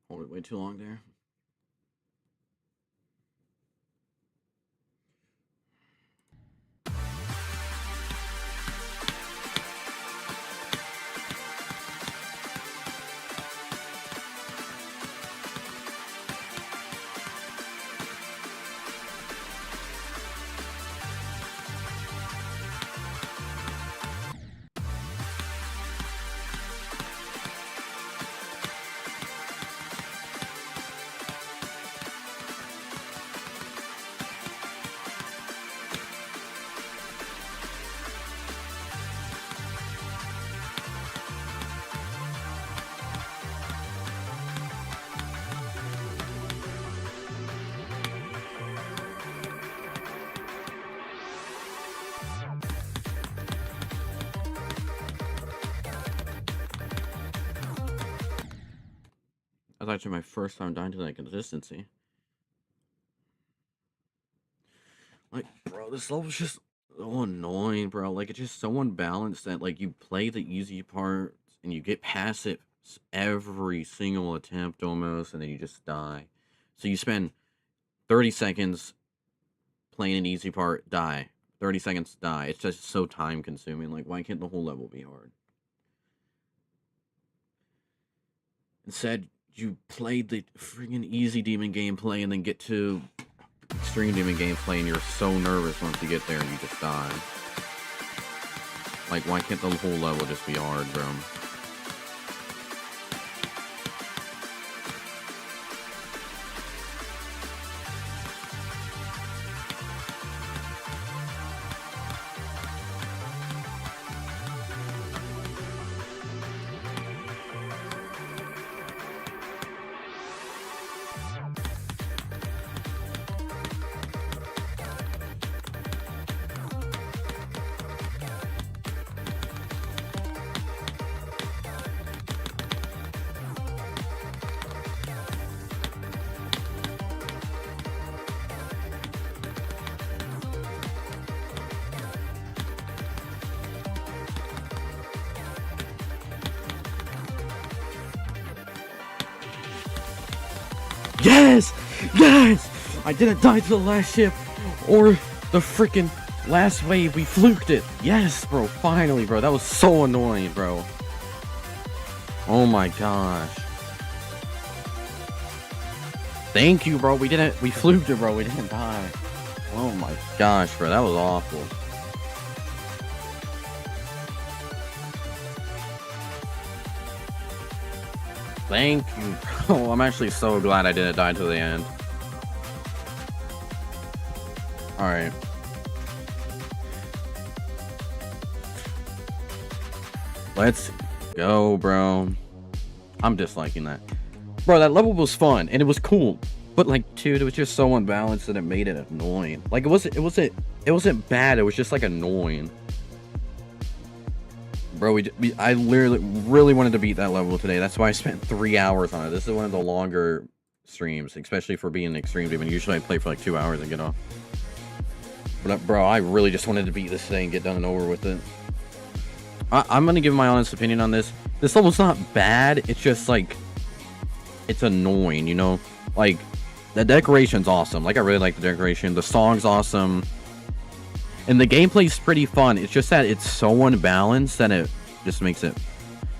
Hold it way too long there. That's actually my first time dying to that consistency. Like, bro, this level's just so annoying, bro. Like, it's just so unbalanced that, like, you play the easy parts and you get past it every single attempt almost, and then you just die. So you spend 30 seconds playing an easy part, die. 30 seconds, die. It's just so time consuming. Like, why can't the whole level be hard? Instead, you played the freaking easy demon gameplay and then get to extreme demon gameplay and you're so nervous once you get there and you just die. Like, why can't the whole level just be hard, bro? Yes! Yes! I didn't die to the last ship or the freaking last wave. We fluked it. Yes, bro. Finally, bro. That was so annoying, bro. Oh my gosh. Thank you, bro. We fluked it, bro. We didn't die. Oh my gosh, bro. That was awful. Thank you, bro. I'm actually so glad I didn't die to the end. Alright. Let's go, bro. I'm disliking that. Bro, that level was fun, and it was cool. But, like, dude, it was just so unbalanced that it made it annoying. Like, it wasn't bad, it was just, like, annoying. Bro, I literally really wanted to beat that level today. That's why I spent 3 hours on it. This is one of the longer streams, especially for being extreme demon. Usually I play for like 2 hours and get off. But bro, I really just wanted to beat this thing and get done and over with it. I'm gonna give my honest opinion on this. This level's not bad. It's just like, it's annoying, you know? Like, the decoration's awesome. Like, I really like the decoration. The song's awesome. And the gameplay's pretty fun. It's just that it's so unbalanced that it just makes it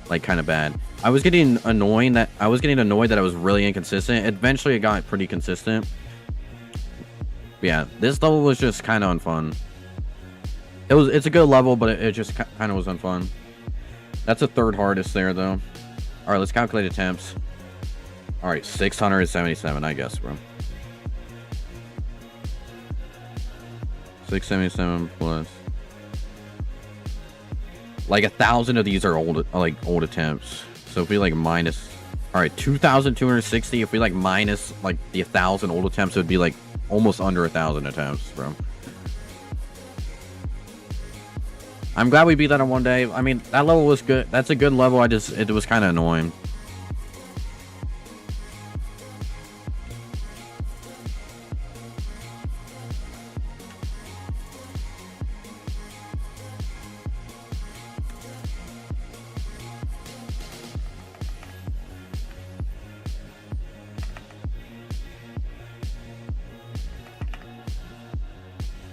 like kind of bad. I was getting annoyed that I was really inconsistent. Eventually, it got pretty consistent. But yeah, this level was just kind of unfun. It's a good level, but it just kind of was unfun. That's the third hardest there, though. All right, let's calculate attempts. All right, 677, I guess, bro. 677 plus. Like 1,000 of these are old attempts. So if we like minus, all right, 2,260. If we like minus like the 1,000 old attempts, it would be like almost under 1,000 attempts, bro. I'm glad we beat that in one day. I mean, that level was good. That's a good level. It was kind of annoying.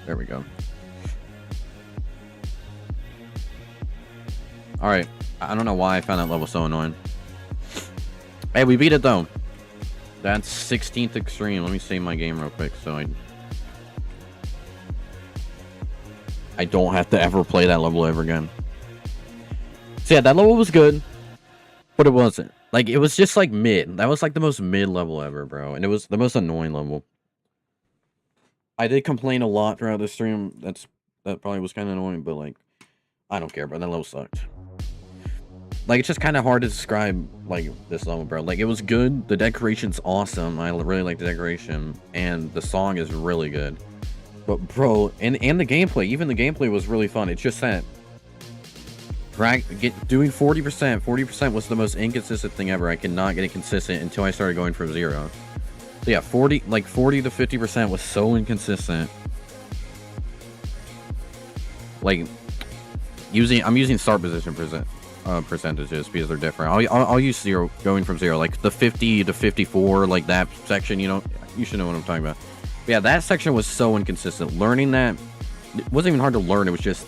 There we go. Alright. I don't know why I found that level so annoying. Hey, we beat it though. That's 16th extreme. Let me save my game real quick so I don't have to ever play that level ever again. So yeah, that level was good, but it wasn't. Like, it was just like mid. That was like the most mid level ever, bro. And it was the most annoying level. I did complain a lot throughout the stream. That probably was kind of annoying, but like, I don't care, bro. That level sucked. Like, it's just kind of hard to describe like this level, bro. Like, it was good. The decoration's awesome. I really like the decoration, and the song is really good. But bro, and the gameplay, even the gameplay was really fun. It's just that doing 40% was the most inconsistent thing ever. I could not get it consistent until I started going from 0. So yeah, 40 to 50% was so inconsistent. Like, I'm using start position percentages because they're different. I'll use 0, going from 0, like the 50 to 54, like that section. You know, you should know what I'm talking about. But yeah, that section was so inconsistent. Learning that, it wasn't even hard to learn. It was just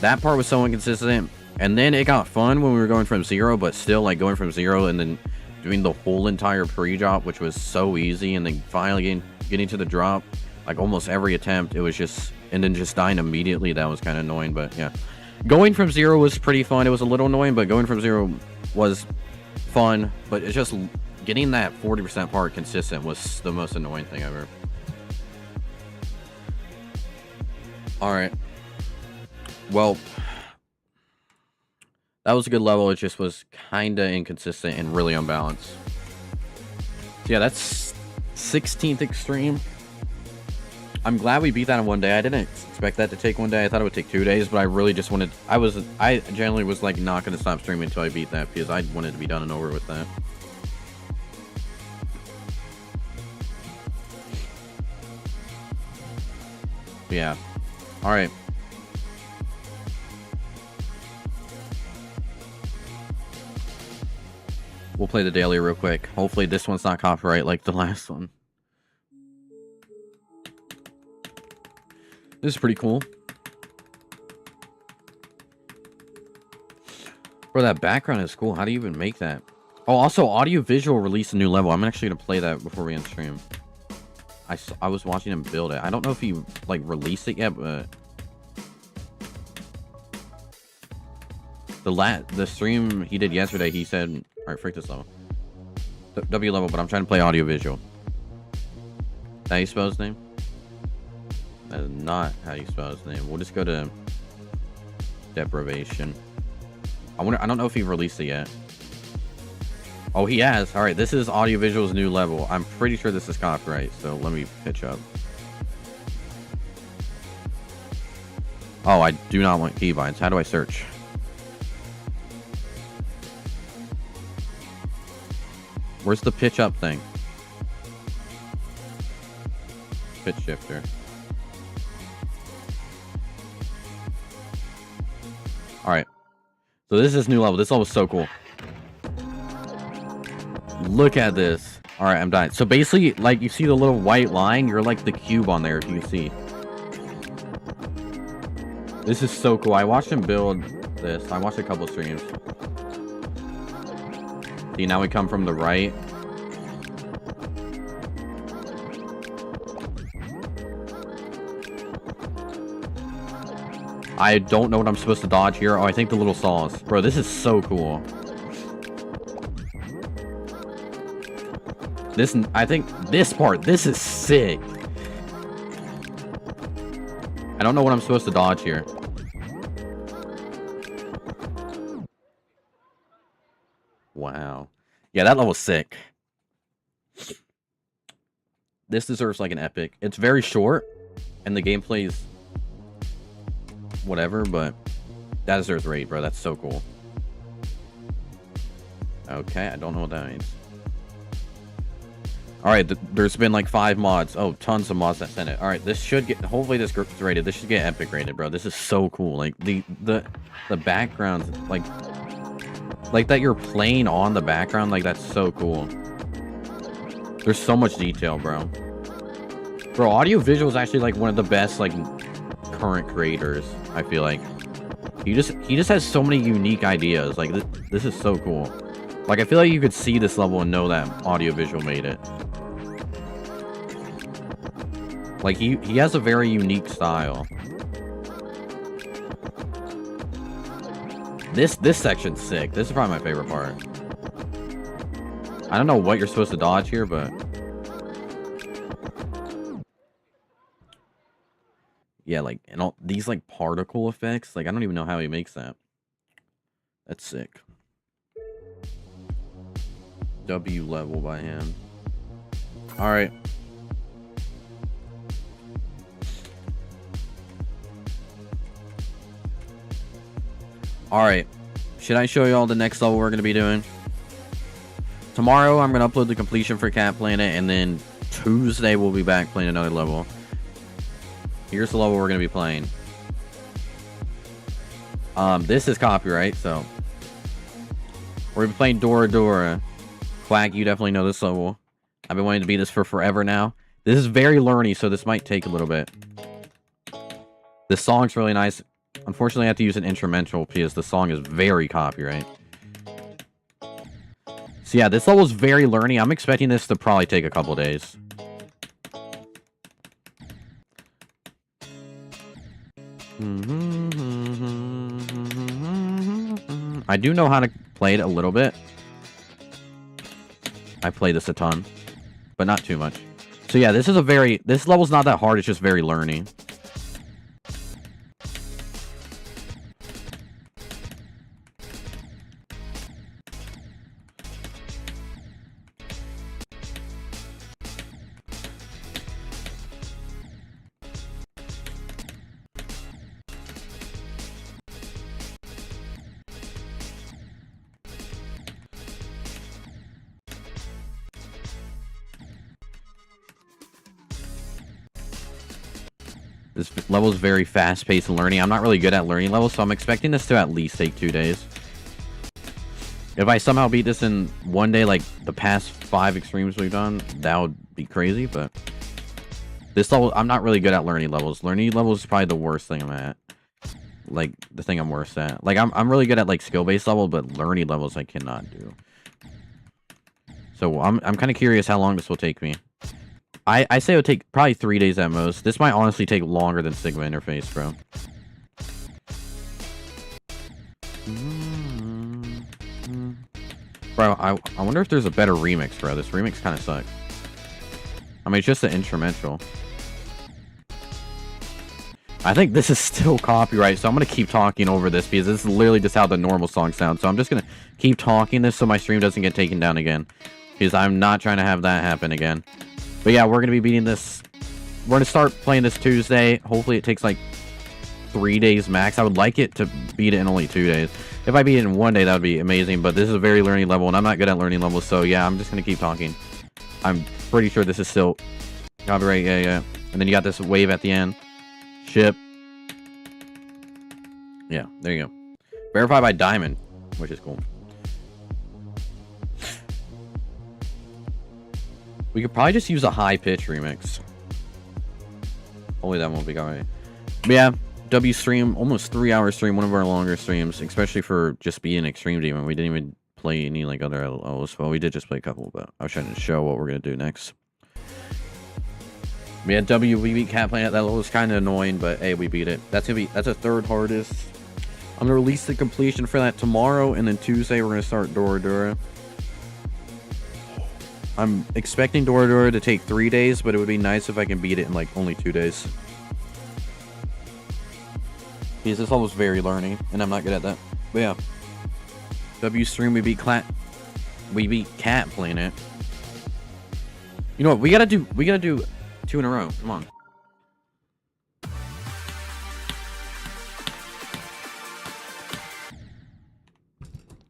that part was so inconsistent. And then it got fun when we were going from 0, but still like going from 0 and then doing the whole entire pre-drop, which was so easy, and then finally getting to the drop, like almost every attempt, it was just, and then just dying immediately. That was kind of annoying. But yeah, going from 0 was pretty fun. It was a little annoying, but going from 0 was fun. But it's just getting that 40% part consistent was the most annoying thing ever. All right, well, that was a good level. It just was kind of inconsistent and really unbalanced. So yeah, that's 16th extreme. I'm glad we beat that in one day. I didn't expect that to take one day. I thought it would take 2 days, but I really just wanted, I generally was like not going to stop streaming until I beat that because I wanted to be done and over with that. Yeah. All right. We'll play the daily real quick. Hopefully this one's not copyright like the last one. This is pretty cool. Bro, that background is cool. How do you even make that? Oh, also, Audiovisual released a new level. I'm actually going to play that before we end stream. I was watching him build it. I don't know if he, like, released it yet, but... The stream he did yesterday, he said... Alright, freak this level. W level, but I'm trying to play Audiovisual. Is that how you spell his name? That is not how you spell his name. We'll just go to... Deprivation. I don't know if he released it yet. Oh, he has. All right, this is Audiovisual's new level. I'm pretty sure this is copyright, so let me pitch up. Oh, I do not want keybinds. How do I search? Where's the pitch up thing? Pitch shifter. All right. So this is new level. This level is so cool. Look at this. All right, I'm dying. So basically, like, you see the little white line? You're like the cube on there, if you can see. This is so cool. I watched him build this. I watched a couple streams. See, now we come from the right. I don't know what I'm supposed to dodge here. Oh, I think the little saws. Bro, this is so cool. I think this part, this is sick. I don't know what I'm supposed to dodge here. Wow. Yeah, that level's sick. This deserves like an epic. It's very short, and the gameplay's whatever, but that deserves raid, bro. That's so cool. Okay, I don't know what that means. Alright, there's been like 5 mods. Oh, tons of mods that sent it. Alright, this should get... Hopefully this gets rated. This should get epic rated, bro. This is so cool. Like, the backgrounds, like that you're playing on the background, like, that's so cool. There's so much detail, bro. Bro, Audio Visual is actually, like, one of the best, like, current creators, I feel like. He just has so many unique ideas. Like, this is so cool. Like, I feel like you could see this level and know that Audio Visual made it. Like, he has a very unique style. This section's sick. This is probably my favorite part. I don't know what you're supposed to dodge here, but... yeah, like, and all these, like, particle effects. Like, I don't even know how he makes that. That's sick. W level by hand. Alright. Alright. Should I show you all the next level we're going to be doing? Tomorrow, I'm going to upload the completion for Cat Planet, and then Tuesday, we'll be back playing another level. Here's the level we're going to be playing. This is copyright, so... we're going to be playing Dora Dora. Quack, you definitely know this level. I've been wanting to beat this for forever now. This is very learny, so this might take a little bit. This song's really nice. Unfortunately, I have to use an instrumental because the song is very copyright. So yeah, this level is very learny. I'm expecting this to probably take a couple days. I do know how to play it a little bit. I play this a ton, but not too much. So yeah, this level's not that hard, it's just very learny. This level is very fast-paced and learning. I'm not really good at learning levels, so I'm expecting this to at least take 2 days. If I somehow beat this in 1 day, like the past 5 extremes we've done, that would be crazy, but... this level, I'm not really good at learning levels. Learning levels is probably the worst thing I'm at. Like, the thing I'm worst at. Like, I'm really good at, like, skill-based level, but learning levels I cannot do. So, I'm kind of curious how long this will take me. I say it would take probably 3 days at most. This might honestly take longer than Sigma Interface, bro. Bro, I wonder if there's a better remix, bro. This remix kind of sucks. I mean, it's just an instrumental. I think this is still copyright, so I'm going to keep talking over this because this is literally just how the normal song sounds. So I'm just going to keep talking this so my stream doesn't get taken down again. Because I'm not trying to have that happen again. But yeah, we're going to be beating this. We're going to start playing this Tuesday. Hopefully it takes like 3 days max. I would like it to beat it in only 2 days. If I beat it in 1 day, that would be amazing. But this is a very learning level, and I'm not good at learning levels. So yeah, I'm just going to keep talking. I'm pretty sure this is still copyright. Yeah. And then you got this wave at the end. Ship. Yeah, there you go. Verified by Diamond, which is cool. We could probably just use a high-pitch remix. Only that won't be alright. But yeah, W stream, almost 3-hour stream, one of our longer streams, especially for just being Extreme Demon. We didn't even play any like other LOLs. Well, we did just play a couple, but I was trying to show what we're gonna do next. We had we beat Cat Planet. That was kind of annoying, but hey, we beat it. That's a third hardest. I'm gonna release the completion for that tomorrow, and then Tuesday we're gonna start Dora Dora. I'm expecting Dora Dora to take 3 days, but it would be nice if I can beat it in like only 2 days. Because this level is very learning, and I'm not good at that. But yeah, W stream we beat Cat Planet. You know what? We gotta do 2 in a row. Come on.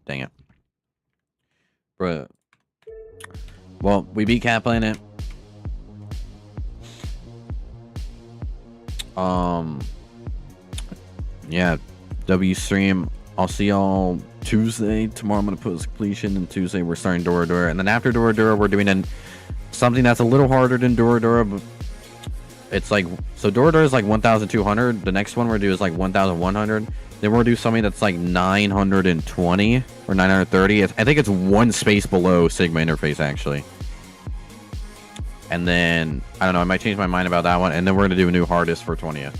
Dang it. Bruh. Well, we beat Cat Planet. Yeah. W stream. I'll see y'all Tuesday. Tomorrow I'm gonna put completion, and Tuesday we're starting Dora Dora. And then after Dora Dora, we're doing something that's a little harder than Dora Dora, but it's like, so Dora Dora is like 1,200. The next one we're do is like 1,100. Then we'll do something that's like 920 or 930. I think it's one space below Sigma interface actually. And then I don't know, I might change my mind about that one. And then we're gonna do a new hardest for 20th.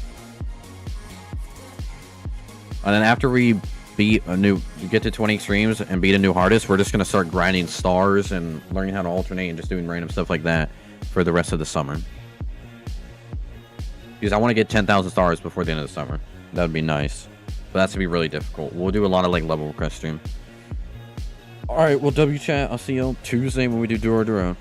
And then after we get to 20 extremes and beat a new hardest, we're just gonna start grinding stars and learning how to alternate and just doing random stuff like that for the rest of the summer. Because I want to get 10,000 stars before the end of the summer. That would be nice. But that's gonna be really difficult. We'll do a lot of like level request stream. Alright, well W chat, I'll see you Tuesday when we do Dora Dora.